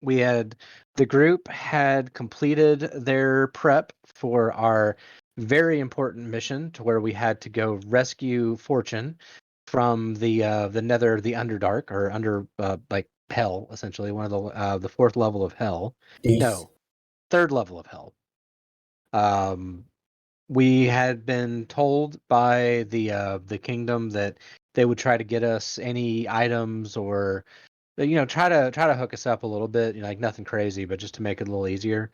The group had completed their prep for our very important mission to where we had to go rescue Fortune from the Nether, the Underdark, or under like hell, essentially one of the fourth level of hell. East. No, third level of hell. We had been told by the kingdom that they would try to get us any items or try to hook us up a little bit, like nothing crazy, but just to make it a little easier.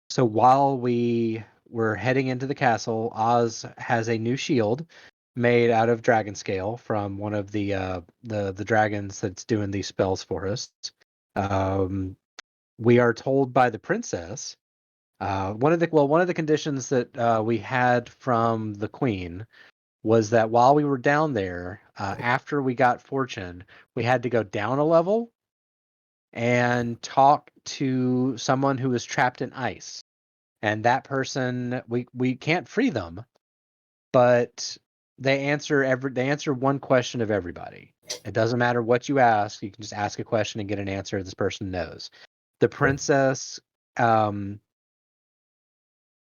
So while we were heading into the castle, Oz has a new shield made out of dragon scale from one of the dragons that's doing these spells for us. We are told by the princess one of the conditions that we had from the queen was that while we were down there, after we got Fortune, we had to go down a level and talk to someone who is trapped in ice. And that person, we can't free them, but they answer one question of everybody. It doesn't matter what you ask; you can just ask a question and get an answer this person knows. The princess, I'm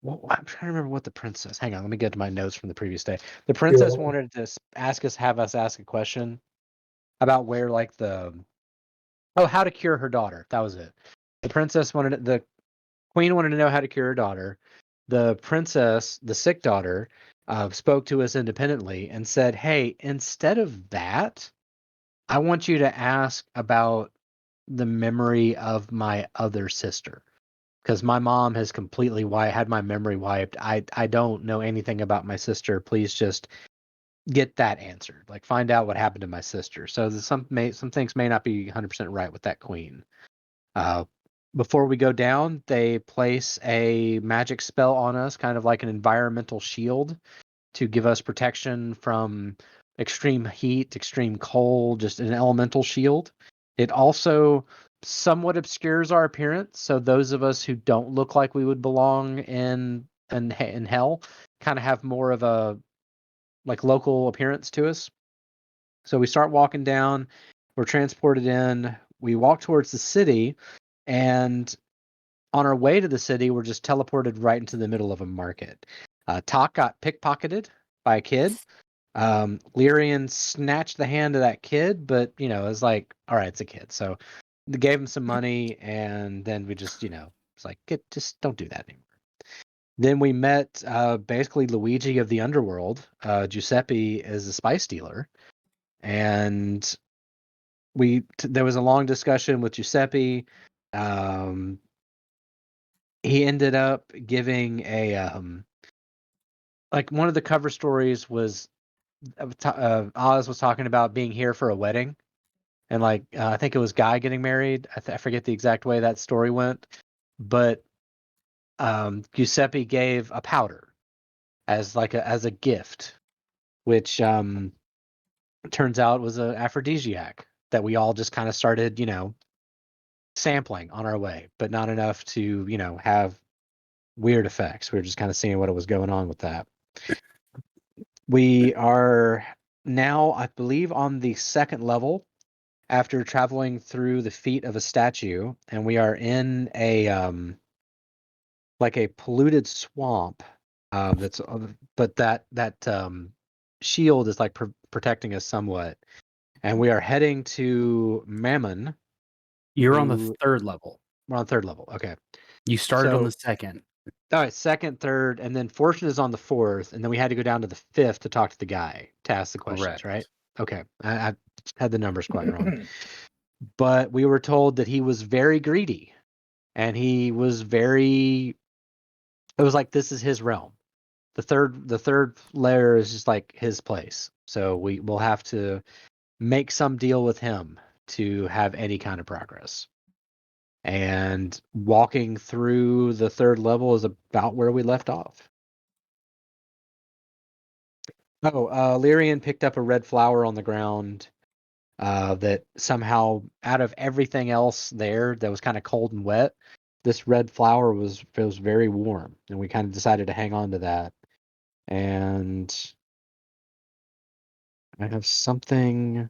trying to remember what the princess. Hang on, let me get to my notes from the previous day. The princess You're wanted to have us ask a question about where how to cure her daughter. That was it. The queen wanted to know how to cure her daughter. The princess, the sick daughter, spoke to us independently and said, "Hey, instead of that, I want you to ask about the memory of my other sister." Because my mom has completely had my memory wiped. I don't know anything about my sister. Please just get that answered. Like find out what happened to my sister. So some things may not be 100% right with that queen. Uh, Before we go down, they place a magic spell on us, kind of like an environmental shield, to give us protection from extreme heat, extreme cold, just an elemental shield. It also somewhat obscures our appearance, so those of us who don't look like we would belong in hell kind of have more of a like local appearance to us. So we start walking down, we're transported in, we walk towards the city, and on our way to the city, we're just teleported right into the middle of a market. Talk got pickpocketed by a kid. Lyrian snatched the hand of that kid, but it was like, all right, it's a kid. So they gave him some money, and then we just, it's like, just don't do that anymore. Then we met basically Luigi of the underworld. Giuseppe is a spice dealer, and there was a long discussion with Giuseppe. Um, he ended up giving a like one of the cover stories was Oz was talking about being here for a wedding, and I think it was Guy getting married. I forget the exact way that story went, but Giuseppe gave a powder as a gift, which turns out was an aphrodisiac that we all just kind of started, sampling on our way, but not enough to, have weird effects. We were just kind of seeing what was going on with that. We are now, I believe, on the second level after traveling through the feet of a statue, and we are in a like a polluted swamp. That's but that shield is like protecting us somewhat, and we are heading to Mammon. You're on the Who third level. We're on third level. Okay, You started on the second. all right, second, third, and then Fortune is on the fourth, and then we had to go down to the fifth to talk to the guy to ask the questions, Correct. right? Okay, I had the numbers quite wrong, but we were told that he was very greedy, and he was very. It was like this is his realm. The third layer is just like his place, so we will have to make some deal with him to have any kind of progress. And walking through the third level is about where we left off. Oh, Lyrian picked up a red flower on the ground that somehow, out of everything else there that was kind of cold and wet, this red flower was very warm, and we kind of decided to hang on to that. And I have something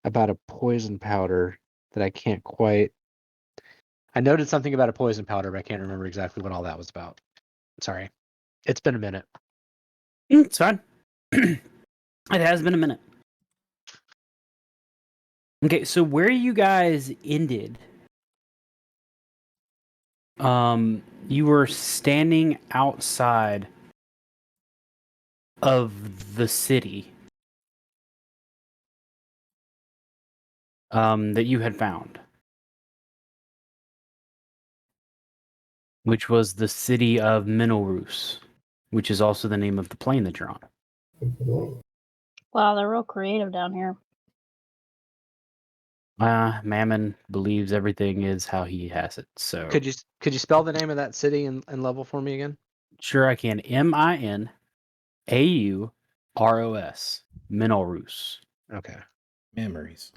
about a poison powder that I can't quite I noted something about a poison powder, but I can't remember exactly what all that was about. Sorry. It's been a minute. It's fine. It has been a minute. Okay, so where you guys ended, you were standing outside of the city that you had found, which was the city of Minorus, which is also the name of the plane that you're on. Wow, they're real creative down here. Mammon believes everything is how he has it. So Could you spell the name of that city and level for me again? sure I can. Minaurus. Minorus. Okay. Memories.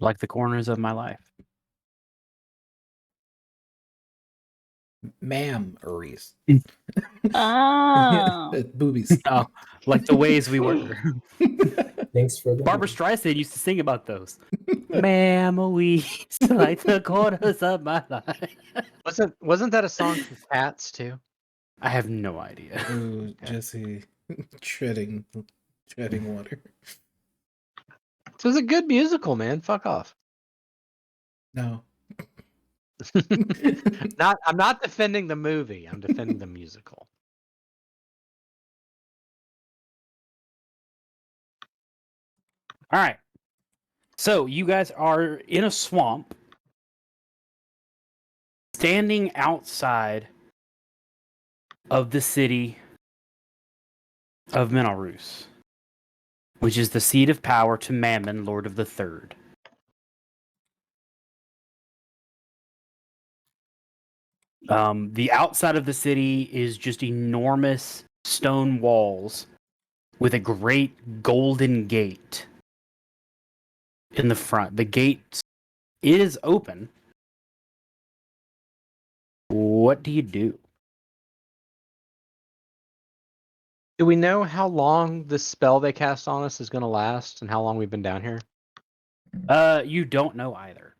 Like the corners of my life. Memories. Oh. Boobies. Oh, like the ways we were. Thanks for the Barbara Streisand used to sing about those. Memories, like the corners of my life. Wasn't that a song from Cats too? I have no idea. Ooh, Jesse treading water. It was a good musical, man. Fuck off. No. I'm not defending the movie. I'm defending the musical. All right. So you guys are in a swamp, standing outside of the city of Minorus, which is the seat of power to Mammon, Lord of the Third. The outside of the city is just enormous stone walls with a great golden gate in the front. The gate is open. What do you do? Do we know how long this spell they cast on us is going to last, and how long we've been down here? You don't know either.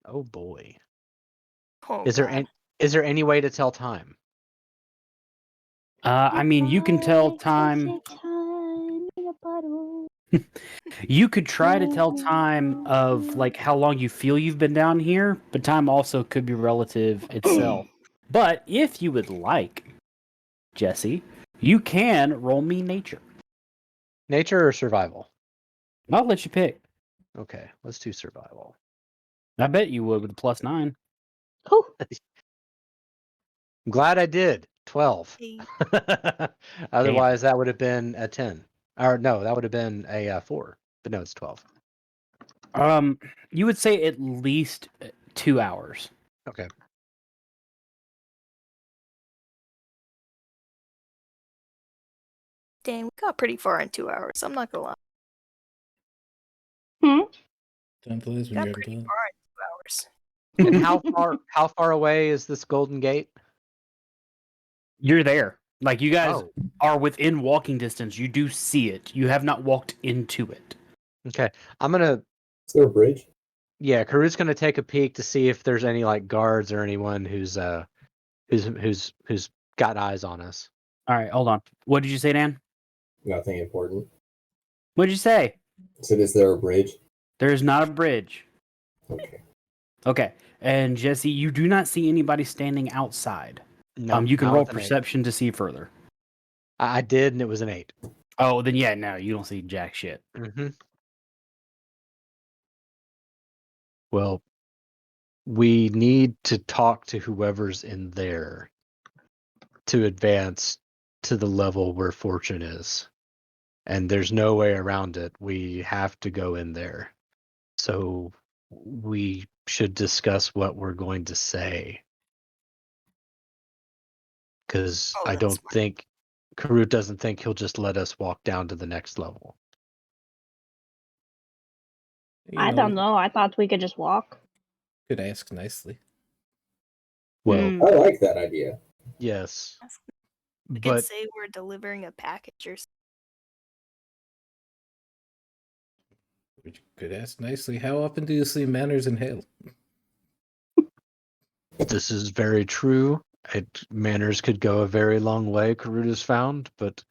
Oh boy. Oh, Is there any way to tell time? I mean, you can tell time. You could try to tell time of like how long you feel you've been down here, but time also could be relative itself. But if you would like, Jesse, you can roll me nature. Nature or survival? I'll let you pick. Okay, let's do survival. I bet you would with a +9. Oh. I'm glad I did. 12. Hey. Otherwise, that would have been a 10. Or no, that would have been a 4. But no, it's 12. You would say at least 2 hours. Okay. Dang, we got pretty far in 2 hours. I'm not gonna lie. Time flies when Got you're pretty having far in 2 hours. And how far away is this Golden Gate? You're there. Like you guys Oh, are within walking distance. You do see it. You have not walked into it. okay. I'm gonna. Is there a bridge? Yeah, Karut's gonna take a peek to see if there's any like guards or anyone who's got eyes on us. All right, hold on. What did you say, Dan? Nothing important. What did you say? I said, is there a bridge? There is not a bridge. Okay. Okay. And Jesse, you do not see anybody standing outside. No, You can not roll with an 8. perception to see further. I did, and it was an 8. Oh, then yeah, no, you don't see jack shit. Mm-hmm. Well, we need to talk to whoever's in there to advance to the level where Fortune is. And there's no way around it. We have to go in there. So we should discuss what we're going to say. Because I that's don't smart. think Karut doesn't think he'll just let us walk down to the next level. I don't know. I thought we could just walk. Could ask nicely. Well, Hmm. I like that idea. yes. We could But say we're delivering a package or something. Could ask nicely. How often do you see manners in hell? This is very true. Manners could go a very long way, Karut has found, but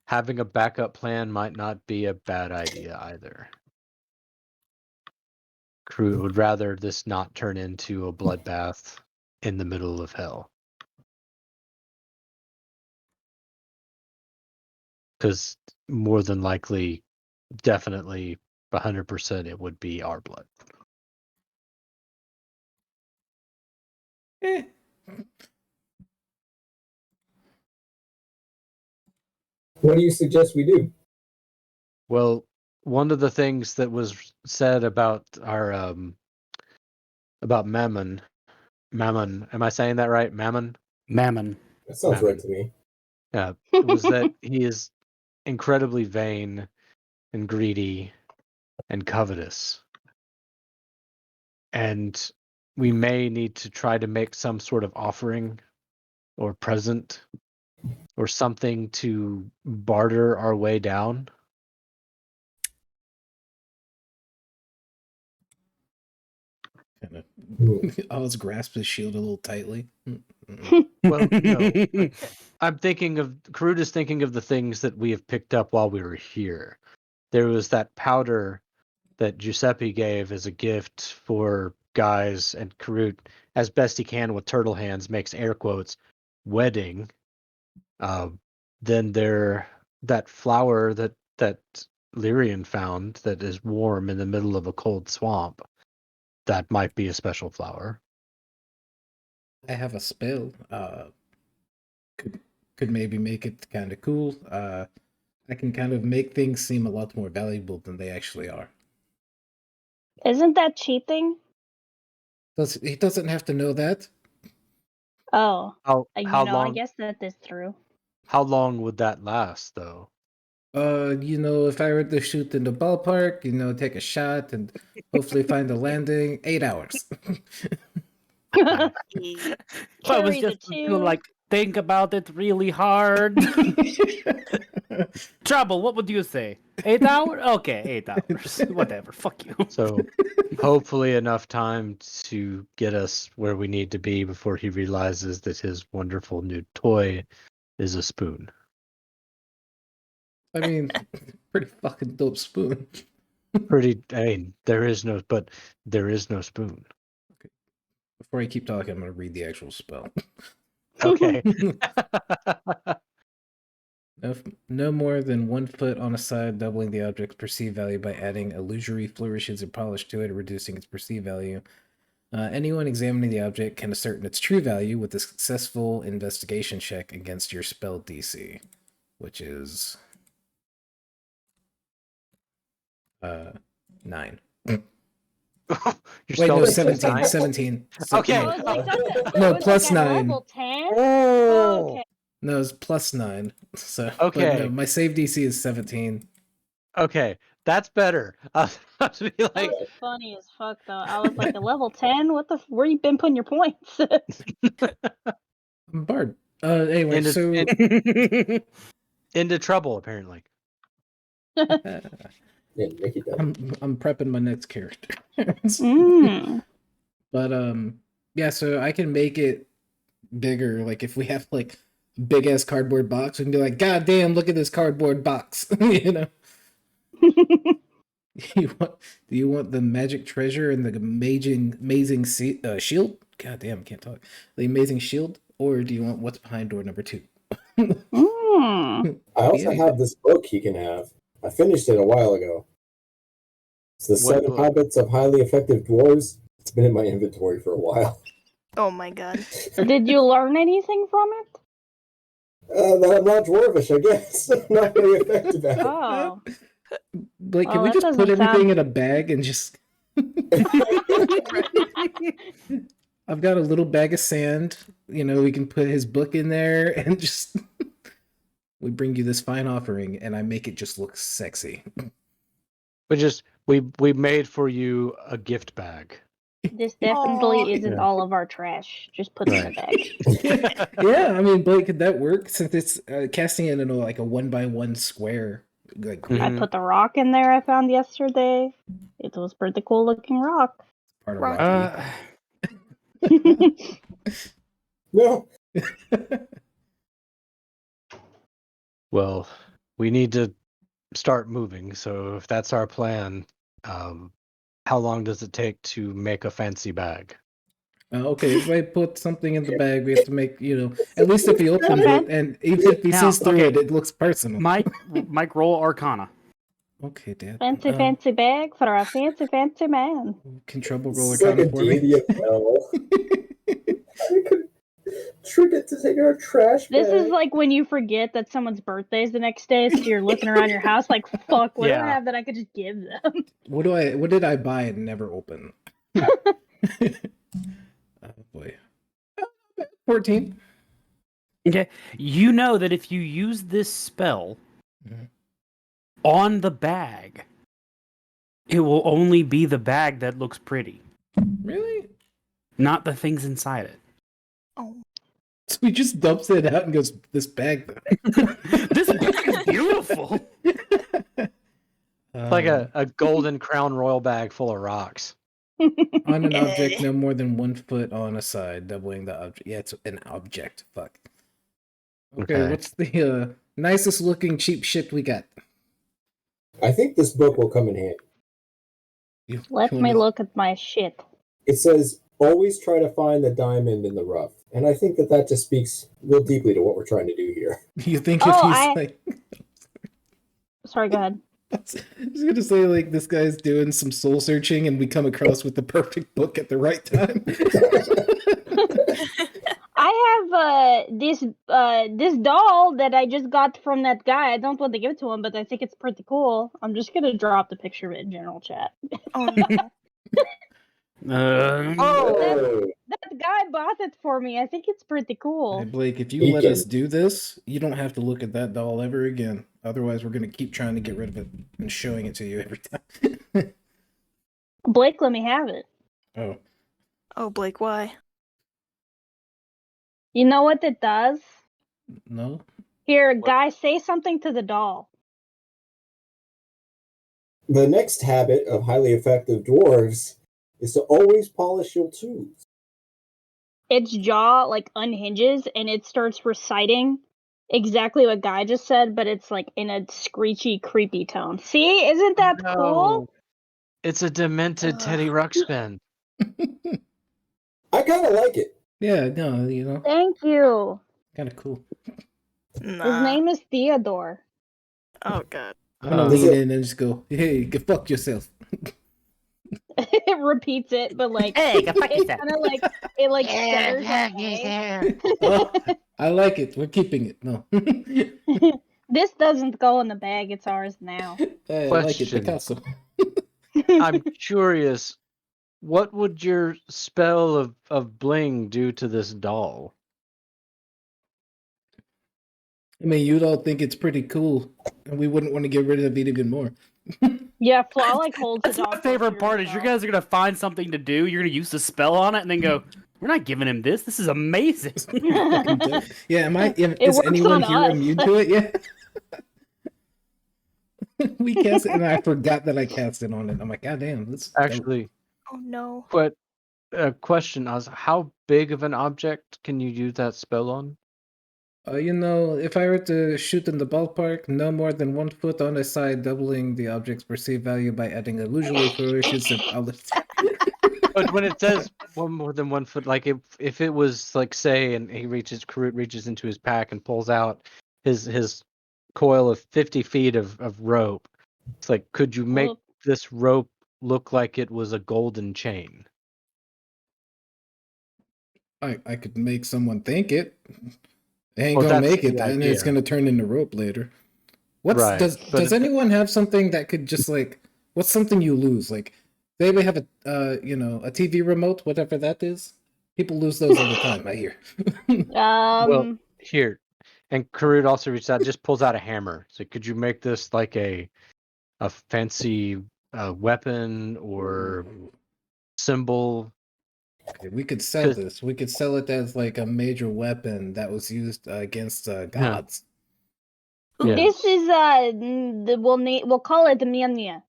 having a backup plan might not be a bad idea either. Karut would rather this not turn into a bloodbath in the middle of hell. Because more than likely, definitely 100% it would be our blood. Eh. What do you suggest we do? Well, one of the things that was said about our about Mammon, am I saying that right? Mammon? Mammon. That sounds Mammon. right to me. Yeah, it was that he is incredibly vain and greedy and covetous. And we may need to try to make some sort of offering or present or something to barter our way down. Kind Hmm. of. Oz grasps his shield a little tightly. Well, no. I'm thinking of Karut is thinking of the things that we have picked up while we were here. There was that powder that Giuseppe gave as a gift for guys, and Karut, as best he can with turtle hands, makes air quotes, wedding. Then that flower that Lyrian found that is warm in the middle of a cold swamp. That might be a special flower. I have a spell. Could maybe make it kind of cool. I can kind of make things seem a lot more valuable than they actually are. Isn't that cheating? He doesn't have to know that. Oh, How I long? guess that is true. How long would that last, though? If I were to shoot in the ballpark, take a shot and hopefully find a landing, 8 hours. If I was Carry the just to two. think about it really hard. Trouble, what would you say? 8 hours? Okay, 8 hours. Whatever. Fuck you. So hopefully enough time to get us where we need to be before he realizes that his wonderful new toy is a spoon. I mean, pretty fucking dope spoon. There is no spoon. Before I keep talking, I'm going to read the actual spell. Okay. No more than 1 foot on a side, doubling the object's perceived value by adding illusory flourishes and polish to it, or reducing its perceived value. Anyone examining the object can ascertain its true value with a successful investigation check against your spell DC, which is 9. Your Wait, no, spell DC is 17. 9? 17. Okay. I was like, No, I was plus like at 9. level 10? Oh. Okay. No, it's plus 9. So, Okay. But no, my save DC is 17. Okay, that's better. I was about to be That like, was funny as fuck, though. I was like, at level 10? Where you been putting your points? I'm a bard. Anyway, into, so into trouble apparently. Yeah, Nikki does. I'm prepping my next character. Mm. But yeah, so I can make it bigger. Like if we have like big ass cardboard box, we can be like, God damn, look at this cardboard box. Do you want the magic treasure and the amazing shield? God damn, I can't talk. The amazing shield, or do you want what's behind door number 2? Mm. I also have this book he can have. I finished it a while ago. It's the What 7 book? Habits of Highly Effective Dwarves. It's been in my inventory for a while. Oh my god. Did you learn anything from it? That I'm not dwarvish, I guess. I'm not very effective at it. Oh. Like, can Oh, we that just put doesn't everything sound- in a bag and just? I've got a little bag of sand. We can put his book in there and just. We bring you this fine offering, and I make it just look sexy. We made for you a gift bag. This definitely isn't Yeah. all of our trash. Just put it in a bag. Yeah, I mean, Blake, could that work? Since it's casting it in a 1x1 square, like Mhm. I put the rock in there I found yesterday. It was pretty cool looking rock. part of Rock. Rocky. No. Well, we need to start moving. So if that's our plan, how long does it take to make a fancy bag? Okay, if I put something in the bag, we have to make, at least if he opens Okay. it, and even if he Now, sees through okay. it, it looks personal. Mike, roll Arcana. Okay, Dad. Fancy bag for a fancy man. Can Trouble roll It's like Arcana a for me? D&D of hell. I could trick it to take our trash This bag. is like when you forget that someone's birthday is the next day, so you're looking around your house like, fuck, what do I Yeah. have that I could just give them? What did I buy and never open? Oh boy. 14. Okay. You know that if you use this spell Mhm. on the bag, it will only be the bag that looks pretty, Really? not the things inside it. Oh, So he just dumps it out and goes, this bag This bag is beautiful. Like a golden crown royal bag full of rocks. On an object Eh. no more than 1 foot on a side, doubling the object. Yeah, it's an object. Fuck. Okay, Okay. what's the nicest looking cheap shit we got? I think this book will come in handy. Let me look at my shit. It says, always try to find the diamond in the rough. And I think that just speaks real deeply to what we're trying to do here. You think Oh, if he's I- like... Sorry, go ahead. I was gonna say, like, this guy's doing some soul searching and we come across with the perfect book at the right time. I have this doll that I just got from that guy. I don't want to give it to him, but I think it's pretty cool. I'm just gonna drop the picture of it in general chat. Oh no. Oh, That guy bought it for me. I think it's pretty cool. Hey, Blake, if you He let can- us do this, you don't have to look at that doll ever again. Otherwise, we're gonna keep trying to get rid of it and showing it to you every time. Blake, let me have it. Oh. Oh, Blake, why? You know what it does? No? Here, guy, say something to the doll. the next habit of highly effective dwarves is to always polish your tools. Its jaw like unhinges and it starts reciting exactly what Guy just said, but it's like in a screechy, creepy tone. See, isn't that cool? It's a demented Teddy Ugh. Ruxpin. I kind of like it. Yeah, no, Thank you. kind of cool. Nah. His name is Theodore. Oh god. I'm gonna Is lean it- in and just go, hey, go fuck yourself. It repeats it, but like Hey, go fuck it's yourself. kind of like it like stutters away. Oh, I like it. We're keeping it. No. This doesn't go in the bag. It's ours now. I like it, Question. Picasso. I'm curious, what would your spell of bling do to this doll? I mean, you'd all think it's pretty cool, and we wouldn't want to get rid of it even more. Yeah, Flaw like holds That's the doll. my favorite closer to part is you herself. guys are gonna find something to do. You're gonna use the spell on it and then go, "We're not giving him this. This is amazing." Fucking dope. Yeah, It is works anyone on here us. immune to it? Yeah. We cast it, and I forgot that I cast it on it. I'm like, God damn, this is dope. Actually, Oh no. but a question is, how big of an object can you use that spell on? If I were to shoot in the ballpark, no more than 1 foot on a side, doubling the object's perceived value by adding illusory flourishes and polish. But when it says one more than 1 foot, like if it was like say, and Karut reaches into his pack and pulls out his coil of 50 feet of rope, it's like, could you make Well, this rope look like it was a golden chain? I could make someone think it. They ain't Well, gonna that's make it, the and it's idea. gonna turn into rope later. Right, Does but anyone have something that could just like what's something you lose? Like they may have a a TV remote, whatever that is. People lose those all the time, I hear. Well, here, and Karut also reaches out, just pulls out a hammer. So could you make this like a fancy weapon or symbol? We could sell this. We could sell it as like a major weapon that was used against gods. Yeah. This is we'll call it the Mjolnir.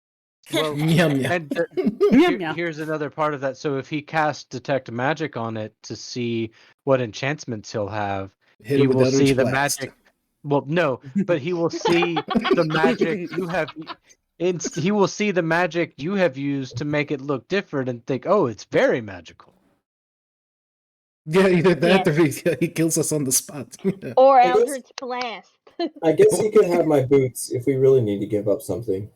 Well, Yum yum. and Yum, yum. here's another part of that. So if he casts detect magic on it to see what enchantments he'll have, Hit he him with will see Eldritch the Blast. magic. Well, no, but he will see the magic you have. He will see the magic you have used to make it look different and think, "Oh, it's very magical." Yeah, either that Yes. or he kills us on the spot. Or I guess- Eldritch Blast. I guess you could have my boots if we really need to give up something.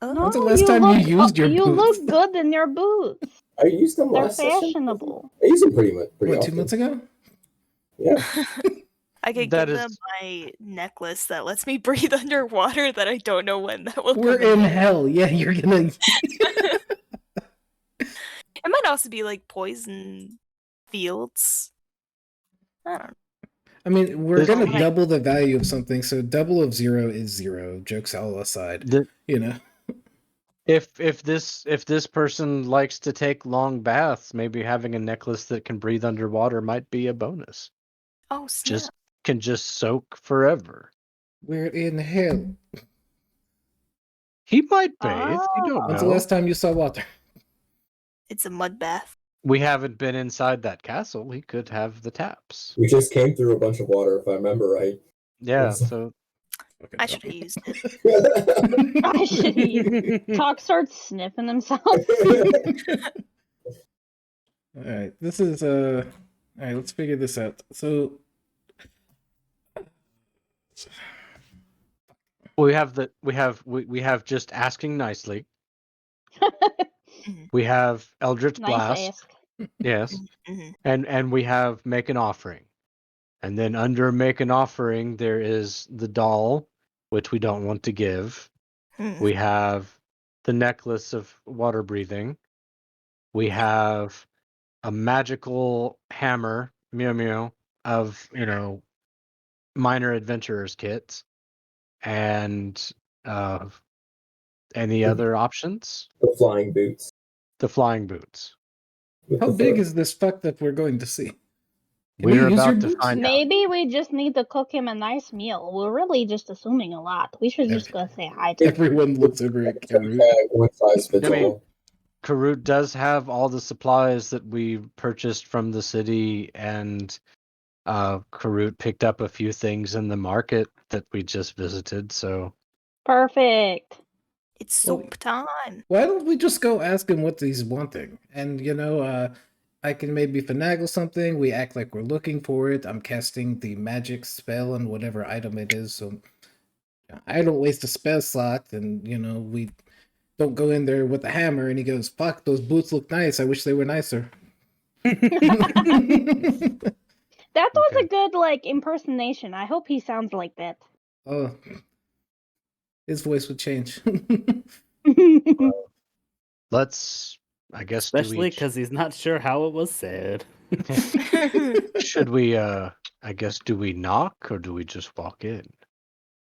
Oh, No, When's the last time you used your you boots? look good in your boots. I used them They're last session. fashionable. I use them pretty What, often. 2 months ago? Yeah. I could That give is- them my necklace that lets me breathe underwater that I don't know when that will We're come in hell. Yeah, you're gonna. It might also be like poison fields. I don't know. I mean, we're This- gonna Like- double the value of something, so double of 0 is 0. Jokes all aside, The- you know. If this person likes to take long baths, maybe having a necklace that can breathe underwater might be a bonus. Oh snap. Can just soak forever. We're in hell. He might bathe. You don't When's know. the last time you saw water? It's a mud bath. We haven't been inside that castle. He could have the taps. We just came through a bunch of water, if I remember right. Yeah. Yes. So I should have used it. I should eat. Talk starts sniffing himself. All right, this is all right. Let's figure this out. So we have just asking nicely. We have Eldritch Nice Blast. ask. Yes. Mhm. And we have make an offering. And then under make an offering there is the doll, which we don't want to give. Hmm. We have the necklace of water breathing. We have a magical hammer, Mew Mew, of, minor adventurers kits. And any other options? The flying boots. The flying boots. with how the big fur. is this fuck that we're going to see? Can We're we use your about to boots? find out. Maybe we just need to cook him a nice meal. We're really just assuming a lot. We should just go say hi to him. Everyone looks over at Karut. One size fits I mean- all. Karut does have all the supplies that we purchased from the city, and Karut picked up a few things in the market that we just visited. So Perfect. It's Well, soup time. Why don't we just go ask him what he's wanting? And I can maybe finagle something. We act like we're looking for it. I'm casting the magic spell on whatever item it is, so I don't waste a spell slot. And we don't go in there with a hammer. And he goes, "Fuck, those boots look nice. I wish they were nicer." That was Okay. a good impersonation. I hope he sounds like that. Oh, his voice would change. let's, I guess, Especially because he's not sure how it was said. should we, I guess, do we knock or do we just walk in?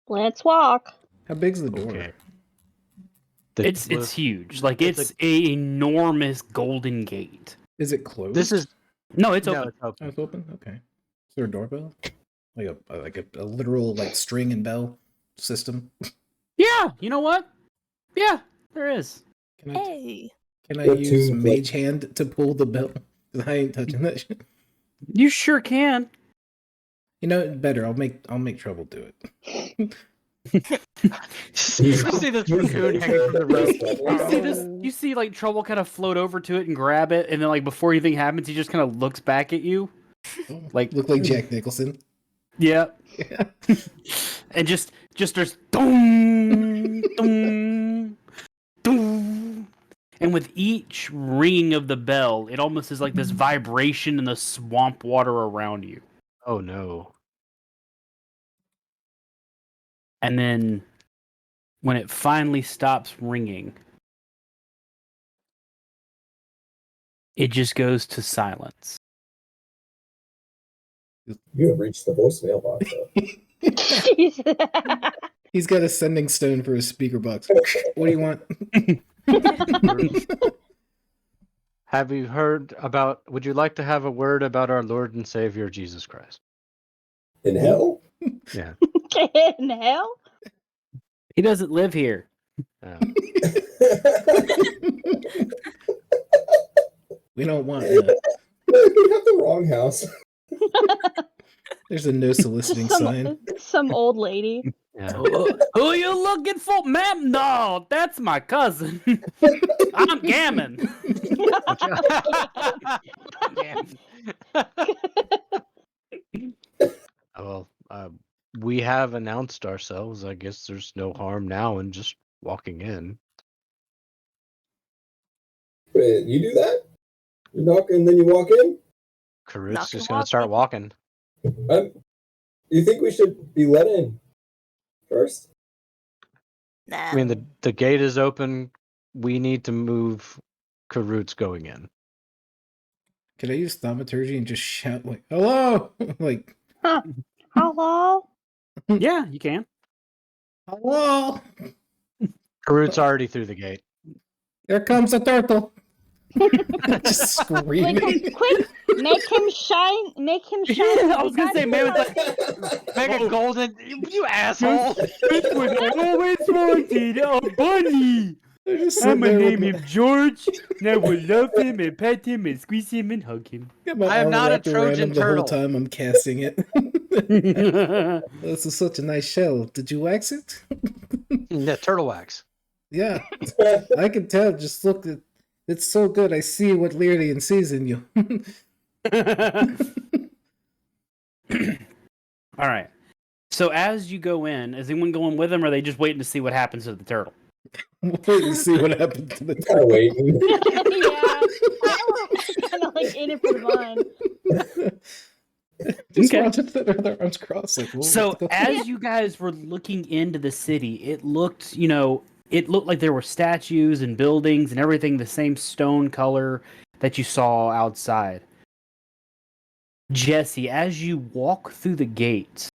Let's walk. How big's the door? Okay. It's huge. Like it's it's a enormous golden gate. Is it closed? This is No, it's no, open. it's open. Oh, it's open. Okay. Is there a doorbell? Like a literal string and bell system? Yeah, you know what? Yeah, there is. Can I Hey. can I What use tune, Mage Hand to pull the bell? 'Cause I ain't touching that shit. You sure can. Better. I'll make Trouble do it. You see this raccoon hanging from the rope. You see like Trouble kind of float over to it and grab it, and then like before anything happens, he just kind of looks back at you. Like Look like Jack Nicholson. Yeah. And just there's dong, dong, dong. And with each ringing of the bell, it almost is like this vibration in the swamp water around you. Oh no. And then when it finally stops ringing, it just goes to silence. You have reached the voicemail box. Though. Jeez. He's got a sending stone for his speaker box. What do you want? Have you heard about? Would you like to have a word about our Lord and Savior Jesus Christ? In hell? Yeah. In hell? He doesn't live here. Yeah. We don't want. We have the wrong house. There's a no soliciting sign. Some old lady. Yeah. Who are you looking for, ma'am? No, that's my cousin. I'm Gammon. Well, we have announced ourselves. I guess there's no harm now in just walking in. Wait, you do that? You knock and then you walk in? Karut's Knock and just gonna walk start in. walking. You think we should be let in first? Nah. I mean, the gate is open. We need to move. Karut's going in. Can I use thaumaturgy and just shout like "Hello"? Like Hello? Yeah, you can. "Hello"? Karut's already through the gate. Here comes a turtle. Just screaming. Quick, make him shine. Make him shine. Yeah, I was gonna say, man, it's like, Make a golden. You asshole. that's what I always wanted, a bunny. They're just I'm sitting gonna there name with him George, and I will love him and pet him and squeeze him and hug him. got my I am arm not a wrapped around Trojan him the whole turtle. time I'm casting it. This is such a nice shell. Did you wax it? Yeah, turtle wax. Yeah, I can tell. Just look at it's so good. I see what Lyrian sees in you. All right. So as you go in, is anyone going with them, or are they just waiting to see what happens to the turtle? Wait and see what happens to the Kind of waiting. Yeah, I was kind of like in it for the vine. Just Okay. watch it sit with their arms crossed. Like, well, So what's going- as you guys were looking into the city, it looked like there were statues and buildings and everything the same stone color that you saw outside. Jesse, as you walk through the gates,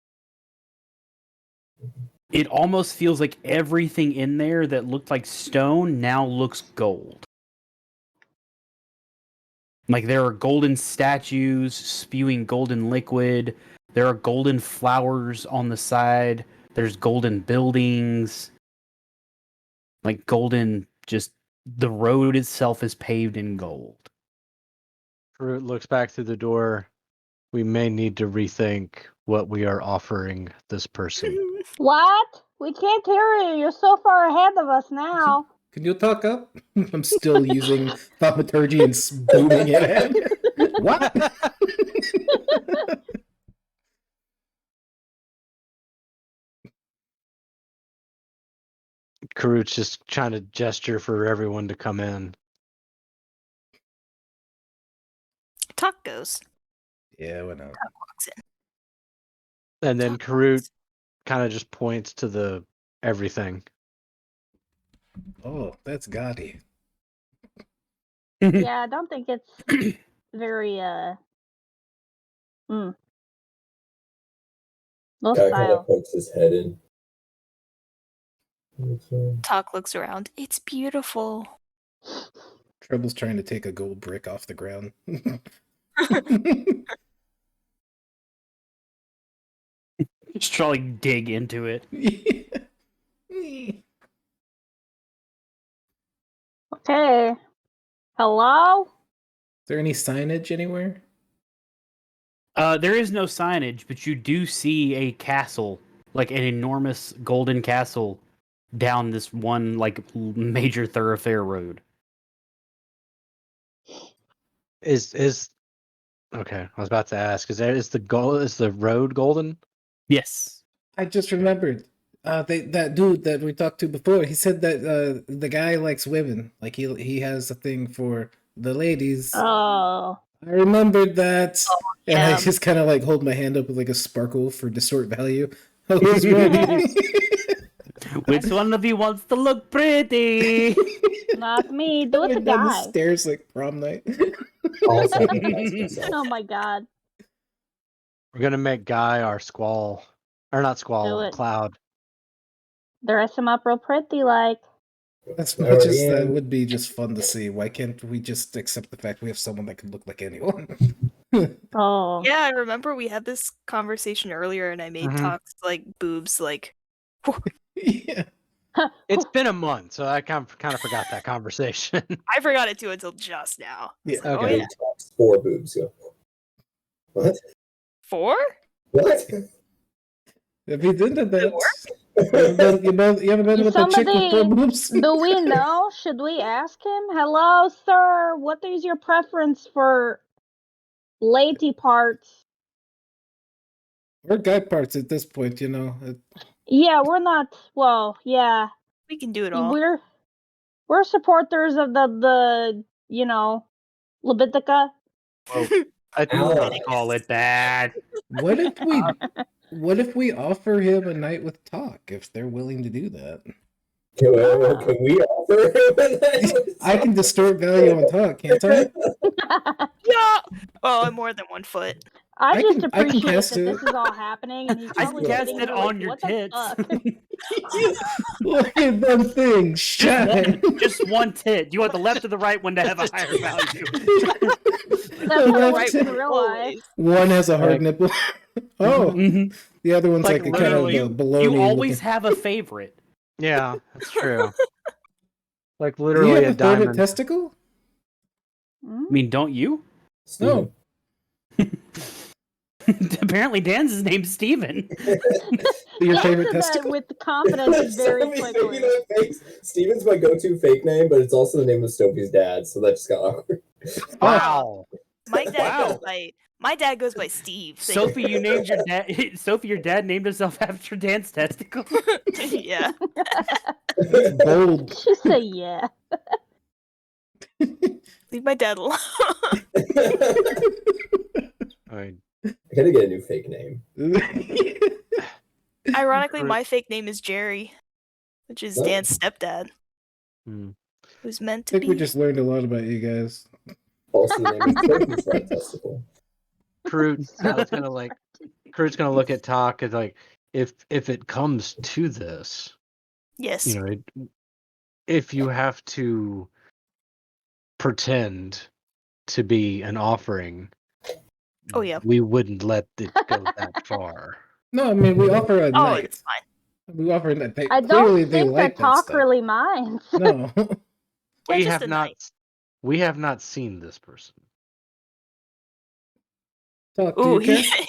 it almost feels like everything in there that looked like stone now looks gold. Like there are golden statues spewing golden liquid. There are golden flowers on the side. There's golden buildings. Like golden, just the road itself is paved in gold. Karut looks back through the door. We may need to rethink what we are offering this person. What? We can't hear you. You're so far ahead of us now. Can you talk up? I'm still using thaumaturgy and booming it at him. What? Karut's just trying to gesture for everyone to come in. Talk goes. Yeah, why not? Talk walks in. And then Talk Karut walks kind of just points to the everything. Oh, that's gaudy. Yeah, I don't think it's very no Guy kind style. of pokes his head in. in. Talk looks around. It's beautiful. Trouble's trying to take a gold brick off the ground. Just try to dig into it. Is Okay. Hello? there any signage anywhere? There is no signage, but you do see a castle, like an enormous golden castle, down this one like major thoroughfare road. Is okay? I was about to ask. Is the road golden? Yes. I just remembered. That dude that we talked to before, he said that the guy likes women. Like he has a thing for the ladies. Oh. I remembered that, and I yeah. just kind of like hold my hand up with like a sparkle for distort value. I was ready. Which one of you wants to look pretty? Not me. Do it Coming the down the guy. stairs like prom night. I'll sacrifice myself. Oh my god. We're gonna make Guy our squall, or not Do squall, it. cloud. Dress him up real pretty like. As I much already as that am. would be just fun to see, why can't we just accept the fact we have someone that can look like anyone? Oh. Yeah, I remember we had this conversation earlier, and I made Mhm. Talk's like boobs like Yeah. It's been a month, so I kind of forgot that conversation. I forgot it too until just now. Yeah, It's like, okay. oh yeah, Talks 4 boobs. Go. What? 4? What? If he did that, It you haven't been with a chick with 4 Somebody, boobs? do we know? Should we ask him? Hello, sir. What is your preference for lady parts? Or guy parts at this point, you know. Yeah, we're not. Well, yeah, We can do it all. we're supporters of the Levitica. Well, I think Ally. Call it that. What if we offer him a night with talk if they're willing to do that? Can we offer him a night? I can distort value on talk, can't I? Yeah. Oh, I'm more than 1 foot. I I just can- I can appreciate cast that this it. is all happening, and he's I probably cast sitting it there on like, your what the tits. fuck? Look at them things shine. Just one tit. Do you want the left or the right one to have a higher value? That's The how it left works tit- in real life. One has a hard Like- nipple. Oh, Mhm. the other one's Like like, a kind of literally, a baloney. You always looking. have a favorite. Yeah, that's true. Like Do you literally have a a favorite diamond. testicle? Mm? I mean, don't you? No. Apparently, Dan's name's Steven. Your He favorite answered that testicle? with confidence very Sophie's quickly. making that face. Steven's my go-to fake name, but it's also the name of Sophie's dad, so that just got awkward. Wow. My dad Wow. goes by Steve. so- Sophie, you named your dad. Sophie, your dad named himself after Dan's testicle. Yeah. That's bold. She said, "Yeah." Leave my dad alone. I mean, I gotta get a new fake name. Ironically, my fake name is Jerry, which is What? Dan's stepdad, hmm. who's meant I to think we be. just learned a lot about you guys. Also, the name is Sophie's right testicle. Kroot's gonna look at Talk as like, if it comes to this, Yes. you know, if you have to pretend to be an offering, Oh yeah. we wouldn't let it go that far. No, I mean we offer a Oh, night. it's fine. We offer that. They, I clearly, don't they think like that Talk stuff. really minds. No. Yeah, we just have a not. night. We have not seen this person. Talk to Ooh, you, he, Kat.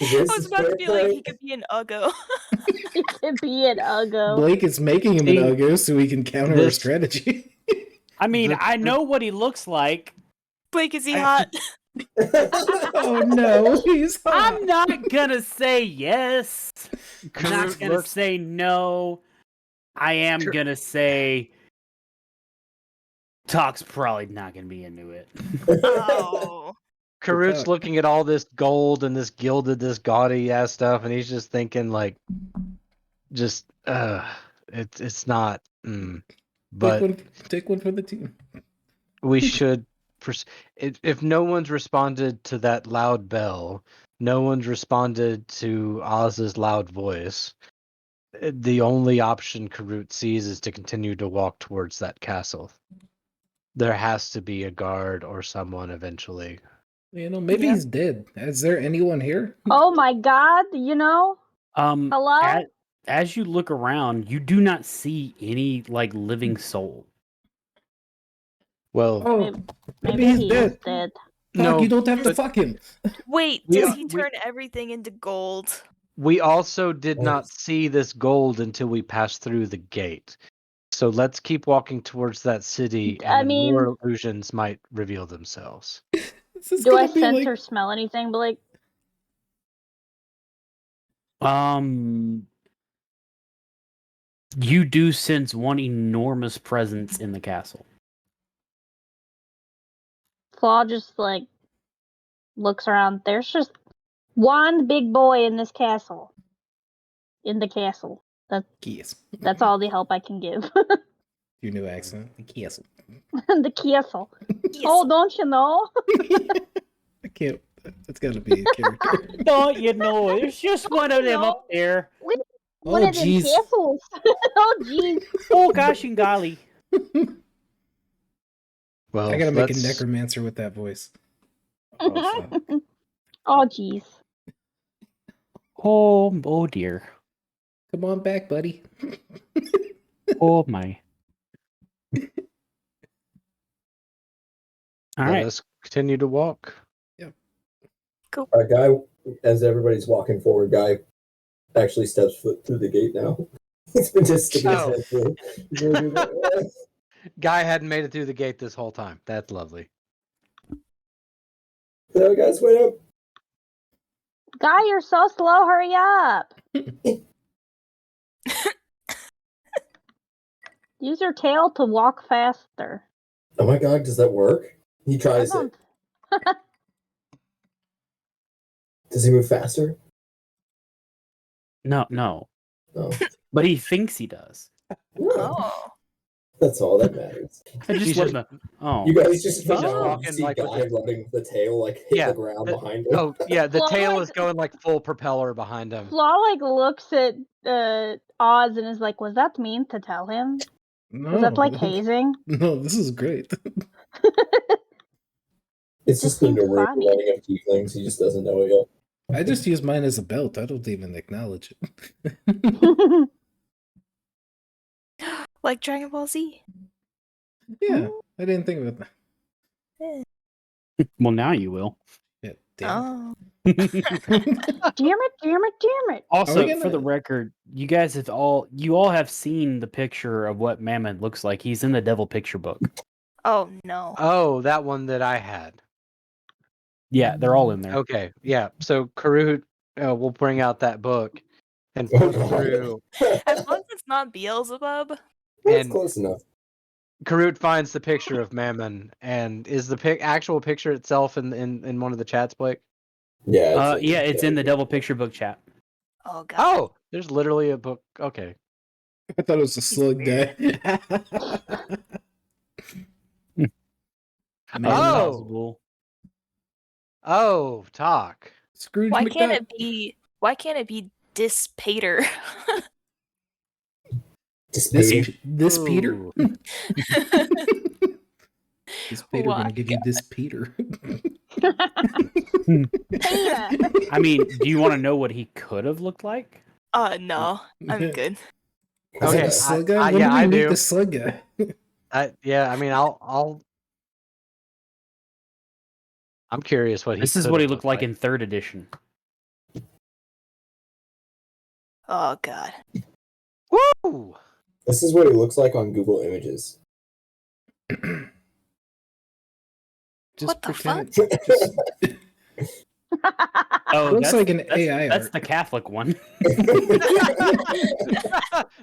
I was about to be like, he could be an Uggo. He could be an Uggo. Blake is making him See, an Uggo so we can counter our this- strategy. I mean, The- I know what he looks like. Blake, is he hot? Oh no, he's hot. I'm not gonna say yes. I'm not Kroot gonna looks- say no. I am Sure. gonna say Talk's probably not gonna be into it. Oh. Karut's Talk. looking at all this gold and this gilded, this gaudy ass stuff, and he's just thinking like, it's not. But Take one for the team. we should. If no one's responded to that loud bell, no one's responded to Oz's loud voice. The only option Karut sees is to continue to walk towards that castle. There has to be a guard or someone eventually. You know, maybe Yeah. he's dead. Is there anyone here? Oh my God! Hello. As you look around, you do not see any like living soul. Well, Oh, Maybe maybe he's he dead. is dead. Talk, you don't have to but fuck him. Wait, We does are- he we- turn everything into gold? we also did not Nice. see this gold until we passed through the gate. So let's keep walking towards that city, I and mean- more illusions might reveal themselves. This is Do I gonna be sense like- or smell anything, Blake? You do sense one enormous presence in the castle. Flaw just looks around. There's just one big boy in this castle. In the castle. Yes. That's all the help I can give. Your new accent. The castle. The castle. Yes. Oh, don't you know? I can't. That's got to be a character. Don't you know? There's just one of them No. up there. One Oh, of them jeez. castles. Oh, jeez. Oh gosh and golly. Well, I gotta make a let's- necromancer with that voice. Oh, fuck. Oh, jeez. Oh dear. Come on back, buddy. Oh my. All Let right. us continue to walk. Guy, as everybody's walking forward, Guy actually steps foot through the gate now. He's been just sticking his Oh. head through. He's really doing that. Guy hadn't made it through the gate this whole time. That's lovely. So, guys, wait up. Guy, you're so slow. Hurry up. Use your tail to walk faster. Oh my god, does that work? He I tries it. don't. Does he move faster? No. No. But he thinks he does. No. Oh. That's all that matters. I just He's let just- the. Oh. You guys just He's just know, walking you see like with Guy the- running with the tail like hit Yeah, the ground the- behind him. Oh yeah, the Well, tail like- is going like full propeller behind him. Flaw like looks at Oz and is like, "Was that mean to tell him? No. Was that like hazing?" No, this is great. It's This just the seems Naru funny. running of tieflings. He just doesn't know it yet. I just use mine as a belt. I don't even acknowledge it. Like Dragon Ball Z. Yeah, I didn't think about that. Well, now you will. Yeah, damn. Oh. Damn it. Also, gonna- for the record, you guys have all have seen the picture of what Mammon looks like. He's in the Devil Picture book. Oh no. Oh, that one that I had. Yeah, they're all in there. Okay, yeah. So Karut will bring out that book and Oh, flip God. through. As long as it's not Beelzebub. That's And- close enough. Karut finds the picture of Mammon, and is the actual picture itself in one of the chats, Blake? Yeah. It's in the Devil Picture book chat. Oh god. Oh, there's literally a book. Okay. I thought it was a slug guy. Oh! Possible. Oh, talk. Scrooge Why McDuck. can't it be Dispater? This Peter? Ooh. This Peter Why? gonna give you this Peter. Peter. I mean, do you want to know what he could have looked like? No. I'm good. Okay, The slug guy? I- When yeah, did we I meet do. the slug guy? I mean, I'm curious what he. This is could what he have looked like in 3rd edition. Oh god. Woo! This is what he looks like on Google Images. Just What the pretend. fuck? Oh, Looks that's, like an that's, AI That's art. the Catholic one.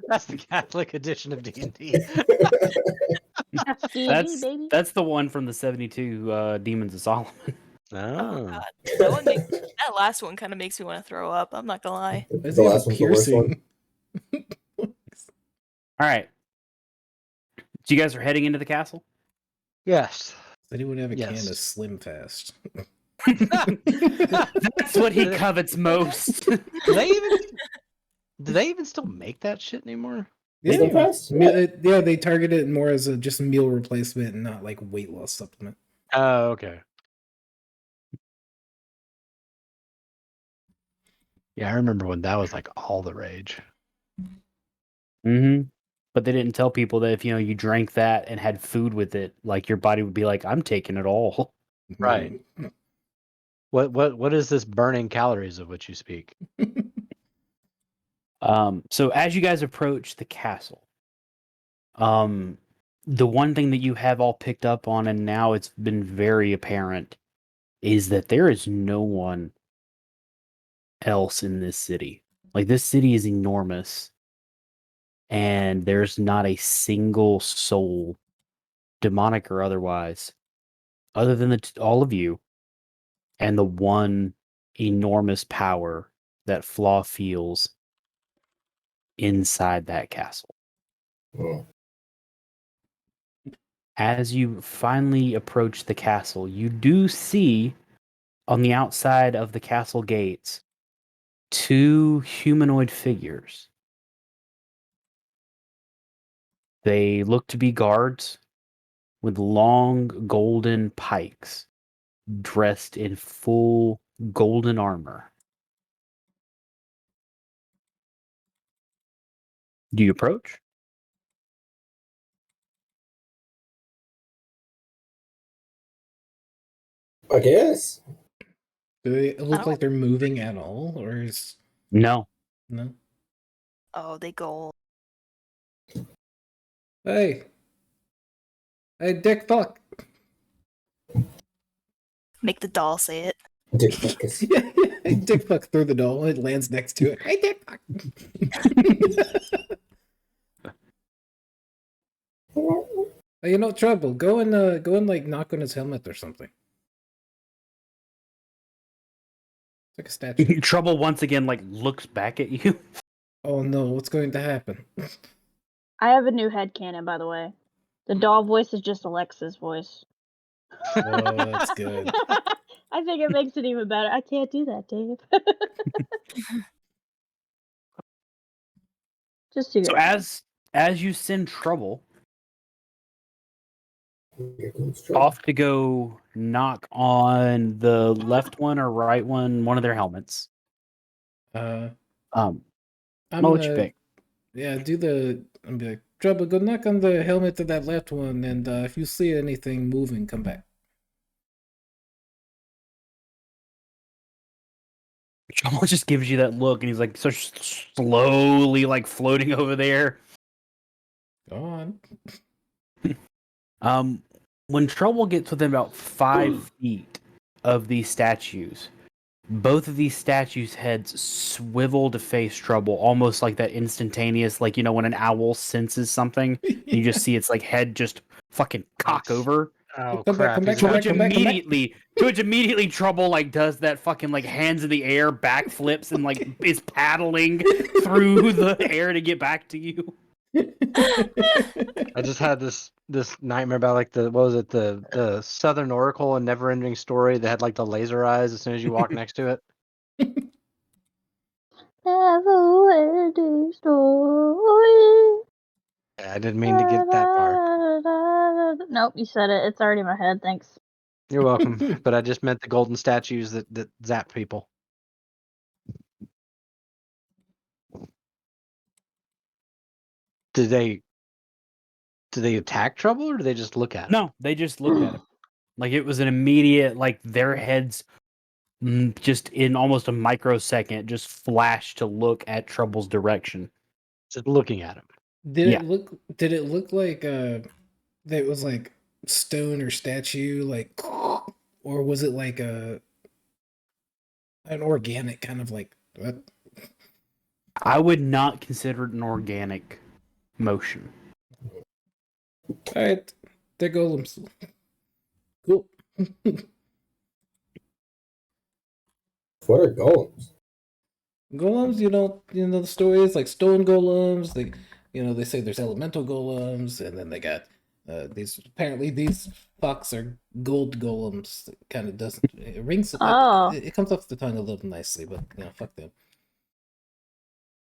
That's the Catholic edition of D&D. That's D&D, That's baby. that's the one from the 72 Demons of Solomon. Oh. God. That last one kind of makes me want to throw up. I'm not gonna lie. Why does The he have last a one's the worst piercing? All right. So you guys are heading into the castle? Yes. Does anyone have a can Yes. of Slim Fast? That's what he covets most. Do they even still make that shit anymore? Yeah, Slim Fast? yeah, they target it more as a just meal replacement and not like weight loss supplement. Oh, okay. Yeah, I remember when that was like all the rage. Mm-hmm. But they didn't tell people that if you drank that and had food with it, like your body would be like, I'm taking it all. Right. What is this burning calories of which you speak? So as you guys approach the castle, the one thing that you have all picked up on, and now it's been very apparent, is that there is no one else in this city. Like, this city is enormous, and there's not a single soul, demonic or otherwise, other than all of you, and the one enormous power that Flaw feels inside that castle. Oh. As you finally approach the castle, you do see on the outside of the castle gates 2 humanoid figures. They look to be guards with long golden pikes, dressed in full golden armor. Do you approach? I guess. Do they look don't- like they're moving at all, or is No. no? Oh, they go. Hey, dick fuck. Make the doll say it. Dick fuckus. Yeah, hey, dick fuck through the doll. It lands next to it. Hey, dick fuck. Hey, you know, Trouble. Go and like knock on his helmet or something. It's like a statue. Trouble once again like looks back at you. Oh no, what's going to happen? I have a new headcanon, by the way. The doll voice is just Alexa's voice. Oh, that's good. I think it makes it even better. I can't do that, Dave. Just to So as you send Trouble Here comes trouble. off to go knock on the left one or right one of their helmets. I'm What would you gonna pick? I'm be like, Trouble, go knock on the helmet of that left one, and if you see anything moving, come back. Trouble just gives you that look, and he's like so slowly like floating over there. Go on. When Trouble gets within about 5 feet of these statues, both of these statues' heads swivel to face Trouble, almost like that instantaneous, like, you know, when an owl senses something, you just see its like head just fucking cock over. Oh Come back, crap! come back, He's come got- back, come back, come back. To which immediately Trouble like does that fucking like hands in the air backflips and like is paddling through the air to get back to you. I just had this nightmare about like what was it, the Southern Oracle and Neverending Story that had like the laser eyes as soon as you walk next to it. Never ending story. Yeah, I didn't mean to get that far. Nope, you said it. It's already in my head. Thanks. You're welcome. But I just meant the golden statues that zap people. Did they attack Trouble or did they just look at him? No, they just looked at him. Like it was an immediate, like their heads just in almost a microsecond just flashed to look at Trouble's direction. Just looking at him. Did Yeah. it look like that it was like stone or statue, like, or was it like an organic kind of like what? I would not consider it an organic motion. All right, they're golems. Cool. What are golems? Golems, you know the story is like stone golems. They say there's elemental golems, and then they got these. Apparently, these fucks are gold golems. It kind of doesn't. It rings. Oh. It comes off the tongue a little nicely, but fuck them.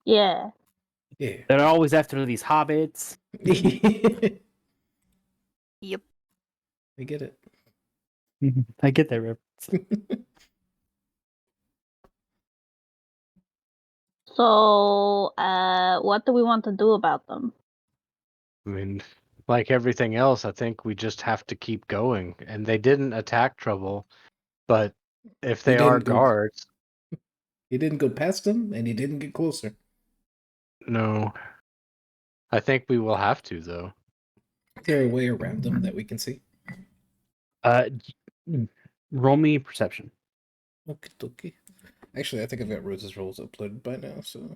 Yeah. Yeah. They're always after these hobbits. Yep. I get it. I get that reference. So, what do we want to do about them? I mean, like everything else, I think we just have to keep going. And they didn't attack Trouble, but if they are didn't go- guards, He didn't go past them, and he didn't get closer. no. I think we will have to though. Is there a way around them that we can see? Roll me perception. Okay. Actually, I think I've got Rose's rolls uploaded by now, so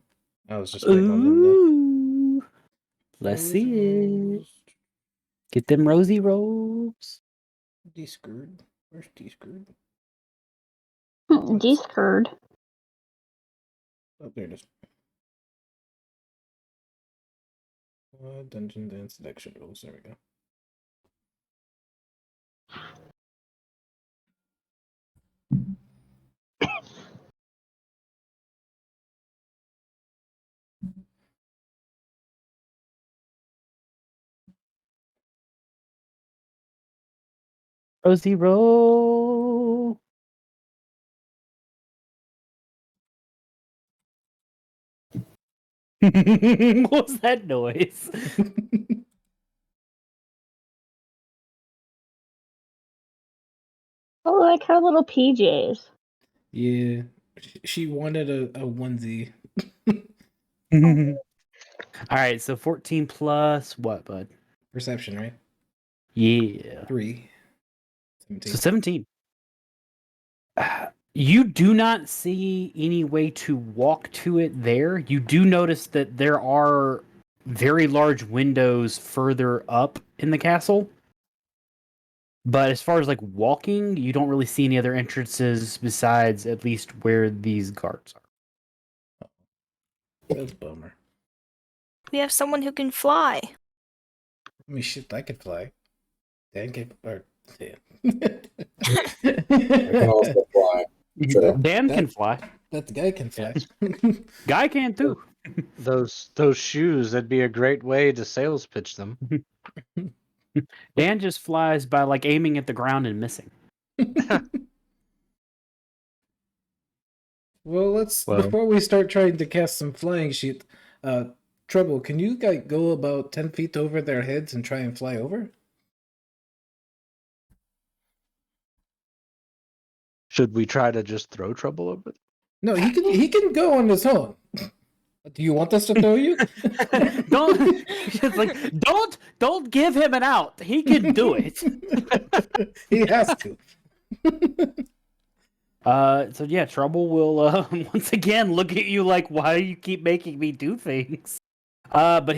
I was just waiting on them to. Ooh. Let's see it. Get them rosy rolls. D-screwed. Where's D-screwed? Discord. Oh, there it is. Dungeon Dance Seduction rules. There we go. Rosy roll. What was that noise? Oh, like her little PJs. Yeah, she wanted a onesie. All right, so 14 plus what, bud? Perception, right? Yeah. 3. So 17. 17. You do not see any way to walk to it there. You do notice that there are very large windows further up in the castle. But as far as like walking, you don't really see any other entrances besides at least where these guards are. That's a bummer. We have someone who can fly. I mean, shit, I could fly. Dan can, or Dan. I can also fly. Sure. Dan can fly. That guy can fly. Guy can too. Those shoes, that'd be a great way to sales pitch them. Dan just flies by like aiming at the ground and missing. Well, before we start trying to cast some flying shit, Trouble, can you go about 10 feet over their heads and try and fly over? Should we try to just throw trouble over? No, he can go on his own. Do you want us to throw you? Don't it's like don't give him an out. He can do it. He has to. So yeah, Trouble will once again look at you like, why do you keep making me do things? But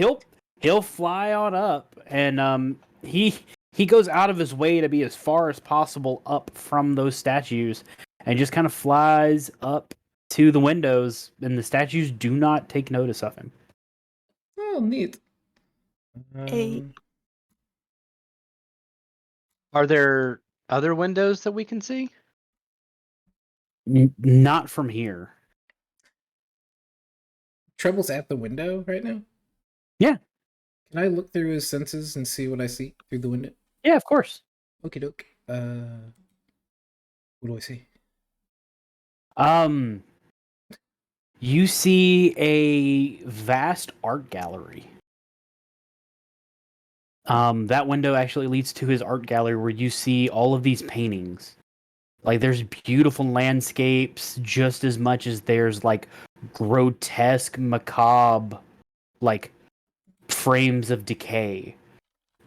he'll fly on up, and he goes out of his way to be as far as possible up from those statues, and just kind of flies up to the windows, and the statues do not take notice of him. Oh, neat. Are there other windows that we can see? Not from here. Trouble's at the window right now? Yeah. Can I look through his senses and see what I see through the window? Yeah, of course. Okie doke. What do I see? You see a vast art gallery. That window actually leads to his art gallery where you see all of these paintings. Like, there's beautiful landscapes just as much as there's like grotesque, macabre, like frames of decay.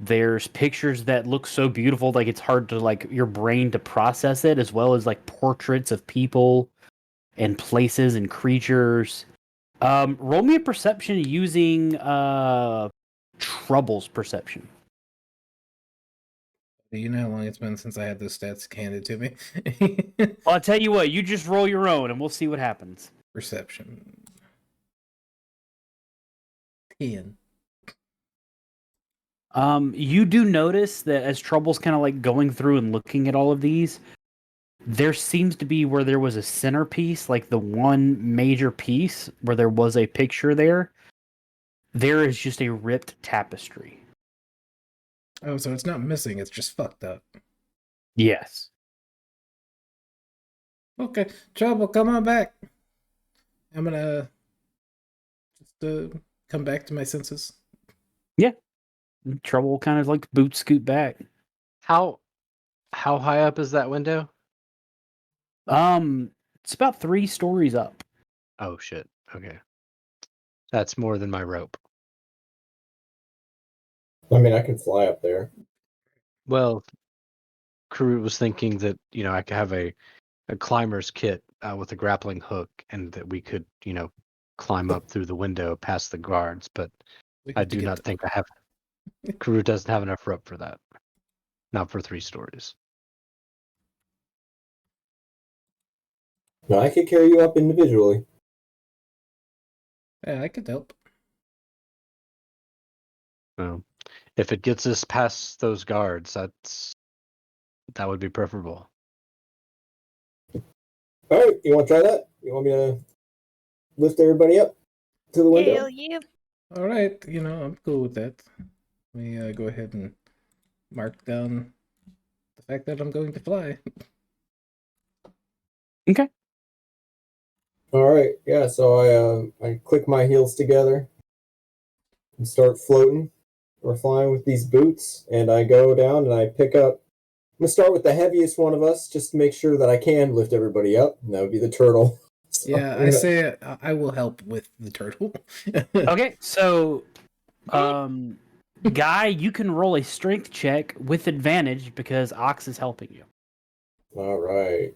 There's pictures that look so beautiful, like it's hard to like your brain to process it, as well as like portraits of people and places and creatures. Roll me a perception using Trouble's perception. You know how long it's been since I had those stats handed to me? Well, I'll tell you what, you just roll your own and we'll see what happens. Perception. 10. You do notice that as Trouble's kind of like going through and looking at all of these, there seems to be where there was a centerpiece, like the one major piece where there was a picture there. There is just a ripped tapestry. Oh, so it's not missing, it's just fucked up. Yes. Okay, Trouble, come on back. I'm gonna just come back to my senses. Yeah. Trouble kind of like boot scoot back. How high up is that window? It's about 3 stories up. Oh shit. Okay. That's more than my rope. I mean, I can fly up there. Well, Karut was thinking that, I could have a climber's kit with a grappling hook and that we could, climb up through the window past the guards, but We I have to do get not think I have Karut doesn't have enough rope for that. Not for 3 stories. No, I could carry you up individually. Yeah, I could help. So, if it gets us past those guards, that would be preferable. All right, you want to try that? You want me to lift everybody up to the window? Hell yeah. All right, I'm cool with that. Let me go ahead and mark down the fact that I'm going to fly. Okay. All right, yeah. So I click my heels together and start floating or flying with these boots, and I go down and I pick up. I'm gonna start with the heaviest one of us, just to make sure that I can lift everybody up, and that would be the turtle. So Yeah, I say I will help with the turtle. Okay, so Guy, you can roll a strength check with advantage because Ox is helping you. All right.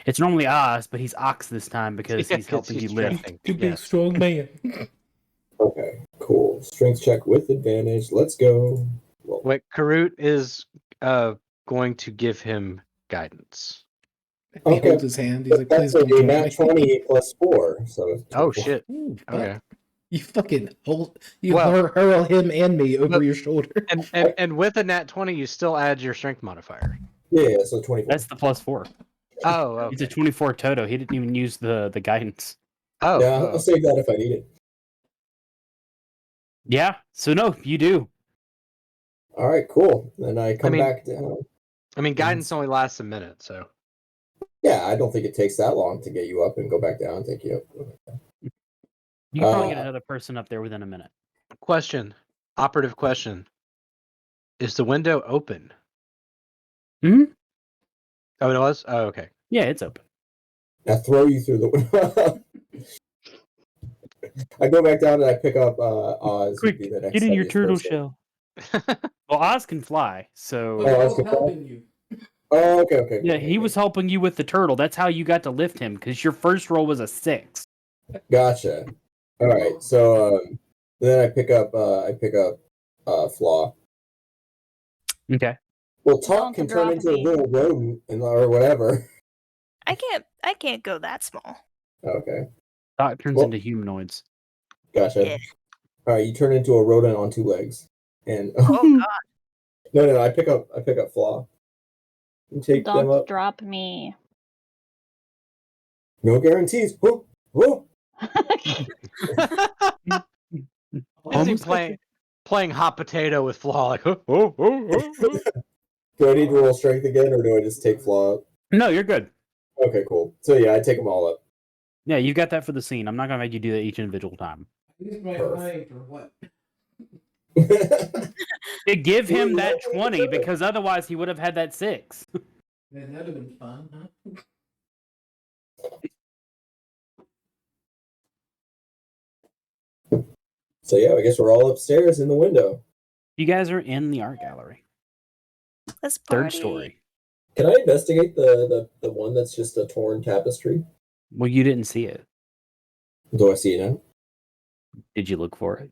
It's normally Oz, but he's Ox this time because Yeah, he's helping you he's lift. strengthening. Too big, Yes. strong man. Okay. Cool. Strength check with advantage. Let's go. Well, Wait, Karut is going to give him guidance. He okay. holds his hand. He's like, please That's don't a join nat me. 20 plus 4. So Oh 24. shit. Ooh, fuck. Okay. You fucking hold. You Well- hurl him and me over But- your shoulder. And with a nat 20, you still add your strength modifier. Yeah, so 24. That's the +4. Oh, It's a okay. 24 Toto. He didn't even use the guidance. Oh, Yeah, oh, I'll save that if I need it. Yeah, so no, you do. All right, cool. Then I come mean- back down. I mean, guidance only lasts a minute, so. Yeah, I don't think it takes that long to get you up and go back down and take you up. You can probably Uh, get another person up there within a minute. Question. Operative question. Is the window open? Mhm. Oh, it was? Oh, okay. Yeah, it's open. I throw you through the window. I go back down and I pick up Oz. would Quick, be the next get in your heaviest turtle person. shell. Well, Oz can fly, so Oh, I was helping you. Oh, okay. yeah, okay, he was helping you with the turtle. That's how you got to lift him because your first roll was a 6. Gotcha. All right, so then I pick up Flaw. Okay. Well, Don't Talk can drop turn into me. a little rodent or whatever. I can't go that small. Okay, Dot turns Well- into humanoids. gotcha. Yeah. All right, you turn into a rodent on 2 legs, and Oh god. no, I pick up Flaw and take them Don't up. drop me. No guarantees. Whoa, whoa. Is he playing hot potato with Flaw? Like, oh. Do I need to roll strength again, or do I just take Flaw up? No, you're good. Okay, cool. So yeah, I take them all up. Yeah, you got that for the scene. I'm not gonna make you do that each individual time. Use my Perf. mind for what? To give him that 20 because otherwise he would have had that 6. Man, that'd have been fun, huh? So yeah, I guess we're all upstairs in the window. You guys are in the art gallery. Let's Third party. story. Can I investigate the one that's just a torn tapestry? Well, you didn't see it. Do I see it now? Did you look for it?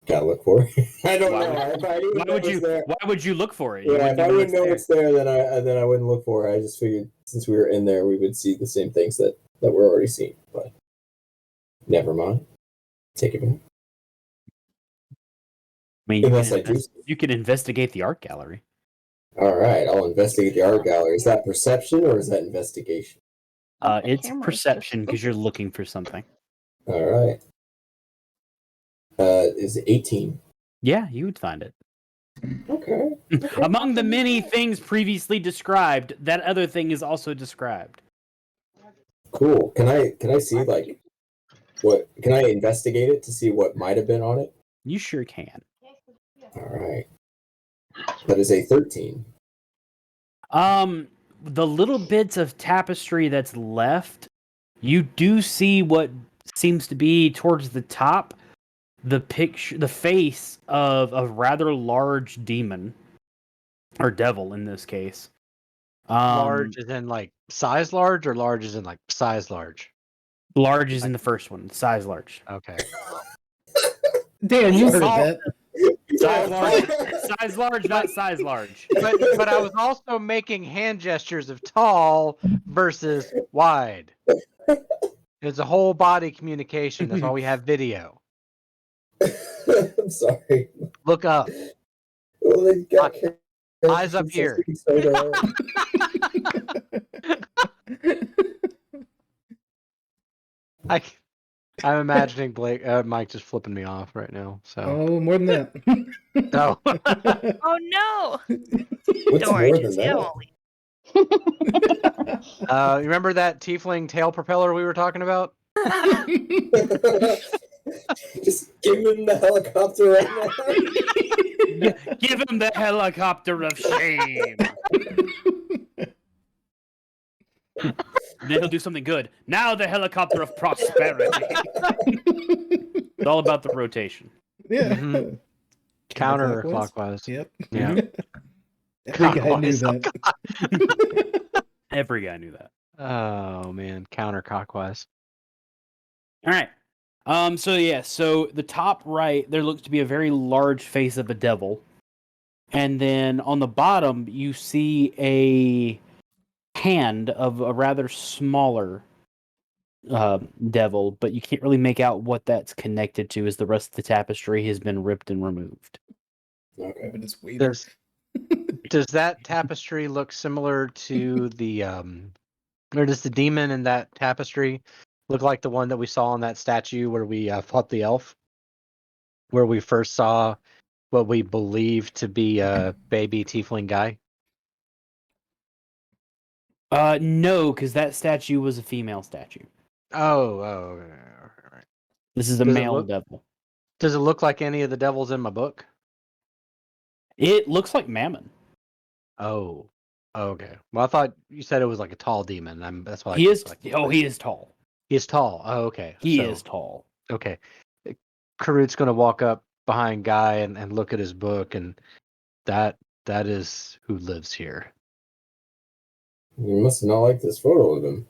Gotta look for it. I don't Why know. would- If I didn't Why know would it's you? there, Why would you look for it? yeah, if I wouldn't know it's it's there, then I wouldn't look for it. I just figured since we were in there, we would see the same things that we're already seeing. But never mind. Take it back. I mean, Unless I do. you can investigate the art gallery. All right, I'll investigate the art gallery. Is that perception or is that investigation? The It's camera's perception just because you're looking for something. All right. Is it 18? Yeah, you would find it. Okay. Among the many things previously described, that other thing is also described. Cool. Can I see like what? Can I investigate it to see what might have been on it? You sure can. All right. That is a 13. The little bits of tapestry that's left, you do see what seems to be towards the top, the face of a rather large demon or devil in this case. Large is in like size large, or large is in like size large? Large is in the first one, size large. Okay. Dan, you heard Oh. that. Size large, not size large. But I was also making hand gestures of tall versus wide. It's a whole body communication. That's why we have video. I'm sorry. Look up. Well, they got Eyes up here. I'm imagining Mike just flipping me off right now. So Oh, more than that. no. Oh no! What's Don't worry, more than Jesse, I that? won't leave. You remember that tiefling tail propeller we were talking about? Just give him the helicopter right now. Give him the helicopter of shame. Then he'll do something good. Now the helicopter of prosperity. It's all about the rotation. Yeah. Mhm. Counterclockwise. Yep. Yeah. Every guy knew Clockwise. Oh, that. Every guy knew that. Oh man, counterclockwise. All right. So the top right, there looks to be a very large face of a devil. And then on the bottom, you see a hand of a rather smaller devil, but you can't really make out what that's connected to, as the rest of the tapestry has been ripped and removed. Okay. But it's waiter. Does that tapestry look similar to the or does the demon in that tapestry look like the one that we saw on that statue where we fought the elf? Where we first saw what we believe to be a baby tiefling guy? No, because that statue was a female statue. Oh, right. This is a Does it male look- devil. Does it look like any of the devils in my book? It looks like Mammon. Oh, okay. Well, I thought you said it was like a tall demon. That's why He is. like, Oh, he is tall. he's tall. Oh, okay. He So, is tall. okay. Karut's gonna walk up behind Guy and look at his book, and that is who lives here. You must not like this photo of him.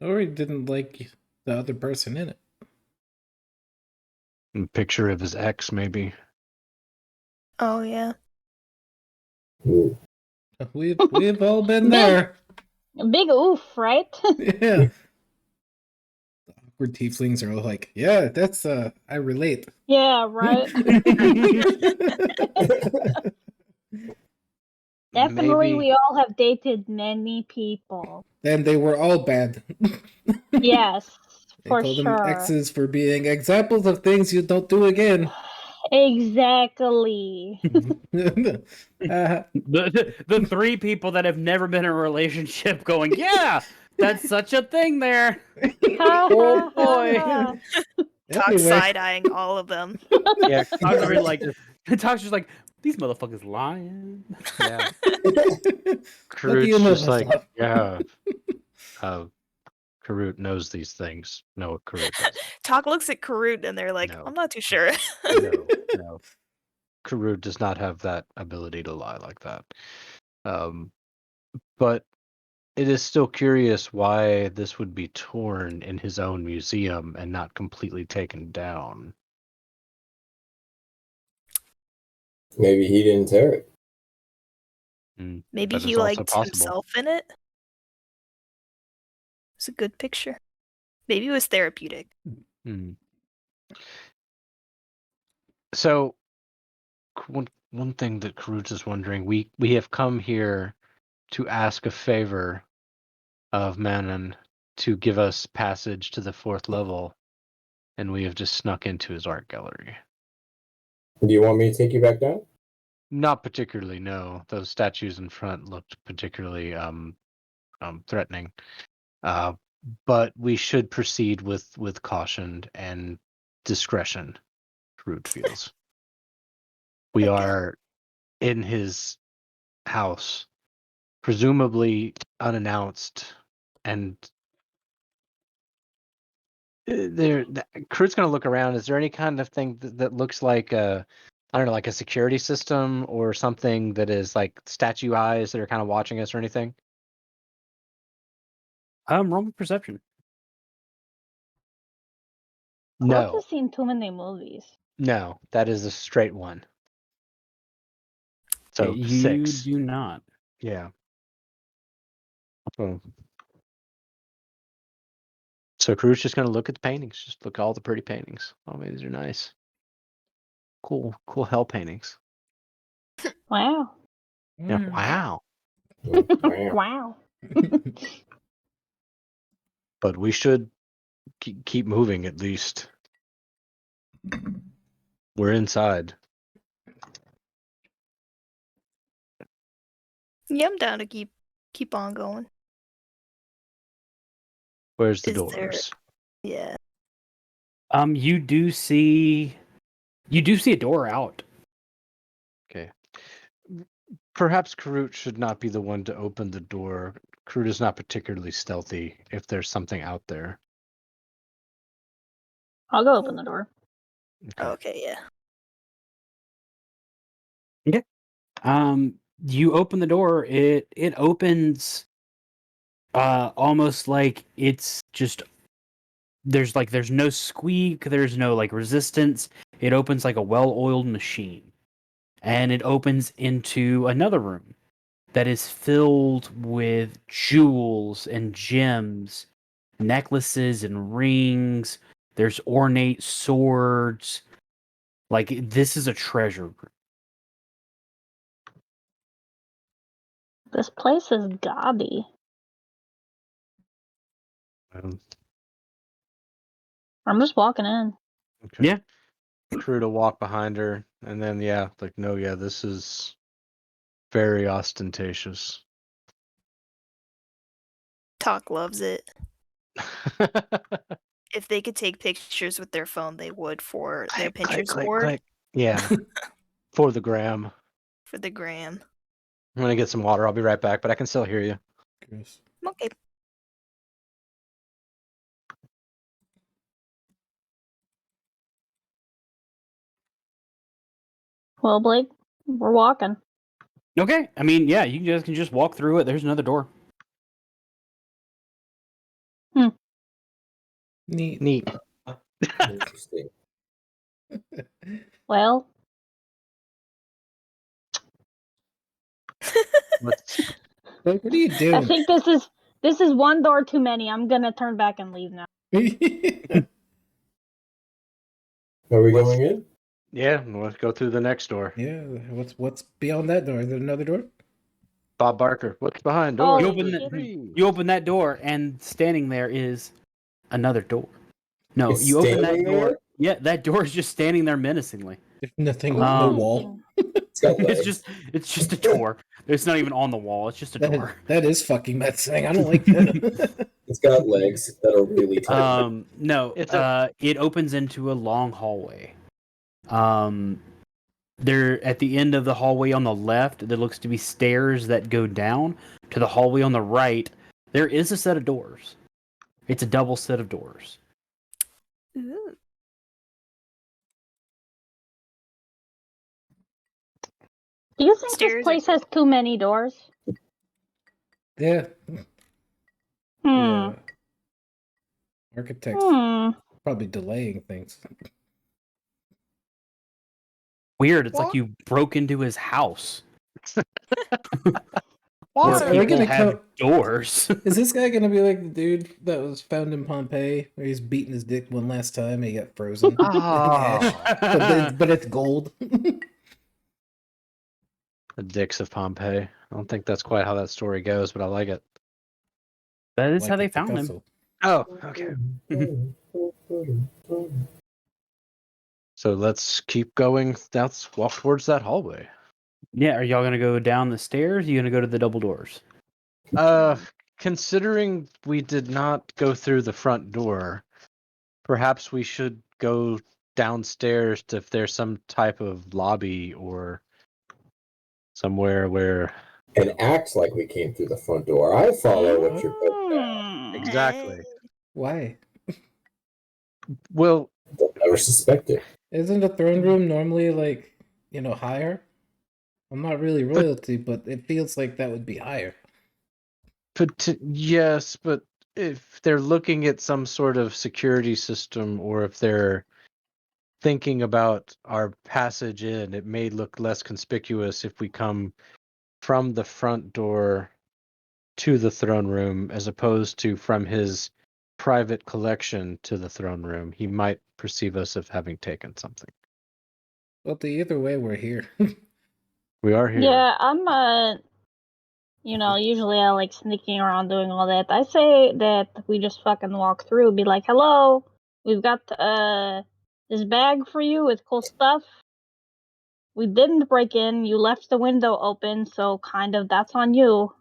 Or he didn't like the other person in it. A picture of his ex, maybe. Oh yeah. Ooh. We've all been there. A big oof, right? Yeah. The awkward tieflings are all like, yeah, that's I relate. Yeah, right. Definitely, Maybe. we all have dated many people. And they were all bad. Yes, They for called them sure. exes for being examples of things you don't do again. Exactly. The three people that have never been in a relationship going, yeah, that's such a thing there. Oh boy. Talk Anyway. side-eyeing all of them. Yeah, Talk's just like, these motherfuckers lying. yeah. What do you Karut's know, just like, Vaslav? yeah. Karut knows these things. No, Karut doesn't. Talk looks at Karut and they're like, No. I'm not too sure. No. Karut does not have that ability to lie like that. But it is still curious why this would be torn in his own museum and not completely taken down. Maybe he didn't tear it. Maybe That he is also liked possible. himself in it. It's a good picture. Maybe it was therapeutic. So, one thing that Karut is wondering, we have come here to ask a favor of Manon to give us passage to the 4th level, and we have just snuck into his art gallery. Do you want me to take you back down? Not particularly, no. Those statues in front looked particularly threatening. But we should proceed with caution and discretion, Karut feels. We Okay. are in his house, presumably unannounced, and Kurt's going to look around. Is there any kind of thing that looks like I don't know, like a security system or something that is like statue eyes that are kind of watching us or anything? Roman perception. Close No, has seen too many movies. no, that is a straight one. So you 6. do not. Yeah. So Crew's just gonna look at the paintings. Just look at all the pretty paintings. Oh man, these are nice. Cool hell paintings. Wow. Yeah. Wow. Wow. But we should keep moving at least. We're inside. Yeah, I'm down to keep on going. Where's the Is there- doors? Yeah. You do see a door out. Okay. Perhaps Karut should not be the one to open the door. Karut is not particularly stealthy if there's something out there. I'll go open the door. Okay, yeah. You open the door. It opens almost like it's just there's no squeak, there's no like resistance. It opens like a well-oiled machine. And it opens into another room that is filled with jewels and gems, necklaces and rings. There's ornate swords. Like this is a treasure room. This place is gaudy. Um, I'm just walking in. okay. Yeah. Karut will walk behind her, and then this is very ostentatious. Talk loves it. If they could take pictures with their phone, they would for their Pinterest board Yeah. For the gram. for the gram. I'm gonna get some water. I'll be right back, but I can still hear you. Gross. Okay. Well, Blake, we're walking. Okay. I mean, yeah, you guys can just walk through it. There's another door. Neat. Neat. Interesting. Well, Let's Like, what are you I doing? think this is one door too many. I'm gonna turn back and leave now. Are we What's- going in? Yeah, let's go through the next door. Yeah, what's beyond that door? Is there another door? Bob Barker, what's behind Oh, door? You you open shit. the, you open that door, and standing there is another door. No, It's you open that standing door. there? Yeah, that door is just standing there menacingly. There's nothing, no wall. It's got legs. It's just a door. It's not even on the wall. It's just a door. That is fucking menacing. I don't like that. It's got legs that are really tight. No, It's it opens into a long hallway. There at the end of the hallway on the left, there looks to be stairs that go down to the hallway on the right. There is a set of doors. It's a double set of doors. Ooh. Do you think Stairs this are place has too many doors? Yeah. Hmm. Architects probably delaying things. Weird. It's What? like you broke into his house. Why? Where Are we people gonna have doors. Is this guy gonna be like the dude that was found in Pompeii, where he's beating his dick one last time and he got frozen? Ah, but it's gold. the dicks of Pompeii. I don't think that's quite how that story goes, but I like it. That is Like how they the found him. Picasso. Oh, okay. So let's keep going. Let's walk towards that hallway. Yeah, are y'all gonna go down the stairs? Are you gonna go to the double doors? Considering we did not go through the front door, perhaps we should go downstairs to if there's some type of lobby or somewhere where And act like we came through the front door. I follow what you're putting down. exactly. Why? Well, They'll never suspect it. Isn't the throne room normally like, higher? I'm not really royalty, but it feels like that would be higher. yes, but if they're looking at some sort of security system or if they're thinking about our passage in, it may look less conspicuous if we come from the front door to the throne room as opposed to from his private collection to the throne room. He might perceive us of having taken something. But either way, we're here. We are here. Yeah, I'm usually I like sneaking around doing all that. I say that we just fucking walk through, be like, hello, we've got this bag for you with cool stuff. We didn't break in, you left the window open, so kind of that's on you.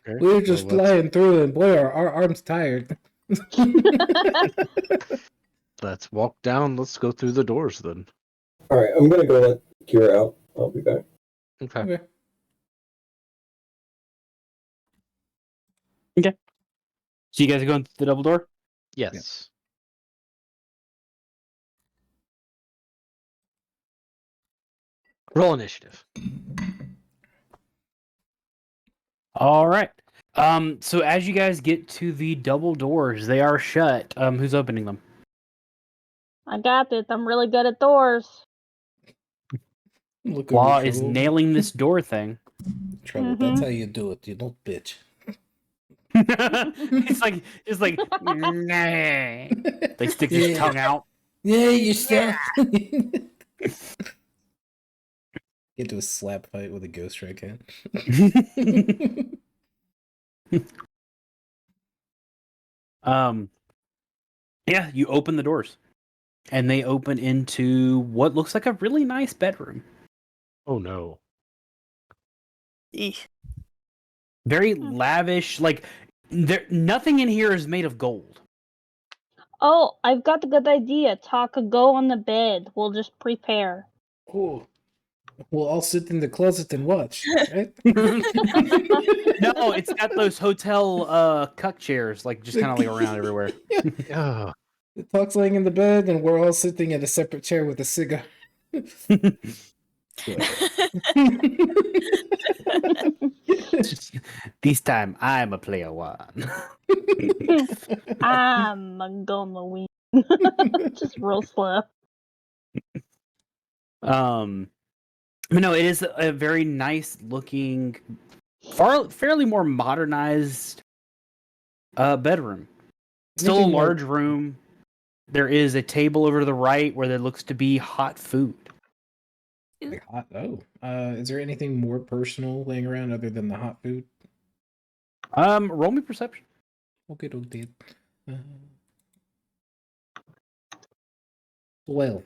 Okay. We were just Well, flying through, and boy, our arms tired. let's walk down. Let's go through the doors then. All right, I'm gonna go let Kira out. I'll be back. Okay. Okay. So you guys are going through the double door? Yes. Roll initiative. All right. So as you guys get to the double doors, they are shut. Who's opening them? I got it. I'm really good at doors. Look Law over is trouble. nailing this door thing. Trouble. That's how you do it. You don't bitch. It's like nah. They stick his Yeah. tongue out. Yeah, you stuff. Get to a slap fight with a ghost strike hand. Yeah, you open the doors, and they open into what looks like a really nice bedroom. Oh no. Eeh. Very lavish. Like nothing in here is made of gold. Oh, I've got a good idea. Taka, go on the bed. We'll just prepare. Cool. We'll all sit in the closet and watch, right? No, it's got those hotel cuck chairs, like just kind of like around everywhere. Oh. The Talk's laying in the bed, and we're all sitting in a separate chair with a cigar. This time I'm a player one. I'm gonna win. Just real slow. But no, it is a very nice looking, fairly more modernized bedroom. Still a Anything more- large room. There is a table over to the right where there looks to be hot food. Like hot. Oh, is there anything more personal laying around other than the hot food? Roll me perception. Okay, okay. 12.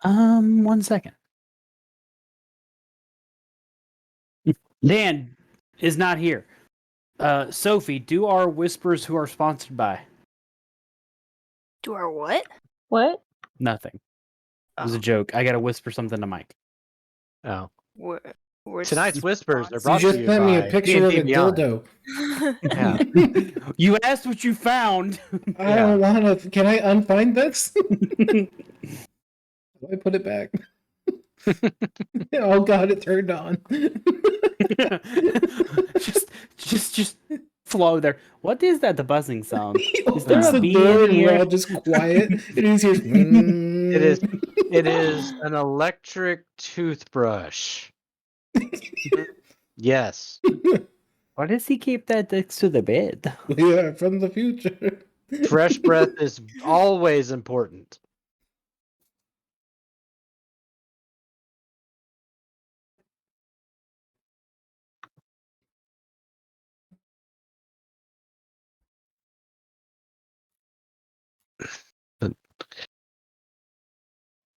1 second. Dan is not here. Sophie, do our whispers who are sponsored by? Do our what? What? Nothing. It was a Oh, joke. I gotta whisper something to Mike. Oh. we're Tonight's whispers are You brought just to you sent me a by picture of D&D a Beyond. dildo. Yeah. You asked what you found. I don't want to. Can I unfind this? How do I put it back? Oh god, it turned on. just flow there. What is that? The buzzing sound? He Is there opens a the bee door in and we're here? all just quiet. And he hears, It is an electric toothbrush. Yes. Why does he keep that next to the bed? We are from the future. Fresh breath is always important.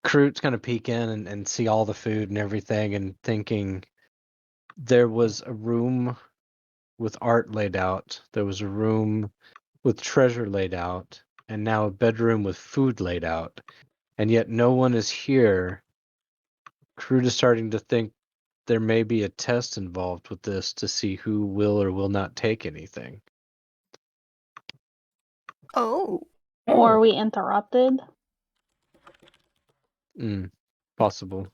Kroot's gonna peek in and see all the food and everything and thinking there was a room with art laid out. There was a room with treasure laid out, and now a bedroom with food laid out. And yet no one is here. Kroot is starting to think there may be a test involved with this to see who will or will not take anything. Oh. Or we interrupted? Possible.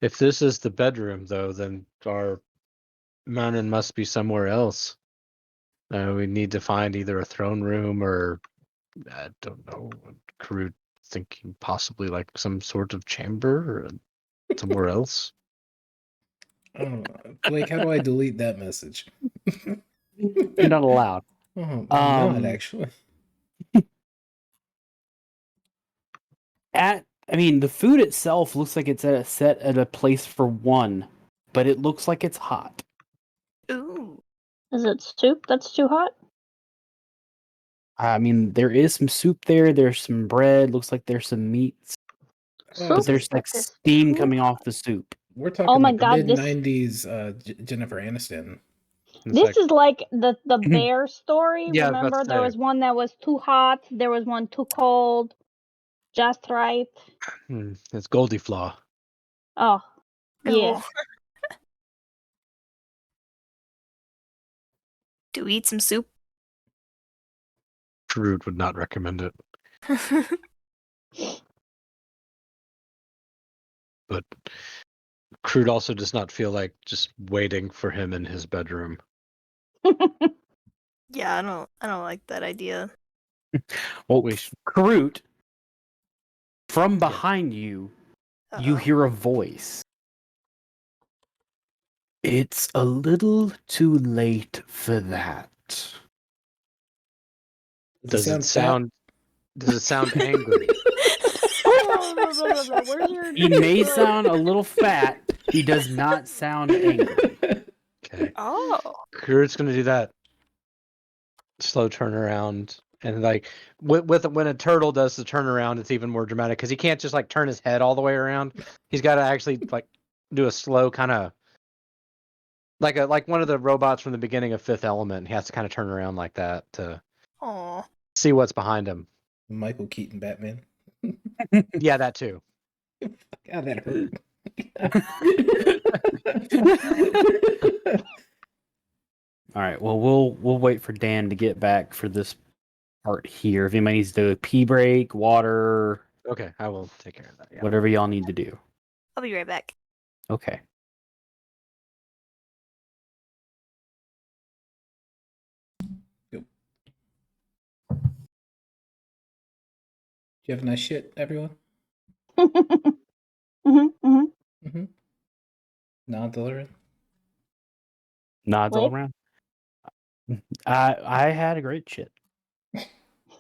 If this is the bedroom, though, then our Manon must be somewhere else. We need to find either a throne room or I don't know. Kroot thinking possibly like some sort of chamber or somewhere else. Oh, Blake, how do I delete that message? You're not allowed. Oh, I'm not actually. The food itself looks like it's set at a place for one, but it looks like it's hot. Ooh. Is it soup that's too hot? There is some soup there. There's some bread. Looks like there's some meats. Oh, but so there's like That is steam true. coming off the soup. we're talking Oh my like God, mid this- '90s Jennifer Aniston. It's This like, is like the bear story. Yeah, I was about Remember, to there say. was one that was too hot. There was one too cold. Just right. It's Goldie Flaw. Oh, yeah. Oh. Do we eat some soup? Crude would not recommend it, but Crude also does not feel like just waiting for him in his bedroom. Yeah, I don't like that idea. Well, We sh- Karut, from behind you, you Uh-oh. hear a voice. It's a little too late for that. Does it fat? sound? Does it sound angry? Where's your? He may sound a little fat. He does not sound angry. Okay, Oh. Crude's gonna do that slow turnaround, and like with when a turtle does the turnaround, it's even more dramatic because he can't just like turn his head all the way around. He's got to actually like do a slow kind of like one of the robots from the beginning of Fifth Element. He has to kind of turn around like that to Oh. see what's behind him. Michael Keaton Batman. Yeah, that too. God, that hurt. All right. Well, we'll wait for Dan to get back for this part here. If anybody needs to do a pee break, water, Okay, I will take care of that. Yeah. whatever y'all need to do. I'll be right back. Okay. You have a nice shit, everyone. Mm-hmm. Non-delirious. Nods all Wait. around. I had a great shit.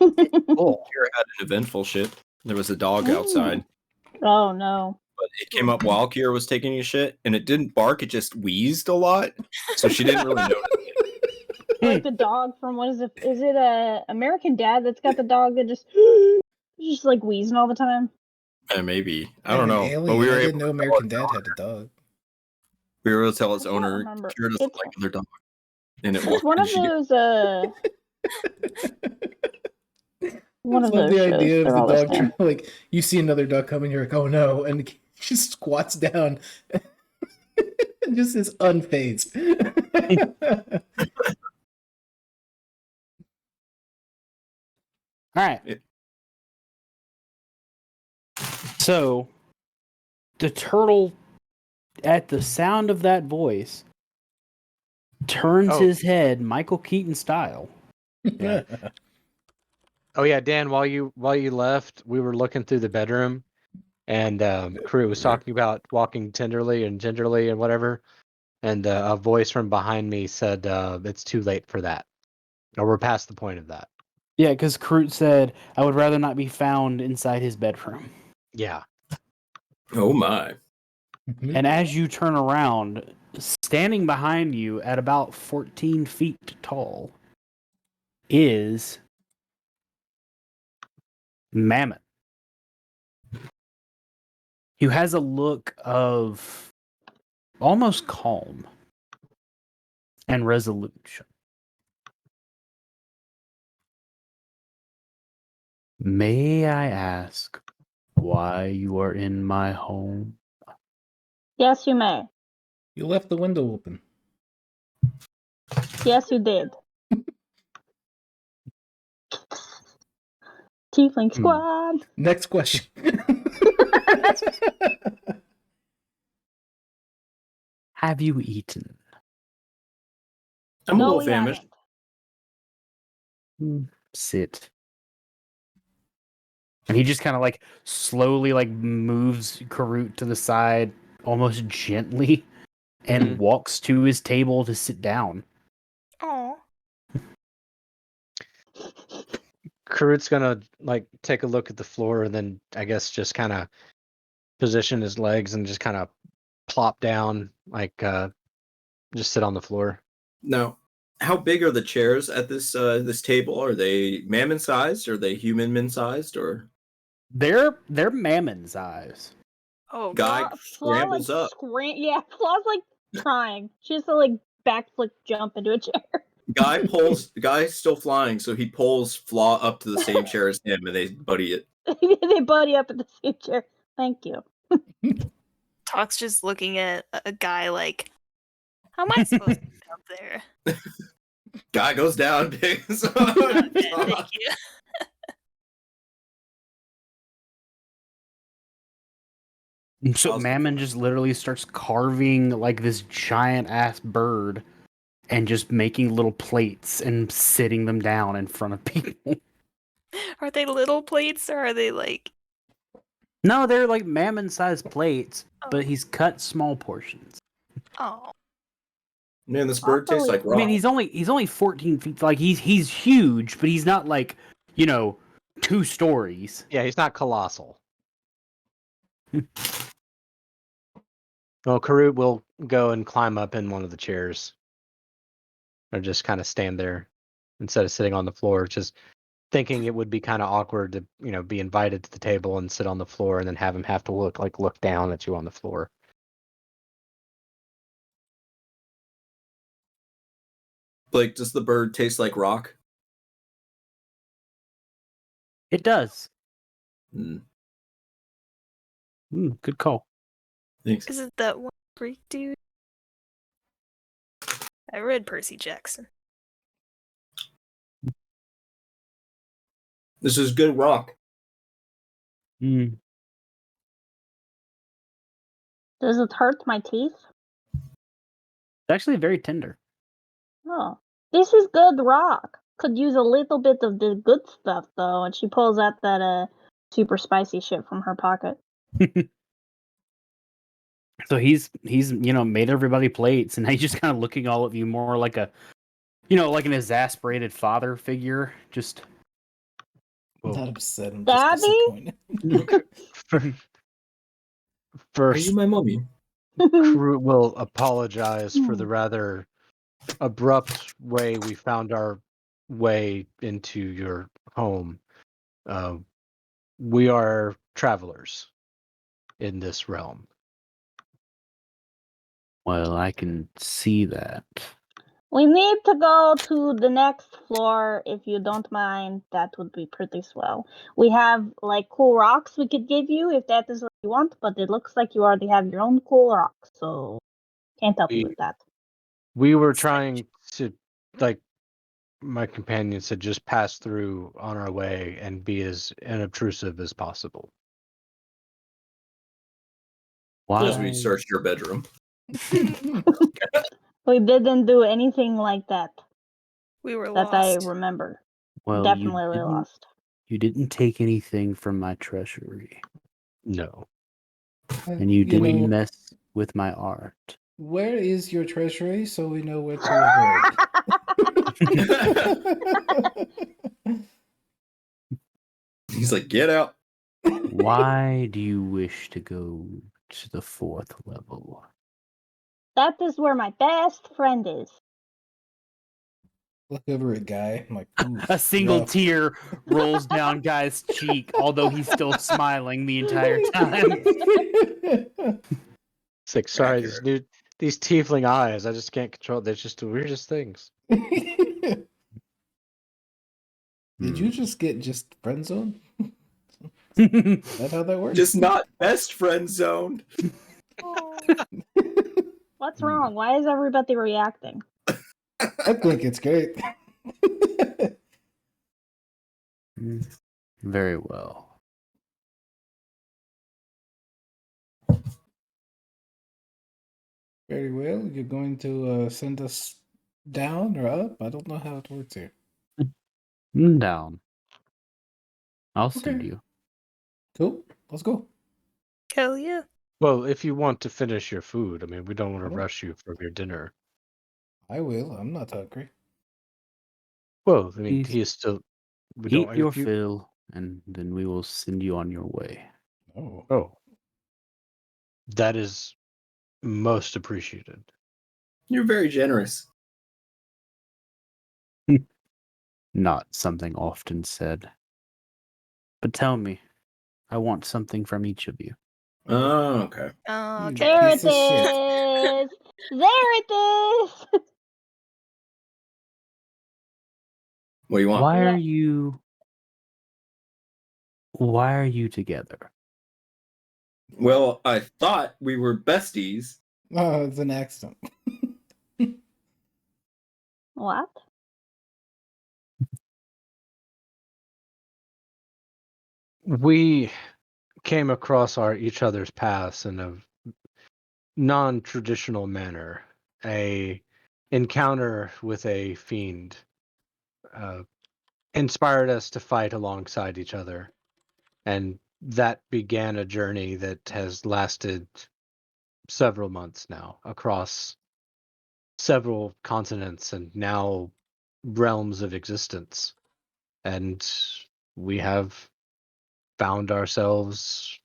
Oh Kira had an eventful shit. There was a dog outside, no. but it came up while Kira was taking a shit, and it didn't bark. It just wheezed a lot, so she didn't really notice. Like the dog from what is it? Is it a American Dad that's got the dog that just like wheezing all the time? Maybe I And don't an know, alien. but we were I able didn't know to American Dad had a dog. tell its I can't owner remember. Kira doesn't It's- like other dogs, and it It's walked. one and of she did- those one I of love those the shows. idea of They're the all the dog same. like you see another dog coming, you're like, oh no, and she squats down and just is unfazed. All right. Yeah. So the turtle, at the sound of that voice, turns Oh. his head Michael Keaton style. Yeah. Oh yeah, Dan. While you left, we were looking through the bedroom, and Crew was talking about walking tenderly and gingerly and whatever. And a voice from behind me said, "It's too late for that, or we're past the point of that." Yeah, because Karut said, I would rather not be found inside his bedroom. Yeah. Oh my! And as you turn around, standing behind you at about 14 feet tall is Mammoth, who has a look of almost calm and resolution. May I ask why you are in my home? Yes, you may. You left the window open. Yes, you did. Tiefling squad. Next question. Have you eaten? I'm a No, little we famished. haven't. Sit. And he just kind of like slowly like moves Karut to the side almost gently and walks to his table to sit down. Oh. Karut's gonna like take a look at the floor and then I guess just kind of position his legs and just kind of plop down, like just sit on the floor. Now, how big are the chairs at this this table? Are they mammoth sized? Are they human sized? Or They're mammon size. Oh, Guy scrambles up. Yeah, Flaw's like trying. She has to like backflip jump into a chair. Guy's still flying, so he pulls Flaw up to the same chair as him, and they buddy it. They buddy up in the same chair. Thank you. Talk's just looking at a guy like, how am I supposed to get up there? Guy goes down, picks up. Okay, thank you. So Mammon just literally starts carving like this giant ass bird and just making little plates and sitting them down in front of people. Are they little plates or are they like? No, they're like mammon sized plates, but he's cut small portions. Oh, Man, this bird tastes like I rock. mean, he's only 14 feet. Like he's huge, but he's not like 2 stories. Yeah, he's not colossal. Well, Karut will go and climb up in one of the chairs. Or just kind of stand there instead of sitting on the floor, just thinking it would be kind of awkward to, be invited to the table and sit on the floor and then have him have to look down at you on the floor. Blake, does the bird taste like rock? It does. Mm, Good call. thanks. is it that one Greek dude? I read Percy Jackson. This is good rock. Mm. Does it hurt my teeth? It's actually very tender. Oh, this is good rock. Could use a little bit of the good stuff though. And she pulls out that super spicy shit from her pocket. So he's made everybody plates, and he's just kind of looking all of you more like like an exasperated father figure. Just I'm not upset. I'm just Daddy? disappointed. Are First, you my mommy? Karut will apologize for the rather abrupt way we found our way into your home. We are travelers in this realm. well, I can see that. We need to go to the next floor if you don't mind. That would be pretty swell. We have like cool rocks we could give you if that is what you want, but it looks like you already have your own cool rocks, so can't help you with that. We were trying to, like my companion said, just pass through on our way and be as unobtrusive as possible. Why? As we searched your bedroom. We didn't do anything like that. We were That I lost. remember. Well, Definitely lost. You didn't take anything from my treasury, No. and you didn't know, mess with my art. where is your treasury so we know where to avoid? He's like, get out. Why do you wish to go to the 4th level? That is where my best friend is. Look over at Guy. I'm like, oof, A single rough. tear rolls down Guy's cheek, although he's still smiling the entire time. It's like, sorry, these tiefling eyes, I just can't control. They're just the weirdest things. Did you just get friend zone? Is that how that works? Just not best friend zoned. What's wrong? Why is everybody reacting? I think it's great. Very well. Very well. You're going to send us down or up? I don't know how it works here. Down. I'll send Okay. you. Cool. Let's go. Hell yeah. Well, if you want to finish your food, I mean, we don't want to Oh. rush you from your dinner. I will. I'm not hungry. Well, I mean, Please he is still. We Eat don't. your If you, fill, and then we will send you on your way. Oh. oh, that is most appreciated. You're very generous. Not something often said. But tell me, I want something from each of you. Oh, okay. Oh, You okay. There piece it of shit. is. There it is. What do you want? Why Yeah. are you? Why are you together? Well, I thought we were besties. Oh, it's an accident. What? We came across each other's paths in a non-traditional manner. A encounter with a fiend inspired us to fight alongside each other, and that began a journey that has lasted several months now across several continents and now realms of existence. And we have found ourselves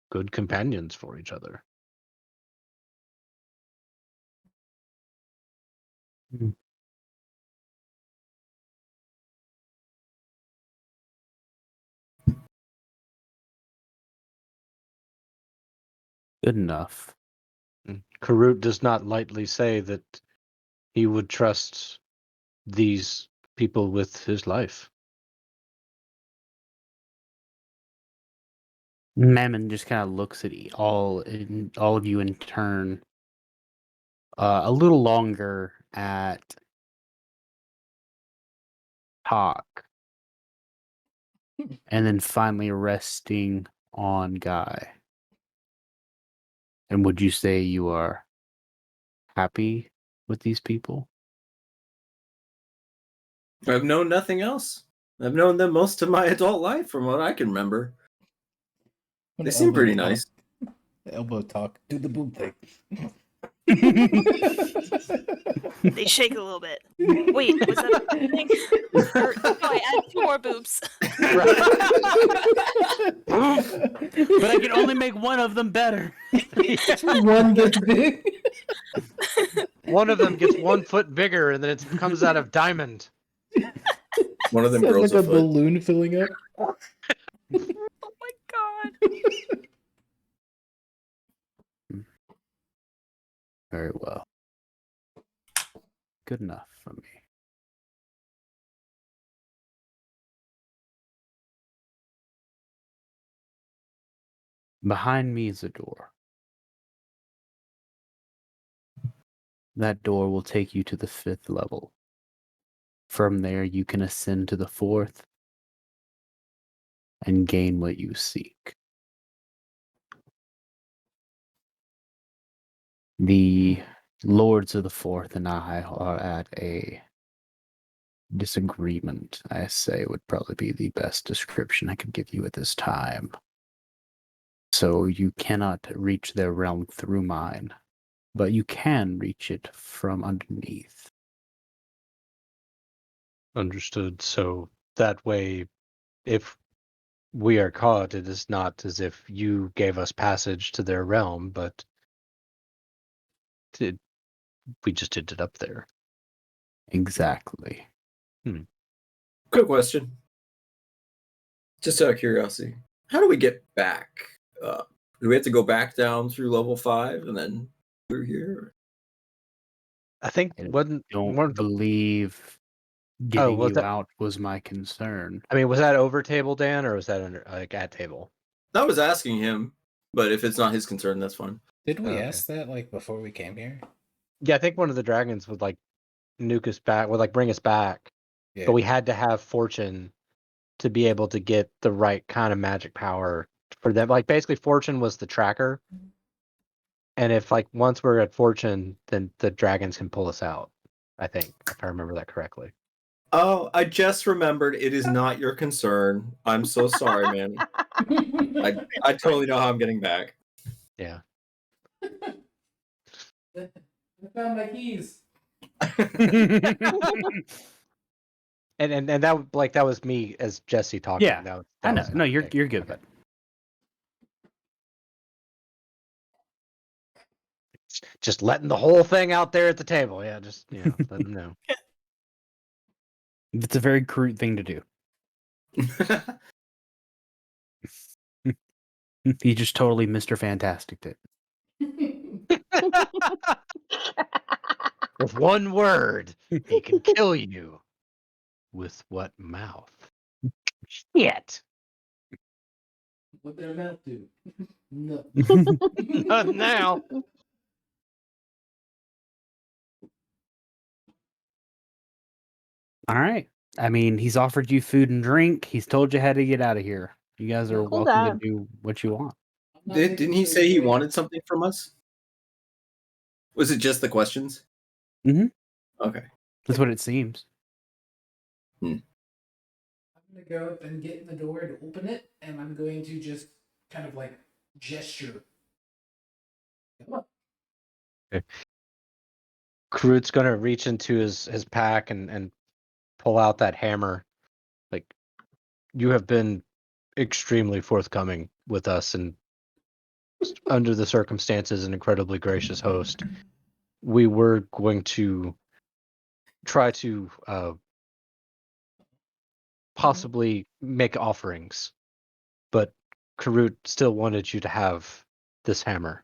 good companions for each other. Good enough. Karut does not lightly say that he would trust these people with his life. Mammon just kind of looks at all of you in turn. A little longer at Talk, and then finally resting on Guy. And would you say you are happy with these people? I've known nothing else. I've known them most of my adult life, from what I can remember. They seem pretty nice. Elbow talk. Do the boob thing. They shake a little bit. Wait, was that a good thing? Or, no, I add 2 more boobs. But I can only make one of them better. One gets big. One of them gets 1 foot bigger, and then it comes out of diamond. One of them Sounds grows like a a foot. balloon filling up. Oh my god. Very well. Good enough for me. Behind me is a door. That door will take you to the 5th level. From there, you can ascend to the 4th and gain what you seek. The Lords of the 4th and I are at a disagreement, I say, would probably be the best description I could give you at this time. So you cannot reach their realm through mine, but you can reach it from underneath. Understood. So that way, if we are caught, it is not as if you gave us passage to their realm, but we just ended up there. Exactly. Quick question. Just out of curiosity. How do we get back up? Do we have to go back down through level 5 and then through here? I think I wasn't don't weren't the, believe getting was you that? out was my concern. I mean, was that over table, Dan, or was that under like at table? I was asking him, but if it's not his concern, that's fine. Did we Okay. ask that like before we came here? Yeah, I think one of the dragons would like nuke us back, would like bring us back, Yeah. but we had to have fortune to be able to get the right kind of magic power for them. Like basically, fortune was the tracker, and if like once we're at fortune, then the dragons can pull us out. I think, if I remember that correctly. Oh, I just remembered it is not your concern. I'm so sorry, man. I totally know how I'm getting back. Yeah. I found my keys. And that was me as Jesse talking. Yeah, that I know. was No, not you're Nick. good. Okay. Bud. Just letting the whole thing out there at the table. Yeah, just let them know. It's a very crude thing to do. He just totally Mr. Fantastic it. With one word, he can kill you. With what mouth? Shit. What their mouth do? No. Not now. All right. I mean, he's offered you food and drink. He's told you how to get out of here. You guys are Cool welcome to guy. do what you want. Didn't he say he wanted something from us? Was it just the questions? Mhm. Okay. That's what it seems. I'm gonna go up and get in the door to open it, and I'm going to just kind of like gesture. Come on. Karut's gonna reach into his pack and pull out that hammer. Like, you have been extremely forthcoming with us, and under the circumstances, an incredibly gracious host. We were going to try to possibly make offerings, but Karut still wanted you to have this hammer.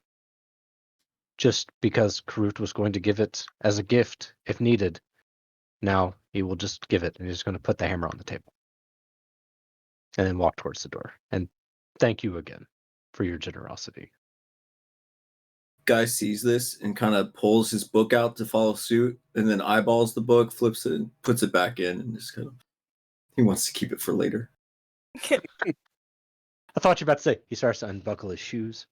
Just because Karut was going to give it as a gift if needed. Now he will just give it, and he's going to put the hammer on the table. And then walk towards the door. And thank you again for your generosity. Guy sees this and kind of pulls his book out to follow suit, and then eyeballs the book, flips it, and puts it back in, and just kind of he wants to keep it for later. I thought you were about to say he starts to unbuckle his shoes.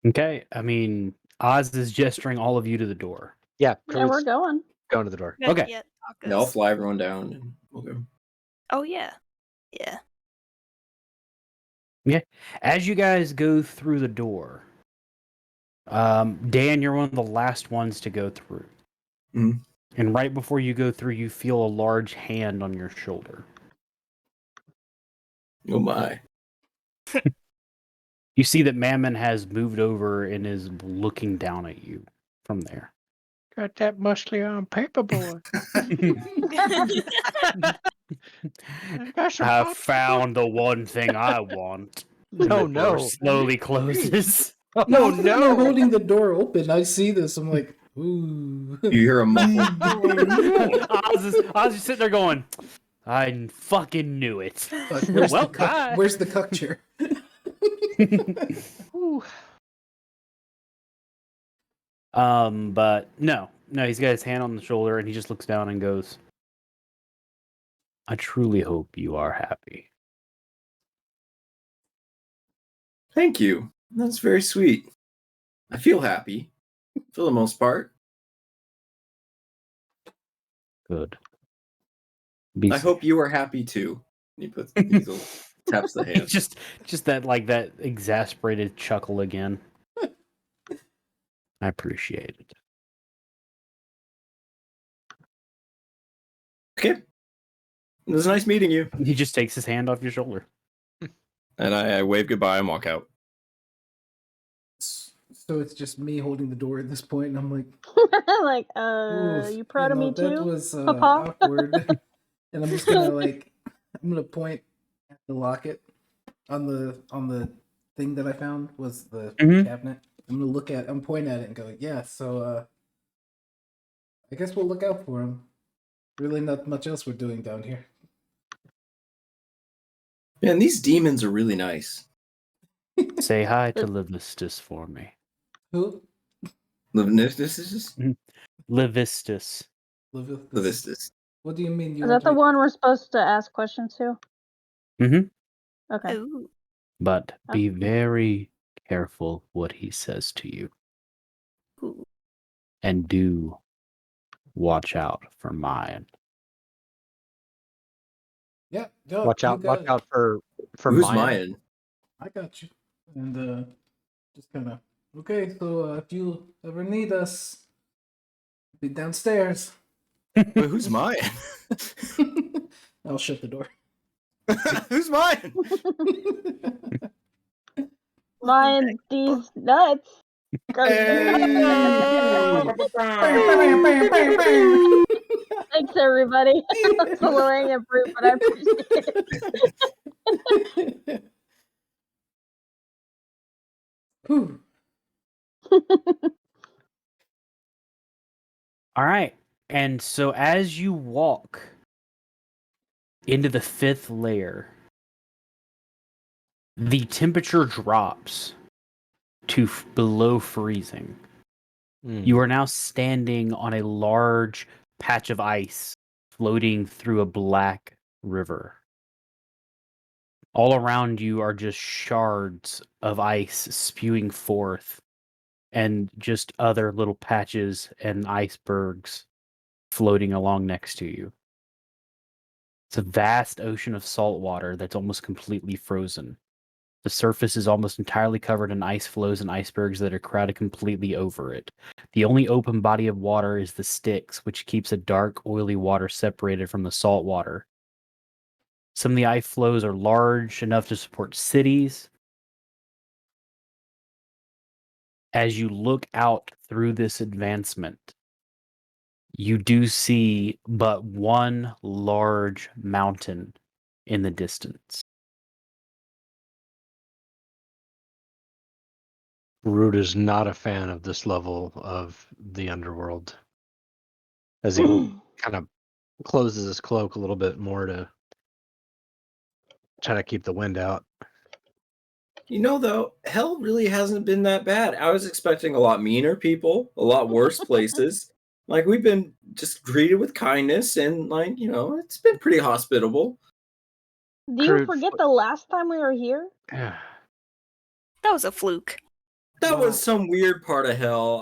Okay. I mean, Oz is gesturing all of you to the door. Yeah, Yeah, we're Karut's going. going to the door. Okay. Yeah, Yeah, I'll tacos. fly everyone down, and we'll go. Oh yeah. Yeah. As you guys go through the door, Dan, you're one of the last ones to go through. Mhm. And right before you go through, you feel a large hand on your shoulder. Oh my. You see that Mammon has moved over and is looking down at you from there. Got that muscly on paperboard. I found the one thing I want. And No, the door no. slowly closes. Oh, No, I'm sitting there no. holding the door open. I see this. I'm like, ooh. You hear a muffle. Oz is sitting there going, I fucking knew it. Where's Well, the cuck? bye. Where's the cuck chair? Ooh. But no, he's got his hand on the shoulder and he just looks down and goes, I truly hope you are happy. Thank you. That's very sweet. I feel happy for the most part. Good. Be I safe. hope you are happy too. He puts taps the hand. It's just that that exasperated chuckle again. I appreciate it. Okay. It was nice meeting you. He just takes his hand off your shoulder. And I wave goodbye and walk out. So it's just me holding the door at this point, and I'm like, like, oof, you proud of me that too? was Papa? awkward. And I'm just gonna I'm gonna point at the locket on the thing that I found was the Mhm. cabinet. I'm pointing at it and go, yeah. So I guess we'll look out for him. Really, not much else we're doing down here. Man, these demons are really nice. Say hi to Levistus for me. Who? Levistus? Levistus. Levistus. What do you mean? You Is want that the me- one we're supposed to ask questions to? Mm-hmm. Okay. Ooh. But be very careful what he says to you. Ooh. And do watch out for mine. Yeah. Watch out! Watch out for Who's Maya. Mayan? I got you. And just kind of okay. So if you ever need us, be downstairs. Wait, who's Mayan? I'll shut the door. Who's Mayan? Mind these nuts. Thanks, everybody. It's a low-hanging fruit, but I appreciate it. Whew. All right. And so as you walk into the 5th layer, the temperature drops to below freezing. You are now standing on a large patch of ice floating through a black river. All around you are just shards of ice spewing forth and just other little patches and icebergs floating along next to you. It's a vast ocean of salt water that's almost completely frozen. The surface is almost entirely covered in ice floes and icebergs that are crowded completely over it. The only open body of water is the Styx, which keeps a dark, oily water separated from the salt water. Some of the ice floes are large enough to support cities. As you look out through this advancement, you do see but one large mountain in the distance. Root is not a fan of this level of the underworld. As he kind of closes his cloak a little bit more to try to keep the wind out. You know, though, hell really hasn't been that bad. I was expecting a lot meaner people, a lot worse places. Like, we've been just greeted with kindness, and, like, you know, it's been pretty hospitable. Do you Crude forget fo- the last time we were here? That was a fluke. That Well- was some weird part of hell.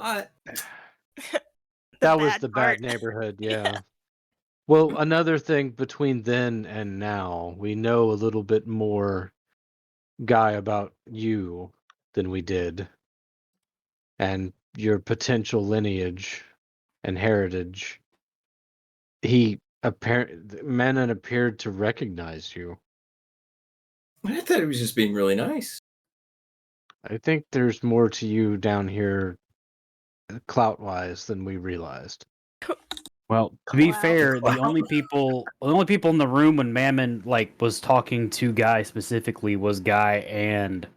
That was bad the part. bad neighborhood, Yeah. yeah. Well, another thing between then and now, we know a little bit more, Guy, about you than we did, and your potential lineage and heritage. Manon appeared to recognize you. I thought he was just being really nice. I think there's more to you down here, clout-wise, than we realized. Well, to be Clout. fair, the only people in the room when Mammon was talking to Guy specifically was Guy and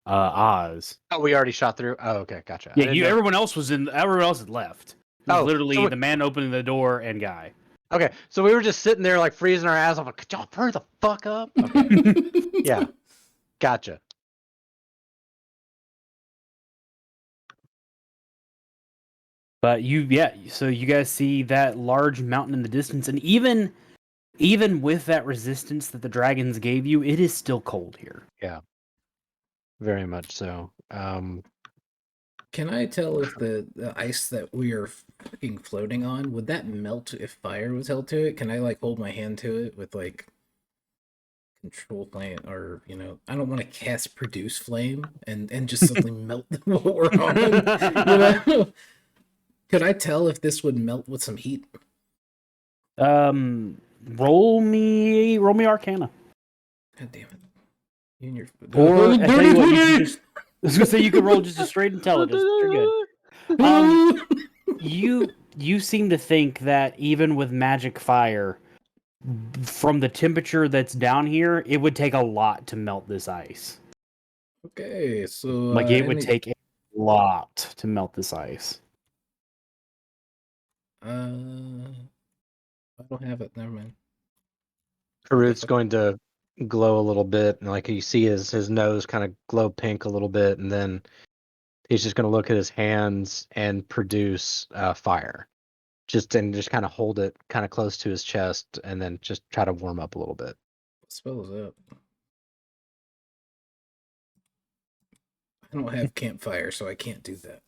Oz. Oh, we already shot through? Oh, okay, gotcha. I Yeah, didn't know. everyone else had left. It was Oh, literally so the man opening the door and Guy. Okay, so we were just sitting there like freezing our ass off. Like, could y'all hurry the fuck up? Okay, yeah, gotcha. But so you guys see that large mountain in the distance, and even with that resistance that the dragons gave you, it is still cold here. Yeah, very much so. Can I tell if the ice that we are fucking floating on, would that melt if fire was held to it? Can I hold my hand to it with control flame, or I don't want to cast produce flame and just suddenly melt what we're on. Could I tell if this would melt with some heat? Roll me Arcana. God damn it! You and your Or I tell you what, you can I was gonna say you could roll just a straight intelligence. You're good. You seem to think that even with magic fire, from the temperature that's down here, it would take a lot to melt this ice. Okay, so It would take a lot to melt this ice. I don't have it. Never mind. Karut's going to glow a little bit, and like you see his nose kind of glow pink a little bit, and then he's just going to look at his hands and produce fire. Just kind of hold it kind of close to his chest, and then just try to warm up a little bit. What spell is that? I don't have campfire, so I can't do that.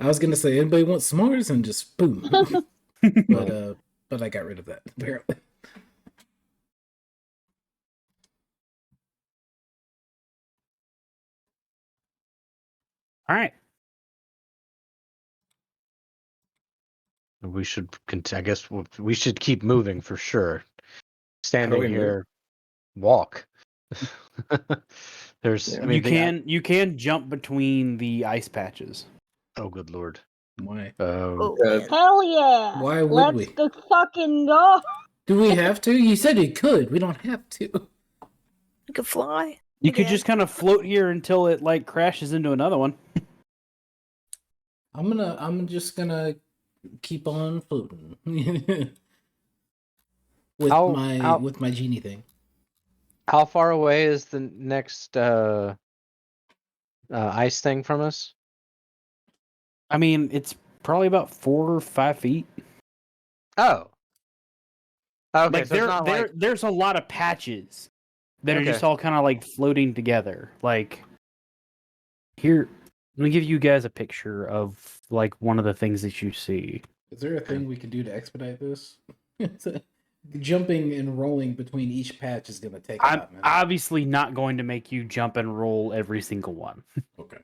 I was gonna say, anybody want s'mores, and just boom. But I got rid of that apparently. All right. We should, I guess, we should keep moving for sure. Standing we here, walk. There's, Yeah. I mean, You can jump between the ice patches. Oh, good lord. Why? Oh, Uh, man. Hell yeah! Why would Let's we? go fucking go! Do we have to? You said we could. We don't have to. You could fly. You could again. just kind of float here until it like crashes into another one. I'm just gonna keep on floating with my genie thing. How far away is the next ice thing from us? I mean, it's probably about 4 or 5 feet. Oh. Okay, Like so it's not like there's a lot of patches that are Okay. just all kind of like floating together. Like here, let me give you guys a picture of like one of the things that you see. Is there a thing we can do to expedite this? Jumping and rolling between each patch is gonna take a I'm hot minute. obviously not going to make you jump and roll every single one. Okay.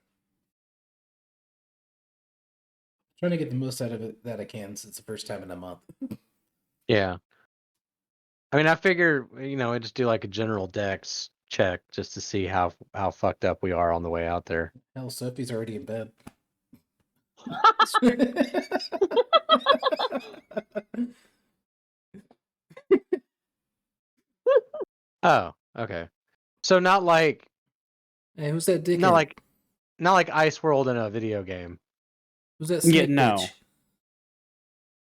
Trying to get the most out of it that I can since it's the first time in a month. Yeah. I mean, I figure, I just do like a general dex check just to see how fucked up we are on the way out there. Hell, Sophie's already in bed. Oh, okay. So not like Hey, who's that dickhead? not like Ice World in a video game. Who's that Yeah, snake no. bitch?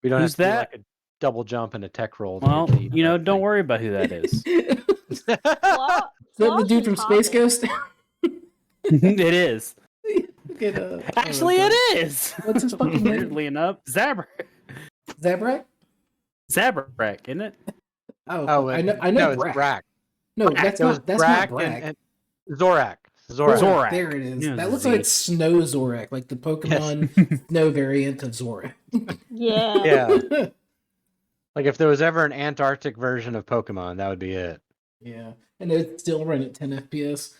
We don't Who's have to do that? like a double jump and a tech roll. To Well, get to each don't thing. worry about who that is. Is that the dude from Space Ghost? It is. Look at, Actually, oh, it is. What's his fucking name? Weirdly enough, Zabrak. Zabrak? Zabrak, isn't it? Oh, I know no, it's Brak. Brack. No, Brack. that's It was not Brack Brak. and Zorak. Zorak. Zorak. There it is. Yeah, That looks Z. like Snow Zorak, like the Pokemon Snow variant of Zorak. Yeah. Yeah. Like if there was ever an Antarctic version of Pokemon, that would be it. Yeah, and it still run at 10 FPS.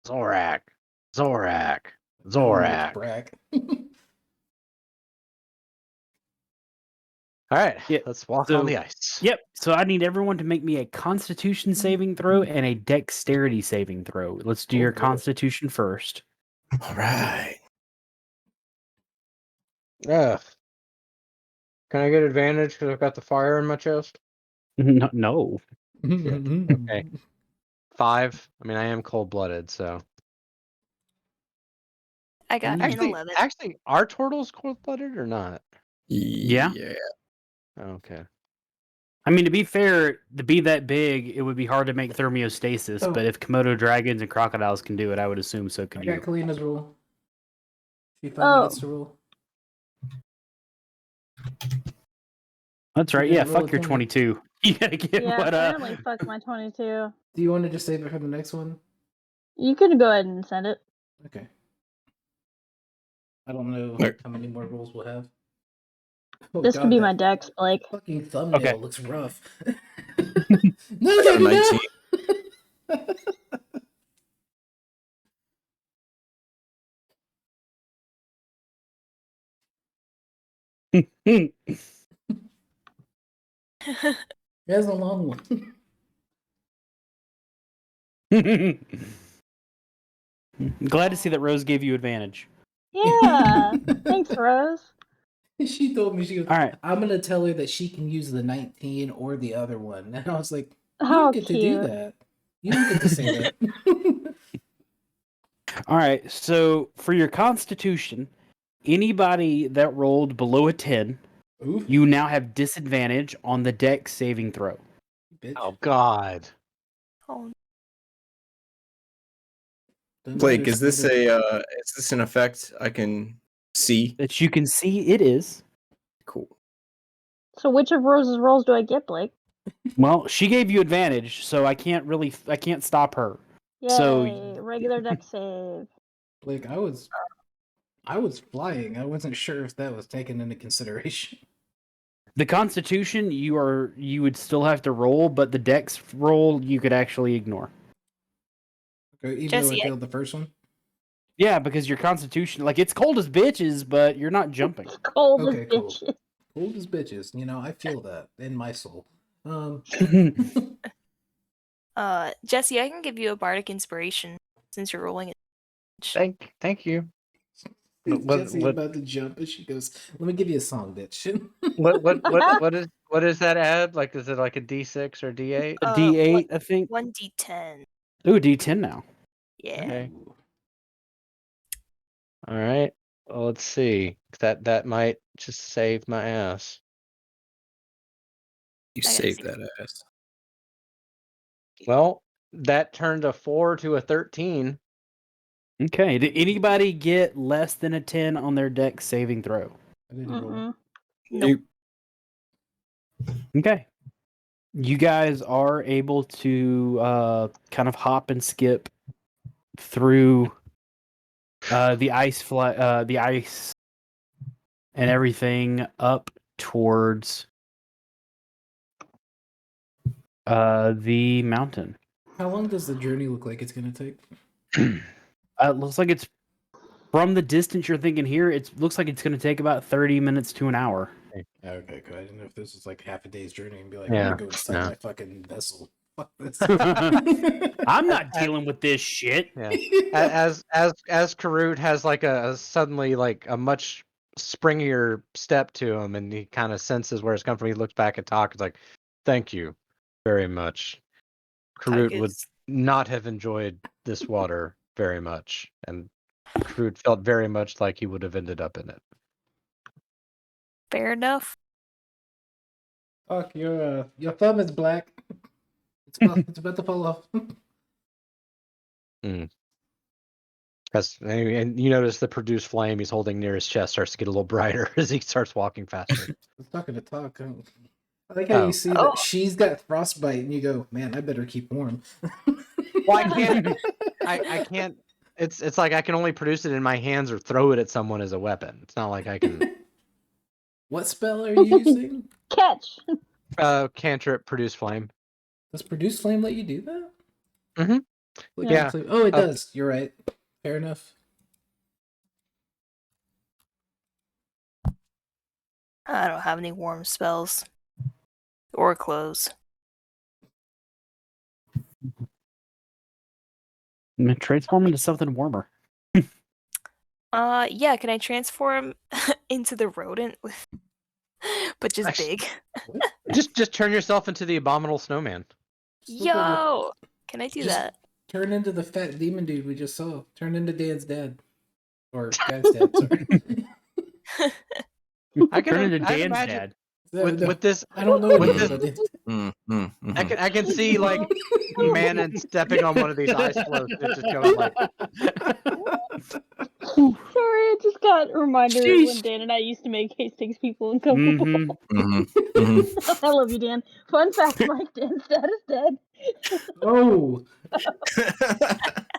Zorak. Zorak. I don't know, it's Zorak. Brak. All right, Yeah, let's walk so- on the ice. Yep. So I need everyone to make me a Constitution saving throw and a Dexterity saving throw. Let's do Oh, your boy. Constitution first. All right. Ugh. Can I get advantage because I've got the fire in my chest? No. Okay. 5. I mean, I am cold-blooded, so. I got an Actually, 11. are turtles cold-blooded or not? Yeah? Okay. I mean, to be fair, to be that big, it would be hard to make thermostasis. Oh. But if Komodo dragons and crocodiles can do it, I would assume so I could got you. Kalina's rule. She Oh. finally gets to rule. That's right. You Yeah, gotta roll fuck a your 20. 22. You gotta get Yeah, what apparently fuck my 22. Do you want to just save it for the next one? You could go ahead and send it. Okay. I don't know Right. how many more rolls we'll have. Oh, This God, could be that my dex, Blake. fucking thumbnail Okay. looks rough. I No, got a no, 19. That's a long one. Glad to see that Rose gave you advantage. Yeah. Thanks, Rose. She told me, she goes, All right. I'm going to tell her that she can use the 19 or the other one. And I was like, you How don't get to do cute. that. You don't get to say that. All right. So for your Constitution, anybody that rolled below a 10, Oof, you now have disadvantage on the Dex saving throw. bitch. Oh, God. Oh, Don't Blake, is this understand is this an effect I can see? That you can see it is. Cool. So which of Rose's rolls do I get, Blake? Well, she gave you advantage, so I can't stop her. Yay, So- regular dex save. Blake, I was flying. I wasn't sure if that was taken into consideration. The Constitution, you would still have to roll, but the Dex roll you could actually ignore. Okay, even Jesse, though I I- failed the first one. Yeah, because your Constitution, like it's cold as bitches, but you're not jumping. Cold Okay, as cool. bitches. Cold as bitches. You know, I feel that in my soul. Jesse, I can give you a bardic inspiration since you're rolling it. Thank you. Jesse What about to jump, and she goes, "Let me give you a song, bitch." what is that add? Like, is it like a D6 or D8? A D8, I think. 1d10. Ooh, D10 now. Yeah. Okay. All right. Well, let's see. That might just save my ass. You I gotta saved see. that ass. Well, that turned a 4 to a 13. Okay. Did anybody get less than a 10 on their deck saving throw? I didn't roll. Mm-mm. Nope. Okay. You guys are able to kind of hop and skip through the ice and everything up towards the mountain. How long does the journey look like it's gonna take? It looks like it's from the distance you're thinking here. It looks like it's going to take about 30 minutes to an hour. Okay, good. I didn't know if this was like half a day's journey and be like, Yeah, I'm gonna go inside yeah. my fucking vessel. Fuck this. I'm not dealing with this shit. Yeah. As Karut has like a suddenly like a much springier step to him, and he kind of senses where it's come from. He looks back at Talk. It's like, "Thank you very much." Karut would Is not have enjoyed this water very much, and Karut felt very much like he would have ended up in it. fair enough. Fuck, your thumb is black. It's about to fall off. And you notice the produced flame he's holding near his chest starts to get a little brighter as he starts walking faster. I was talking to Talk. I like how you see Oh. that she's got frostbite and you go, man, I better keep warm. Well, I can't. I can't. It's like I can only produce it in my hands or throw it at someone as a weapon. It's not like I can. What spell are you using? Catch. Cantrip produce flame. Does Produce Flame let you do that? Mm-hmm. Like, Yeah. actually, oh, it does. You're right. Fair enough. I don't have any warm spells or clothes. Transform into something warmer. Yeah, can I transform into the rodent with but just Actually- big? Just turn yourself into the abominable snowman. Just look like Yo! Can I do Just- that? turn into the fat demon dude we just saw. Turn into Dan's dad. Or Guy's dad, sorry. I can Turn into I can Dan's imagine dad. with this. I don't know with him, this- but I can see like Manon stepping on one of these ice floes and just going like. Sorry, I just got a reminder of when Sheesh. Dan and I used to make Hastings people uncomfortable. Mm-hmm. I love you, Dan. Fun fact, Mike, Dan's dad is dead. Oh,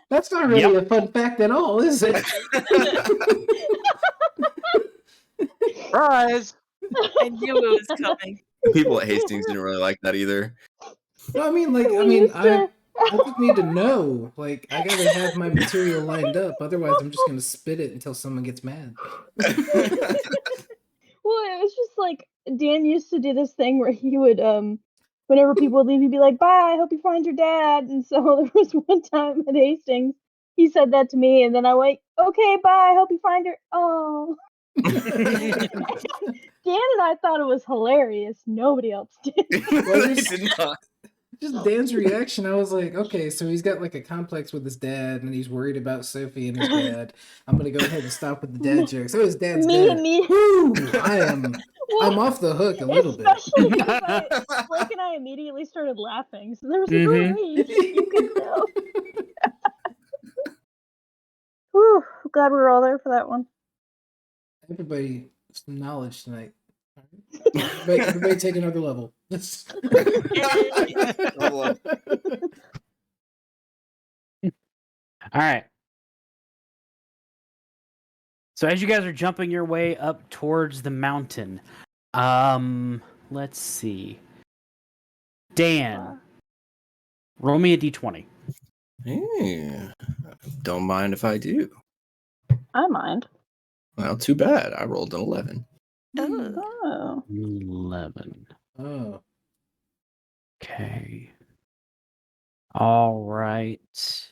that's not really a fun fact at all, is it? Surprise! I knew it was coming. People at Hastings didn't really like that either. No, I mean, I just need to know. Like, I gotta have my material lined up. Otherwise, I'm just gonna spit it until someone gets mad. Well, it was just like Dan used to do this thing where he would whenever people would leave, he'd be like, "Bye, I hope you find your dad." And so there was one time at Hastings, he said that to me, and then I went, "Okay, bye, I hope you find her." Oh, Dan and I thought it was hilarious. Nobody else did. They did not. Just Dan's reaction, I was like, okay, so he's got like a complex with his dad, and he's worried about Sophie and his dad. I'm gonna go ahead and stop with the dad jokes. Oh, his dad's dead. Woo! I'm off the hook a little bit. Especially because Blake and I immediately started laughing, so there was no way you could tell. Whew, glad we were all there for that one. Everybody, some knowledge tonight. Everybody take another level. All right. So as you guys are jumping your way up towards the mountain, let's see. Dan, roll me a d20. Yeah. Don't mind if I do. I mind. Well, too bad. I rolled an 11. Oh. Oh. 11. Oh. Okay. All right.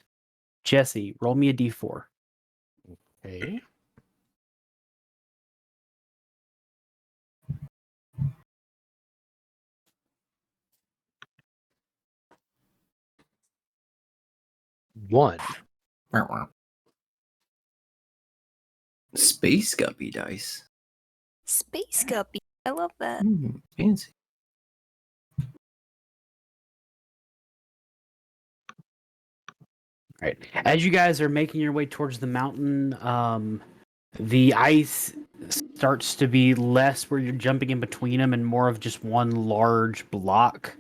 Jesse, roll me a d4. Okay. One. Space guppy dice. Space guppy. I love that. Fancy. All right. As you guys are making your way towards the mountain, the ice starts to be less where you're jumping in between them and more of just one large block.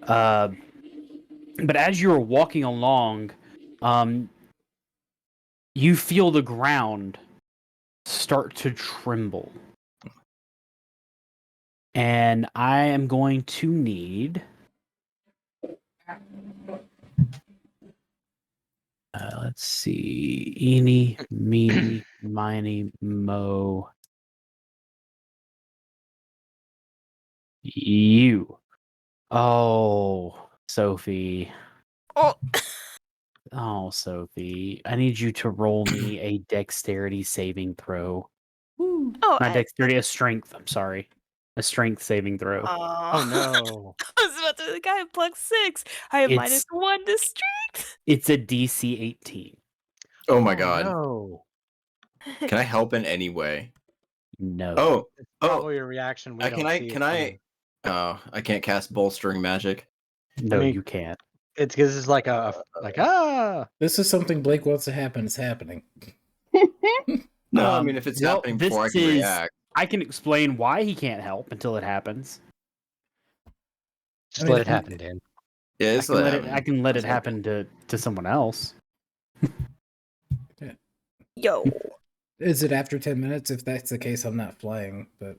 But as you're walking along, you feel the ground start to tremble. And I am going to need... let's see. Eeny, meeny, miny, mo. You. Oh, Sophie. Oh, Oh, Sophie. I need you to roll me a dexterity saving throw. oh, Not dexterity, a strength. I'm sorry. A strength saving throw. Oh no. I was about to. The guy plus 6. I have It's- -1 to strength. It's a DC 18. Oh my god. No. Can I help in any way? No. Oh, It's probably a reaction we don't can I see. can I I can't cast bolstering magic. No, mean- you can't. It's because it's like This is something Blake wants to happen. It's happening. No, I mean if it's well, happening this before I can is- react. I can explain why he can't help until it happens. just I mean, let it happen, Dan. Yeah, I it's can let it. happen. I can let it That's okay. happen to someone else. Yo. Is it after 10 minutes? If that's the case, I'm not flying. But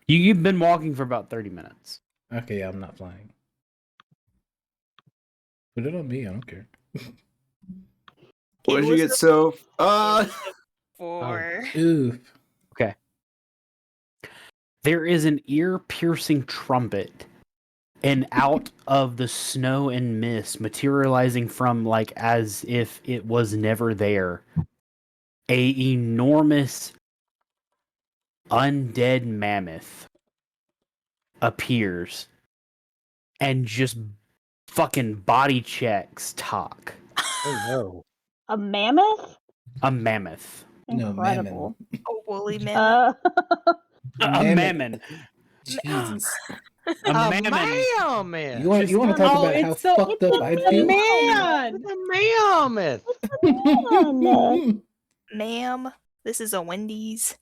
You've been walking for about 30 minutes. okay, yeah, I'm not flying. Put it on me. I don't care. What did you get so 4. Oof. There is an ear-piercing trumpet, and out of the snow and mist, materializing from like as if it was never there, a enormous undead mammoth appears and just fucking body checks Talk. Oh no. A mammoth? A mammoth. No, Incredible. A woolly man. A mammon. Jesus. A mammon. mammoth. You want to talk about how fucked up I feel? man. A mammoth. Ma'am, this is a Wendy's.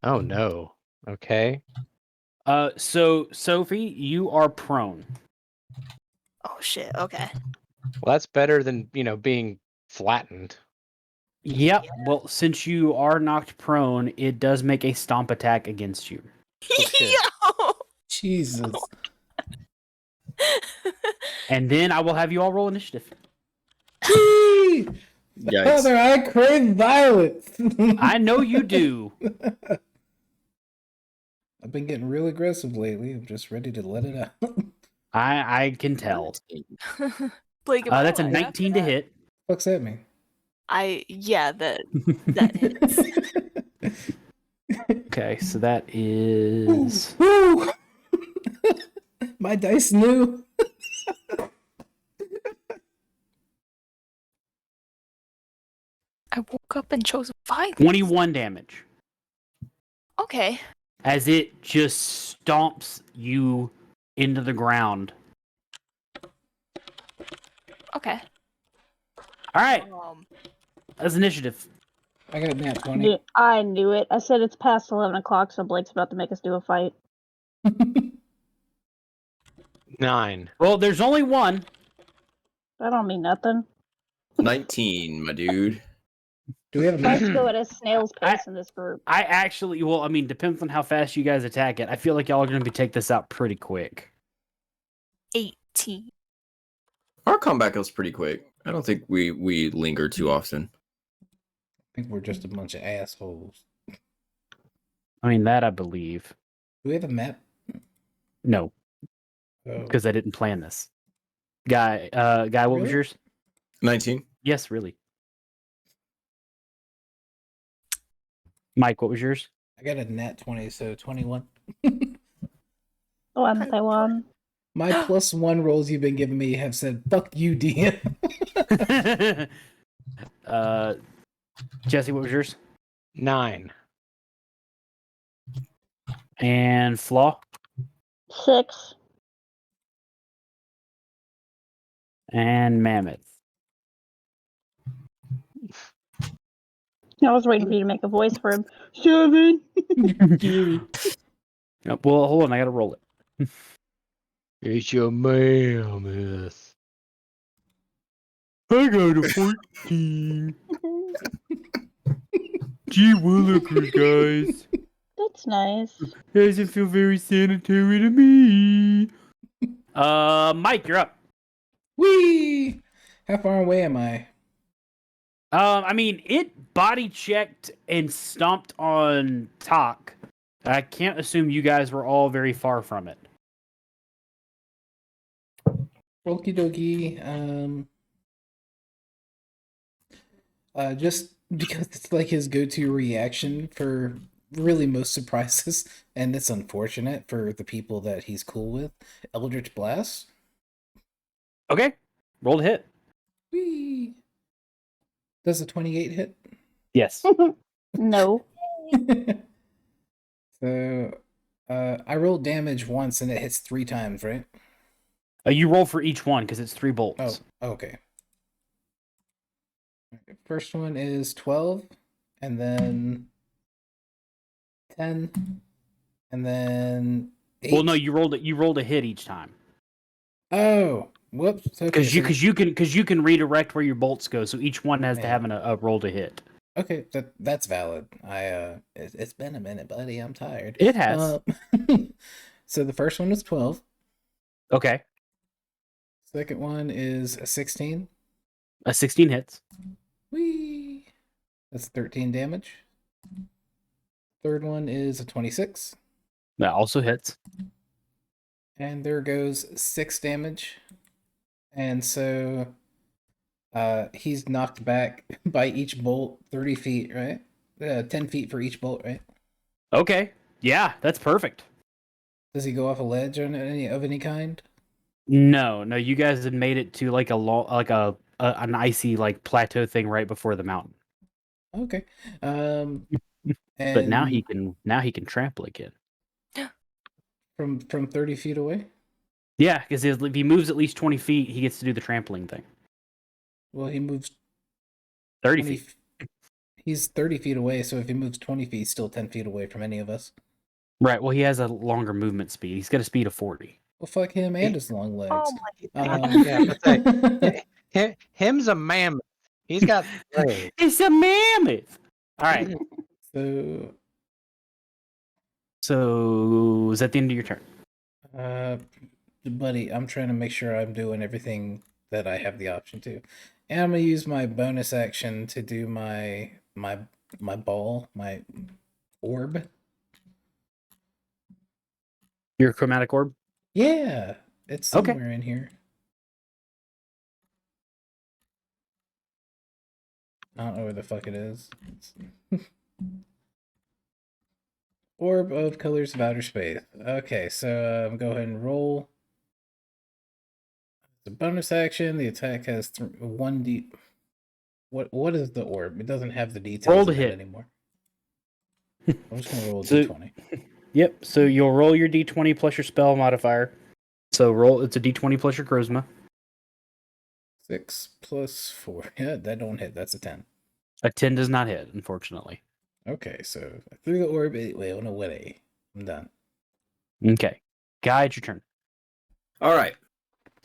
Oh no. Okay. So Sophie, you are prone. Oh shit. Okay. Well, that's better than being flattened. Yep. Well, since you are knocked prone, it does make a stomp attack against you. shit. Yo. Jesus. And then I will have you all roll initiative. Yikes. Father, I crave violence. I know you do. I've been getting real aggressive lately. I'm just ready to let it out. I can tell. Blake, That's a 19 to hit. What's that mean? that hits. Okay, so that is Woo! My dice knew. I woke up and chose violence. 21 damage. Okay. As it just stomps you into the ground. Okay. All right, that's initiative. I got a nat 20. I knew it. I said it's past 11 o'clock, so Blake's about to make us do a fight. 9. Well, there's only one. That don't mean nothing. 19, my dude. Do we have a Let's nat? go at a snail's pace in this group. I actually, well, I mean, depends on how fast you guys attack it. I feel like y'all are going to take this out pretty quick. 18. Our comeback goes pretty quick. I don't think we linger too often. I think we're just a bunch of assholes. I mean, that I believe. Do we have a map? No, Oh. because I didn't plan this. Guy, what was Really? yours? 19. Yes, really. Mike, what was yours? I got a nat 20, so 21. 21. My +1 rolls you've been giving me have said, fuck you, DM. Jesse, what was yours? 9. And Flaw 6. and Mammoth. I was waiting for you to make a voice for him. 7. Well, hold on, I gotta roll it. It's your mammoth. I got a 14. Gee willikers, guys. That's nice. Doesn't feel very sanitary to me. Mike, you're up. Whee! How far away am I? I mean, it body checked and stomped on Talk. I can't assume you guys were all very far from it. Okie dokie. Just because it's like his go-to reaction for really most surprises, and it's unfortunate for the people that he's cool with. Eldritch Blast. Okay, roll to hit. Whee! Does a 28 hit? Yes. No. So, I rolled damage once and it hits 3 times, right? You roll for each one because it's 3 bolts. Oh, okay. First one is 12, and then 10, and then 8. Well, no, you rolled it. You rolled a hit each time Oh, whoops. Okay, because you can redirect where your bolts go. So each one has to Man. have a roll to hit. okay, that's valid. It's been a minute, buddy. I'm tired. It has. So the first one was 12. Okay, Second one is a 16. a 16 hits. Whee! That's 13 damage. Third one is a 26. That also hits. And there goes 6 damage. And so he's knocked back by each bolt 30 feet, right? 10 feet for each bolt, right? Okay, yeah, that's perfect. Does he go off a ledge or any kind? No, you guys had made it to like an icy like plateau thing right before the mountain. Okay. But now he and can trample again. from 30 feet away? Yeah, because if he moves at least 20 feet, he gets to do the trampling thing. Well, he moves 30 20 feet. He's 30 feet away, so if he moves 20 feet, he's still 10 feet away from any of us. Right. Well, he has a longer movement speed. He's got a speed of 40. Well, fuck him and his long legs. Oh my Yeah, but him's a mammoth. He's got legs. It's a mammoth. All right. So is that the end of your turn? Buddy, I'm trying to make sure I'm doing everything that I have the option to. And I'm gonna use my bonus action to do my ball, my orb. Your chromatic orb? Yeah, it's Okay. somewhere in here. I don't know where the fuck it is. Orb of colors of outer space. Okay, so go ahead and roll. The bonus action. The attack has 1d. What is the orb? It doesn't have the details Roll to of it hit. anymore. I'm just gonna roll a So- d20. Yep. So you'll roll your d20 plus your spell modifier. So roll. It's a d20 plus your charisma. 6 plus 4. Yeah, that don't hit. That's a 10. A 10 does not hit, unfortunately. Okay, so I threw the orb away on a way. I'm done. Okay. Guy, it's your turn. All right.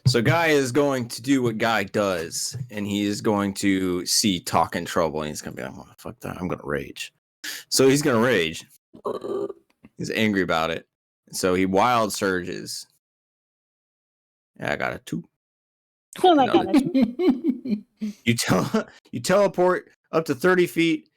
So Guy is going to do what Guy does, and he is going to see Talk in trouble, and he's going to be like, oh, fuck that, I'm going to rage. So he's going to rage. He's angry about it. So he wild surges. Yeah, I got a 2. Oh my Another god. You teleport up to 30 feet.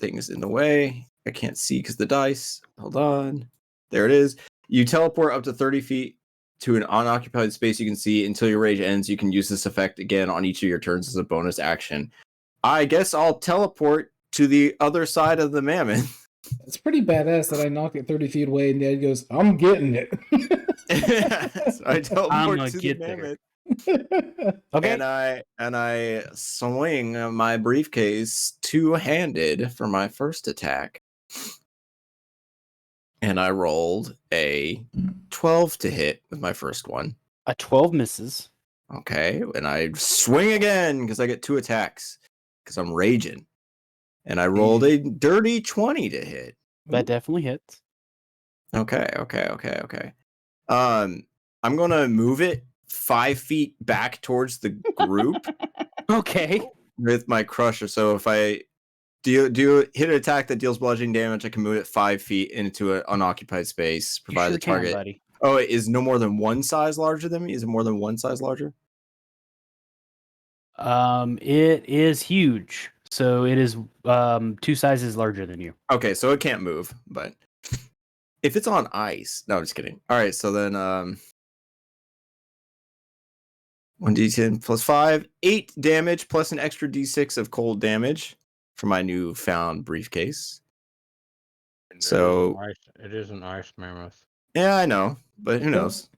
Thing is in the way. I can't see because the dice. Hold on. There it is. You teleport up to 30 feet to an unoccupied space you can see until your rage ends. You can use this effect again on each of your turns as a bonus action. I guess I'll teleport to the other side of the mammoth. It's pretty badass that I knock it 30 feet away and Dad goes, I'm getting it. So I teleport to the get there. mammoth. Okay. And I swing my briefcase two-handed for my first attack. And I rolled a 12 to hit with my first one. A 12 misses. Okay, and I swing again because I get 2 attacks because I'm raging. And I rolled a dirty 20 to hit. That definitely hits. Okay. I'm gonna move it 5 feet back towards the group Okay. with my crusher. So if I do hit an attack that deals bludgeoning damage, I can move it 5 feet into an unoccupied space, provided You sure the target. can, buddy. Oh, it is no more than one size larger than me? Is it more than one size larger? It is huge. So it is 2 sizes larger than you. Okay, so it can't move, but if it's on ice. No, I'm just kidding. All right, so then 1d10 plus 5, 8 damage plus an extra d6 of cold damage for my newfound briefcase. So it is an ice mammoth. yeah, I know, but who knows?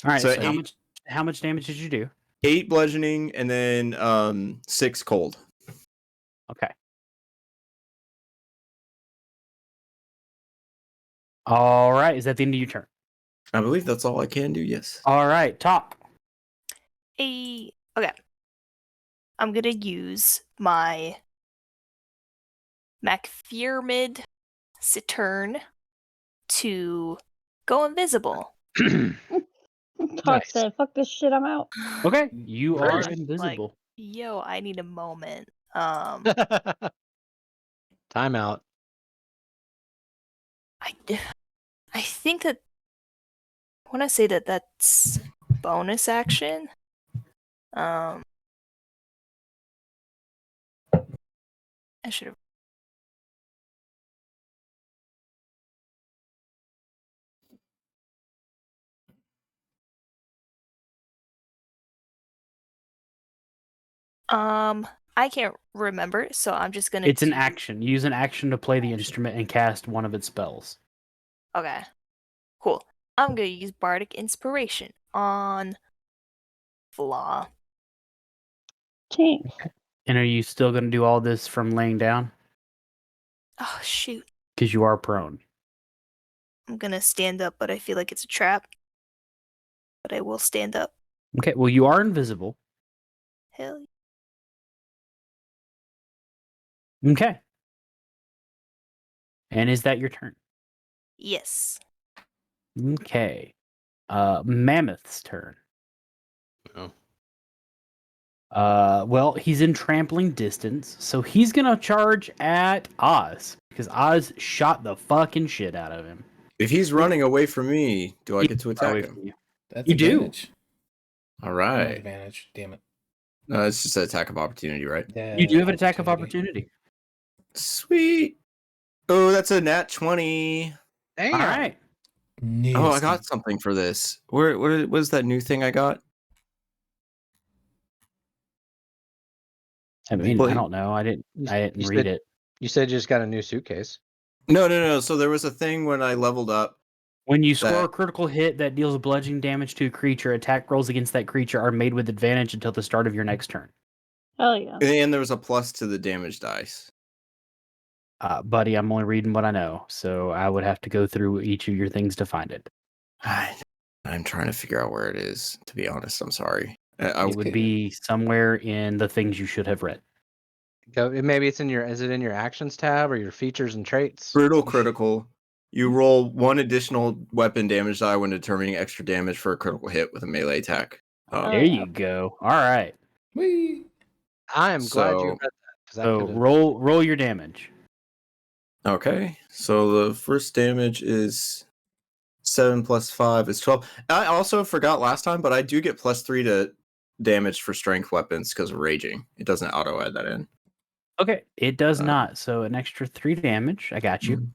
All right. So So how much damage did you do? 8 bludgeoning and then 6 cold. Okay. All right. Is that the end of your turn? I believe that's all I can do. Yes. All right. Top. Okay. I'm gonna use my MacPyramid Saturn to go invisible. Talk Nice. said, fuck this shit, I'm out. Okay. You Very are nice. invisible. Yo, I need a moment. Time out. I think that when I say that that's bonus action, I should have. I can't remember, so I'm just gonna. It's an action. Use an action to play the instrument and cast one of its spells. Okay, cool. I'm gonna use Bardic Inspiration on Flaw. Jinx. And are you still going to do all this from laying down? Oh shoot! Because you are prone. I'm gonna stand up, but I feel like it's a trap. But I will stand up. Okay. Well, you are invisible. Hell yeah. Okay. And is that your turn? Yes. Okay. Mammoth's turn. Oh. Well, he's in trampling distance, so he's gonna charge at Oz because Oz shot the fucking shit out of him. If he's running away from me, do I get to attack him? You. That's You do. advantage. All No right. advantage. Damn it. No, it's just an attack of opportunity, right? Yeah, You do have an attack of opportunity. Sweet. Oh, that's a nat 20. Damn. All right. Oh, I got something for this. What was that new thing I got? I mean, Well, I don't know. I didn't you read said- it. You said you just got a new suitcase. No. So there was a thing when I leveled up. When you score That- a critical hit that deals bludgeoning damage to a creature, attack rolls against that creature are made with advantage until the start of your next turn. Hell yeah. And there was a plus to the damage dice. Buddy, I'm only reading what I know, so I would have to go through each of your things to find it. I'm trying to figure out where it is. To be honest, I'm sorry. It would be somewhere in the things you should have read. Maybe it's in your. Is it in your actions tab or your features and traits? Brutal critical. You roll 1 additional weapon damage die when determining extra damage for a critical hit with a melee attack. Oh, There yeah. you go. All right. Whee! I am glad you So- read that. 'Cause I So could've- roll your damage. Okay, so the first damage is 7 plus 5 is 12. I also forgot last time, but I do get plus 3 to damage for strength weapons because of raging. It doesn't auto add that in. Okay, it does not. So an extra 3 damage. I got you.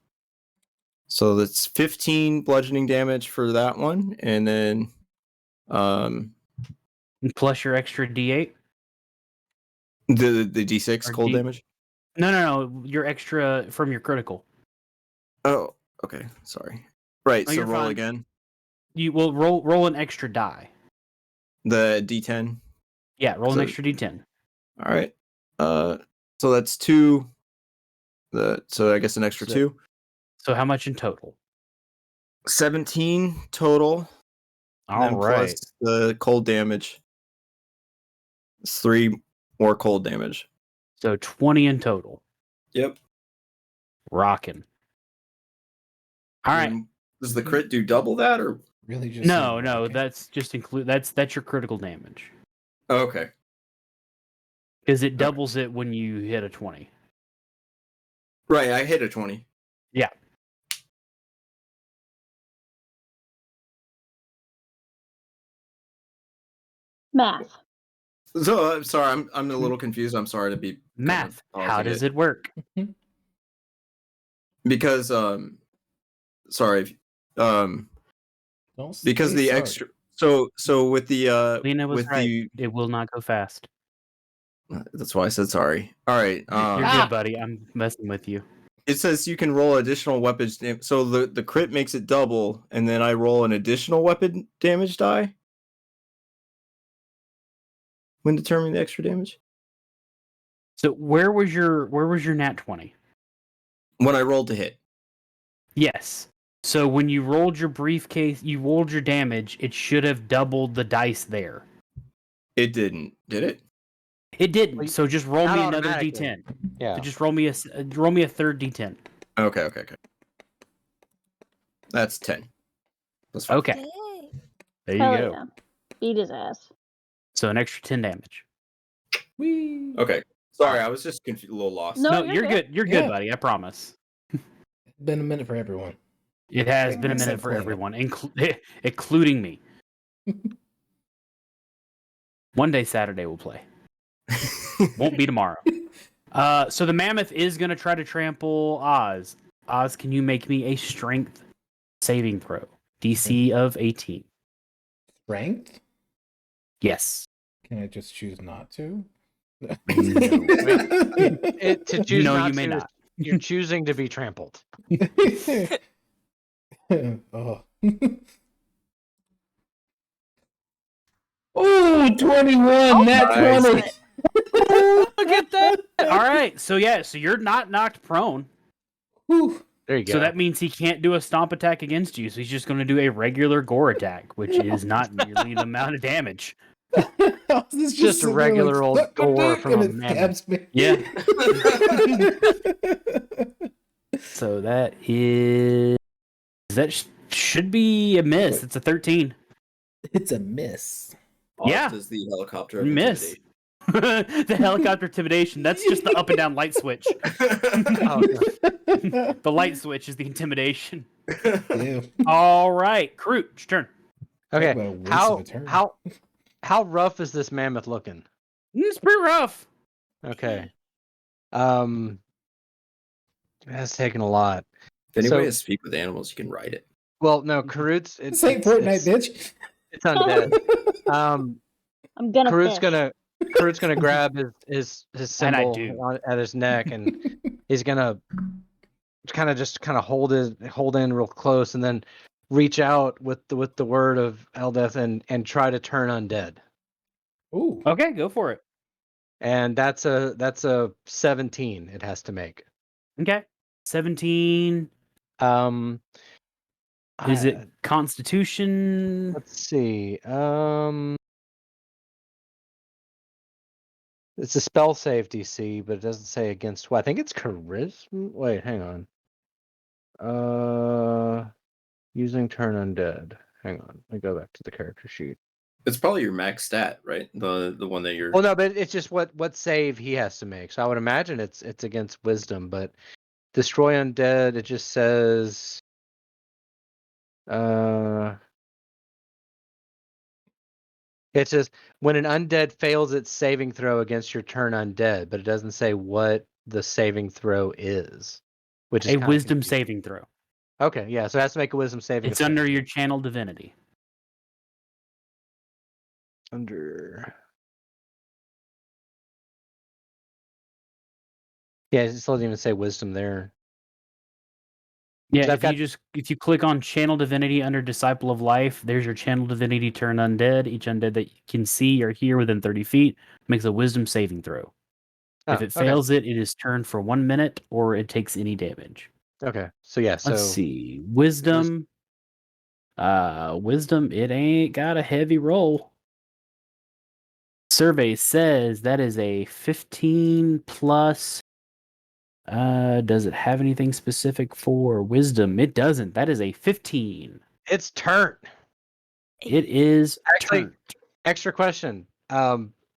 So that's 15 bludgeoning damage for that one, and then Plus your extra D8. the D6 Or cold damage. No. Your extra from your critical. Oh, okay. Sorry. Right. No, So you're roll fine. again. You will roll an extra die. The D10. Yeah, roll an So- extra D10. All right. So that's 2. So I guess an extra So- 2. So how much in total? 17 total. And All then right. plus the cold damage. It's 3 more cold damage. So 20 in total. Yep. Rocking. All right. And does the crit do double that or? Really just No, saying, no, okay. that's just that's your critical damage. Oh, okay. Because it doubles it when you hit a 20. Right. I hit a 20. Yeah. Math. So I'm sorry. I'm a little confused. I'm sorry to be Math. How does it work? because sorry Don't because say the sorry. extra so with the Lena was with right. It will not go fast. that's why I said sorry. All right. You're good, buddy. I'm messing with you. It says you can roll additional weapons. So the crit makes it double, and then I roll an additional weapon damage die when determining the extra damage. So where was your nat 20? When I rolled to hit. Yes. So when you rolled your briefcase, you rolled your damage, it should have doubled the dice there. It didn't, did it? It didn't. So just roll Not me another automatically. D10. Yeah. So just roll me a third D10. Okay. That's 10. That's fine. Okay. Yay. There you Hell go. yeah. Beat his ass. So an extra 10 damage. Whee! Okay. Sorry, I was just a little lost. No, No, you're you're good. good. You're good, Yeah. buddy. I promise. Been a minute for everyone. It has been a Except minute for Lena. everyone, including me. One day Saturday we'll play. Won't be tomorrow. So the mammoth is going to try to trample Oz. Oz, can you make me a strength saving throw? DC of 18. Strength? Yes. Can I just choose not to? No. To choose No, not you may to, not. You're choosing to be trampled. Oh. Oh, 21! Nat nice. 20! Look at that. All right. So you're not knocked prone. Whew. There you go. So that means he can't do a stomp attack against you. So he's just going to do a regular gore attack, which is not nearly the amount of damage. It's just a regular old gore from a mammoth. Yeah. So that should be a miss. It's a 13. It's a miss. Yeah. Does the helicopter You miss. The helicopter intimidation. That's just the up and down light switch. Oh, no. The light switch is the intimidation. Ew. All right, Kroot, your turn. Talk Okay. about a waste of a turn. How rough is this mammoth looking? It's pretty rough. Okay. That's taking a lot. If anybody So- has speak with animals, you can write it. Well, no, Karut's This ain't Fortnite, bitch. it's undead. I'm gonna Karut's gonna grab his And I symbol do. at his neck, and he's gonna kind of hold in real close, and then reach out with the word of Eldeth and try to turn undead. Ooh. Okay, go for it. And that's a 17. It has to make. Okay. 17. Is it Constitution? Let's see. It's a spell save DC, but it doesn't say against what. I think it's charisma. Wait, hang on. Using turn undead. Hang on. Let me go back to the character sheet. It's probably your max stat, right? The one that you're. Well, no, but it's just what save he has to make. So I would imagine it's against wisdom, but destroy undead. It just says. It says when an undead fails its saving throw against your turn undead, but it doesn't say what the saving throw is, which is A kinda wisdom confusing. saving throw. Okay, yeah. So it has to make a wisdom saving. It's of under 15. your channel divinity. Under. Yeah, it still doesn't even say wisdom there. Yeah, 'Cause I've got. if you click on channel divinity under disciple of life, there's your channel divinity turn undead. Each undead that you can see or hear within 30 feet makes a wisdom saving throw. If Oh, it fails it is turned for 1 minute or it takes any damage. okay. So yeah. Let's So see. Wisdom. Wisdom, it ain't got a heavy roll. Survey says that is a 15 plus. Does it have anything specific for wisdom? It doesn't. That is a 15. it's turn. It is Actually, turned. extra question.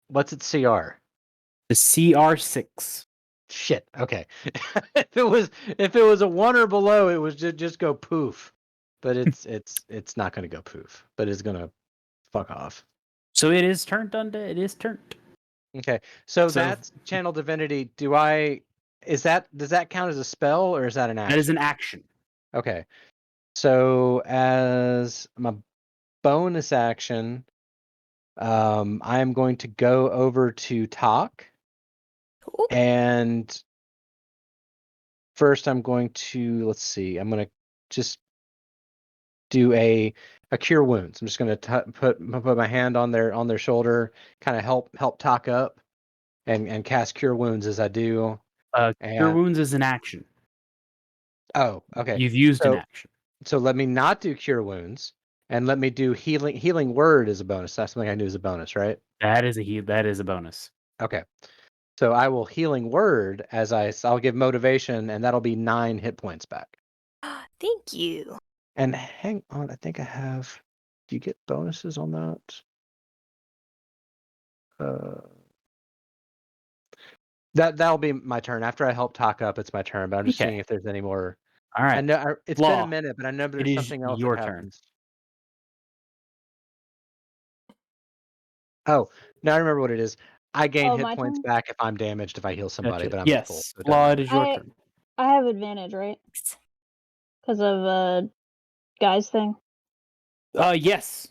What's its CR? The CR6. Shit. Okay. if it was a 1 or below, it was just go poof. But it's not going to go poof. But it's going to fuck off. So it is turned undead. It is turned. Okay. So So- that's channel divinity. Does that count as a spell or is that an action? That is an action. Okay. So as my bonus action, I am going to go over to Talk. Cool. And first I'm going to, let's see, I'm going to just do a cure wounds. I'm just going to put my hand on their shoulder, kind of help Talk up and cast cure wounds as I do. Cure And wounds is an action. oh, okay. You've used an action. So let me not do cure wounds and let me do healing word as a bonus. That's something I knew as a bonus, right? That is a bonus. Okay. So I will healing word I'll give motivation and that'll be 9 hit points back. Thank you. And hang on, I think I have. Do you get bonuses on that? That'll be my turn. After I help Talk up, it's my turn. But I'm just Okay. seeing if there's any more. All right. I know it's been a minute, but I know there's is something else your that turn. happens. Oh, now I remember what it is. I gain hit my points turn? back if I'm damaged if I heal somebody, Gotcha. but I'm at full. Yes. So it doesn't Flaw, matter. it is your I- turn. I have advantage, right? Because of guy's thing. Yes.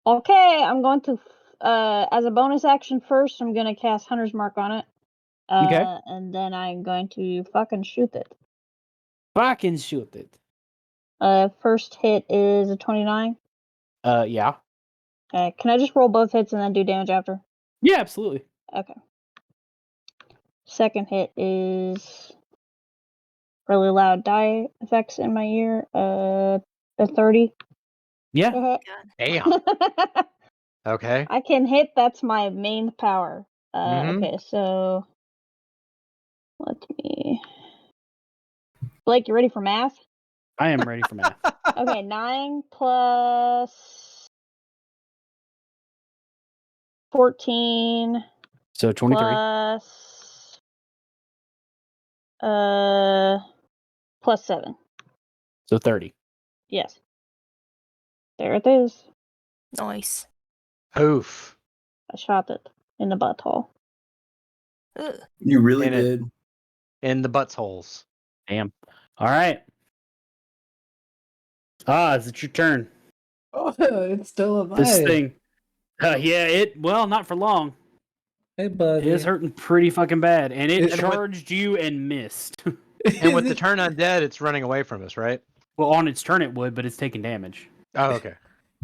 Okay, I'm going to as a bonus action first. I'm gonna cast Hunter's Mark on it. Okay. And then I'm going to fucking shoot it. Fucking shoot it. First hit is a 29. Yeah. Okay, can I just roll both hits and then do damage after? Yeah, absolutely. Okay. Second hit is really loud die effects in my ear. A 30. Yeah. Damn. Okay. I can hit. That's my main power. Okay, so let me. Blake, you ready for math? I am ready for math. Okay, 9 plus 14 So 23. plus plus 7. So 30. Yes. There it is. Nice. Oof. I shot it in the butthole. Ugh. You really In it. did. In the buttholes. Damn. All right. Is it your turn? Oh, it's still alive. This thing. Well, not for long. Hey, It buddy. is hurting pretty fucking bad. And it And with- charged you and missed. And with the turn undead, it's running away from us, right? Well, on its turn it would, but it's taking damage. Oh, okay.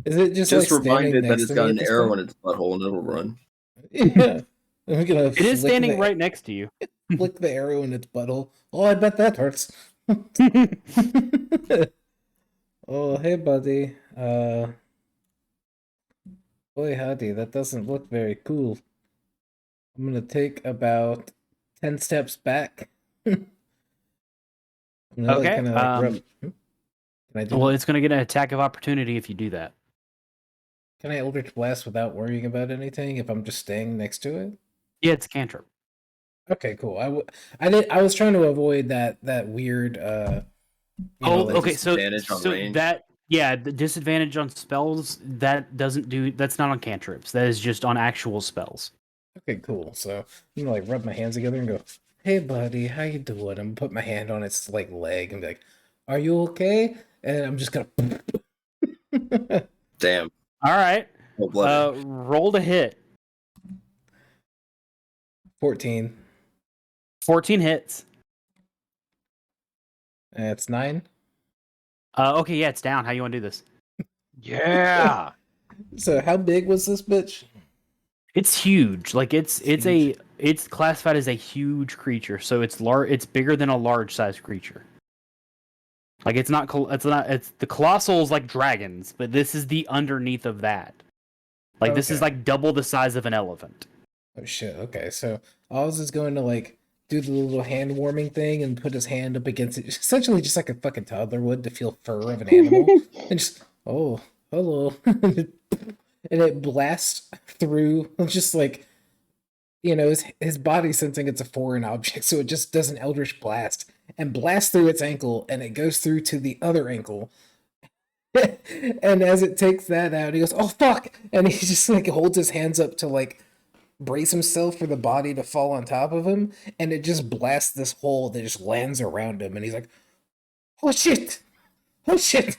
Is it just, Just like standing reminded that next it's to got me an at this arrow point? in its butthole and it'll run. Yeah. I'm gonna It is standing right next to you. flick the arrow in its butthole. Oh, I bet that hurts. Oh, hey, buddy. Boy, howdy, that doesn't look very cool. I'm gonna take about 10 steps back. I'm gonna Okay, kind of like rub. Can I do Well, that? it's going to get an attack of opportunity if you do that. Can I Eldritch Blast without worrying about anything if I'm just staying next to it? Yeah, it's a cantrip. Okay, cool. I was trying to avoid that weird Okay. So disadvantage on range. the disadvantage on spells that's not on cantrips. That is just on actual spells. Okay, cool. So I'm gonna like rub my hands together and go, "Hey, buddy, how you doing?" I'm gonna put my hand on its like leg and be like, Are you okay? And I'm just gonna. Damn. All right. Cold-blooded. Roll to hit. 14. 14 hits. It's 9. Okay, yeah, it's down. How you want to do this? Yeah. So how big was this bitch? It's huge. Like it's huge. it's classified as a huge creature. So it's large. It's bigger than a large sized creature. Like it's not the colossal's like dragons, but this is the underneath of that. Like this is Okay. like double the size of an elephant. Oh shit. Okay, so Oz is going to like do the little hand warming thing and put his hand up against it, essentially just like a fucking toddler would to feel fur of an animal, and just hello, and it blasts through, just like his body sensing it's a foreign object, so it just does an eldritch blast and blasts through its ankle, and it goes through to the other ankle. And as it takes that out, he goes, "Oh fuck!" And he just like holds his hands up to like brace himself for the body to fall on top of him, and it just blasts this hole that just lands around him, and he's like, "Oh shit! Oh shit!"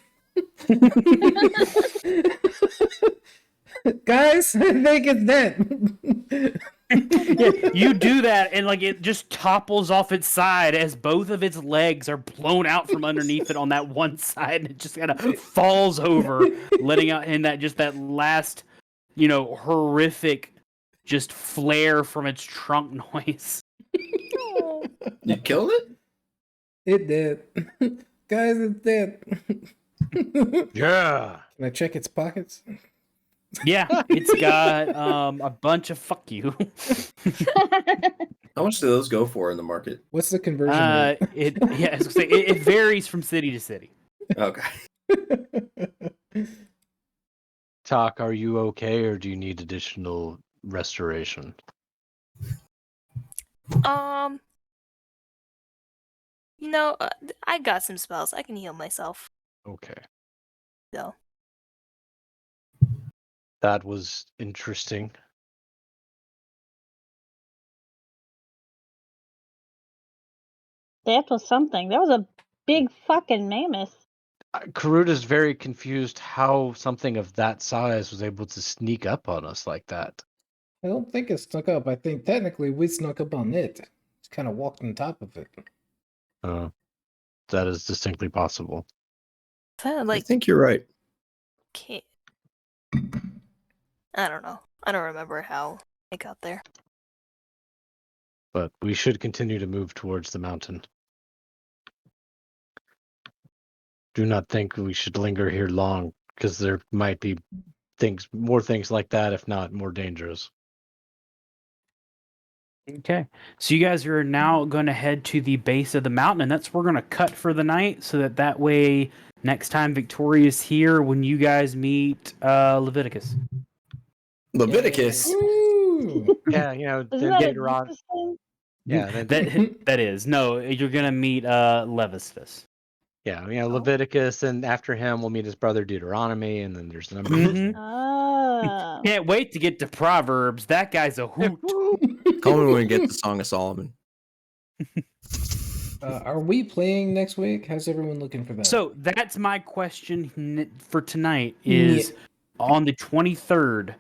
Guys, I think it's dead. Yeah, you do that, and like it just topples off its side as both of its legs are blown out from underneath it on that one side, and it just kind of falls over, letting out in that last, horrific, just flare from its trunk noise. You killed it? It did. Guys, it's dead. Yeah. Can I check its pockets? Yeah, it's got a bunch of fuck you. How much do those go for in the market? What's the conversion rate? It varies from city to city. Okay. Talk, are you okay, or do you need additional restoration? No, I got some spells. I can heal myself. Okay. So. That was interesting. That was something. That was a big fucking mammoth. Karuta's very confused how something of that size was able to sneak up on us like that. I don't think it snuck up. I think technically we snuck up on it. Just kind of walked on top of it. That is distinctly possible. I think you're right. Okay. I don't know. I don't remember how I got there. But we should continue to move towards the mountain. Do not think we should linger here long, because there might be more things like that, if not more dangerous. Okay, so you guys are now going to head to the base of the mountain, and that's where we're going to cut for the night, so that way next time Victoria's here, when you guys meet Leviticus. Leviticus. Woo! Yeah, Isn't then that get a Rod. Jesus thing? Yeah, then That is no. You're going to meet Levistus. yeah, Leviticus, and after him we'll meet his brother Deuteronomy, and then there's the number. Mhm. Ah. Can't wait to get to Proverbs. That guy's a hoot. Call me when we get the Song of Solomon. Are we playing next week? How's everyone looking for that? So that's my question for tonight. Is on the 23rd.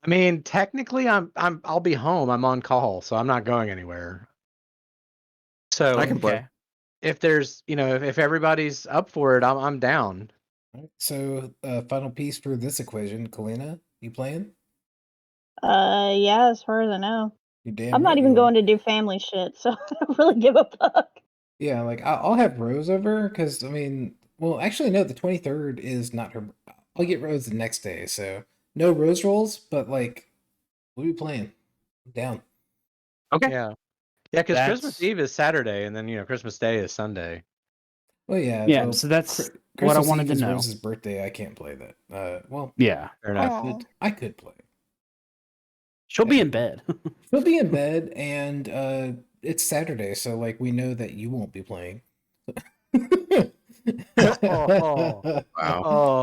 I mean, technically, I'll be home. I'm on call, so I'm not going anywhere. So I can play. if there's, if everybody's up for it, I'm down. So, final piece for this equation, Kalina, you playing? Yeah, as far as I know. You damn I'm right not you even are. going to do family shit, so I don't really give a fuck. Yeah, like I'll have Rose over because I mean, well, actually no, the 23rd is not her. I'll get Rose the next day, so no Rose rolls. But like, what are we playing? I'm down. Okay. Yeah, because Christmas Eve is Saturday, and then Christmas Day is Sunday. Well, yeah. Yeah, Well, so that's what I Christmas wanted Eve to is know. Rose's birthday. I can't play that. Well, Yeah, Fair enough. Aw. I could play. she'll be in bed. She'll be in bed, and it's Saturday, so like we know that you won't be playing. Oh. Wow. Oh.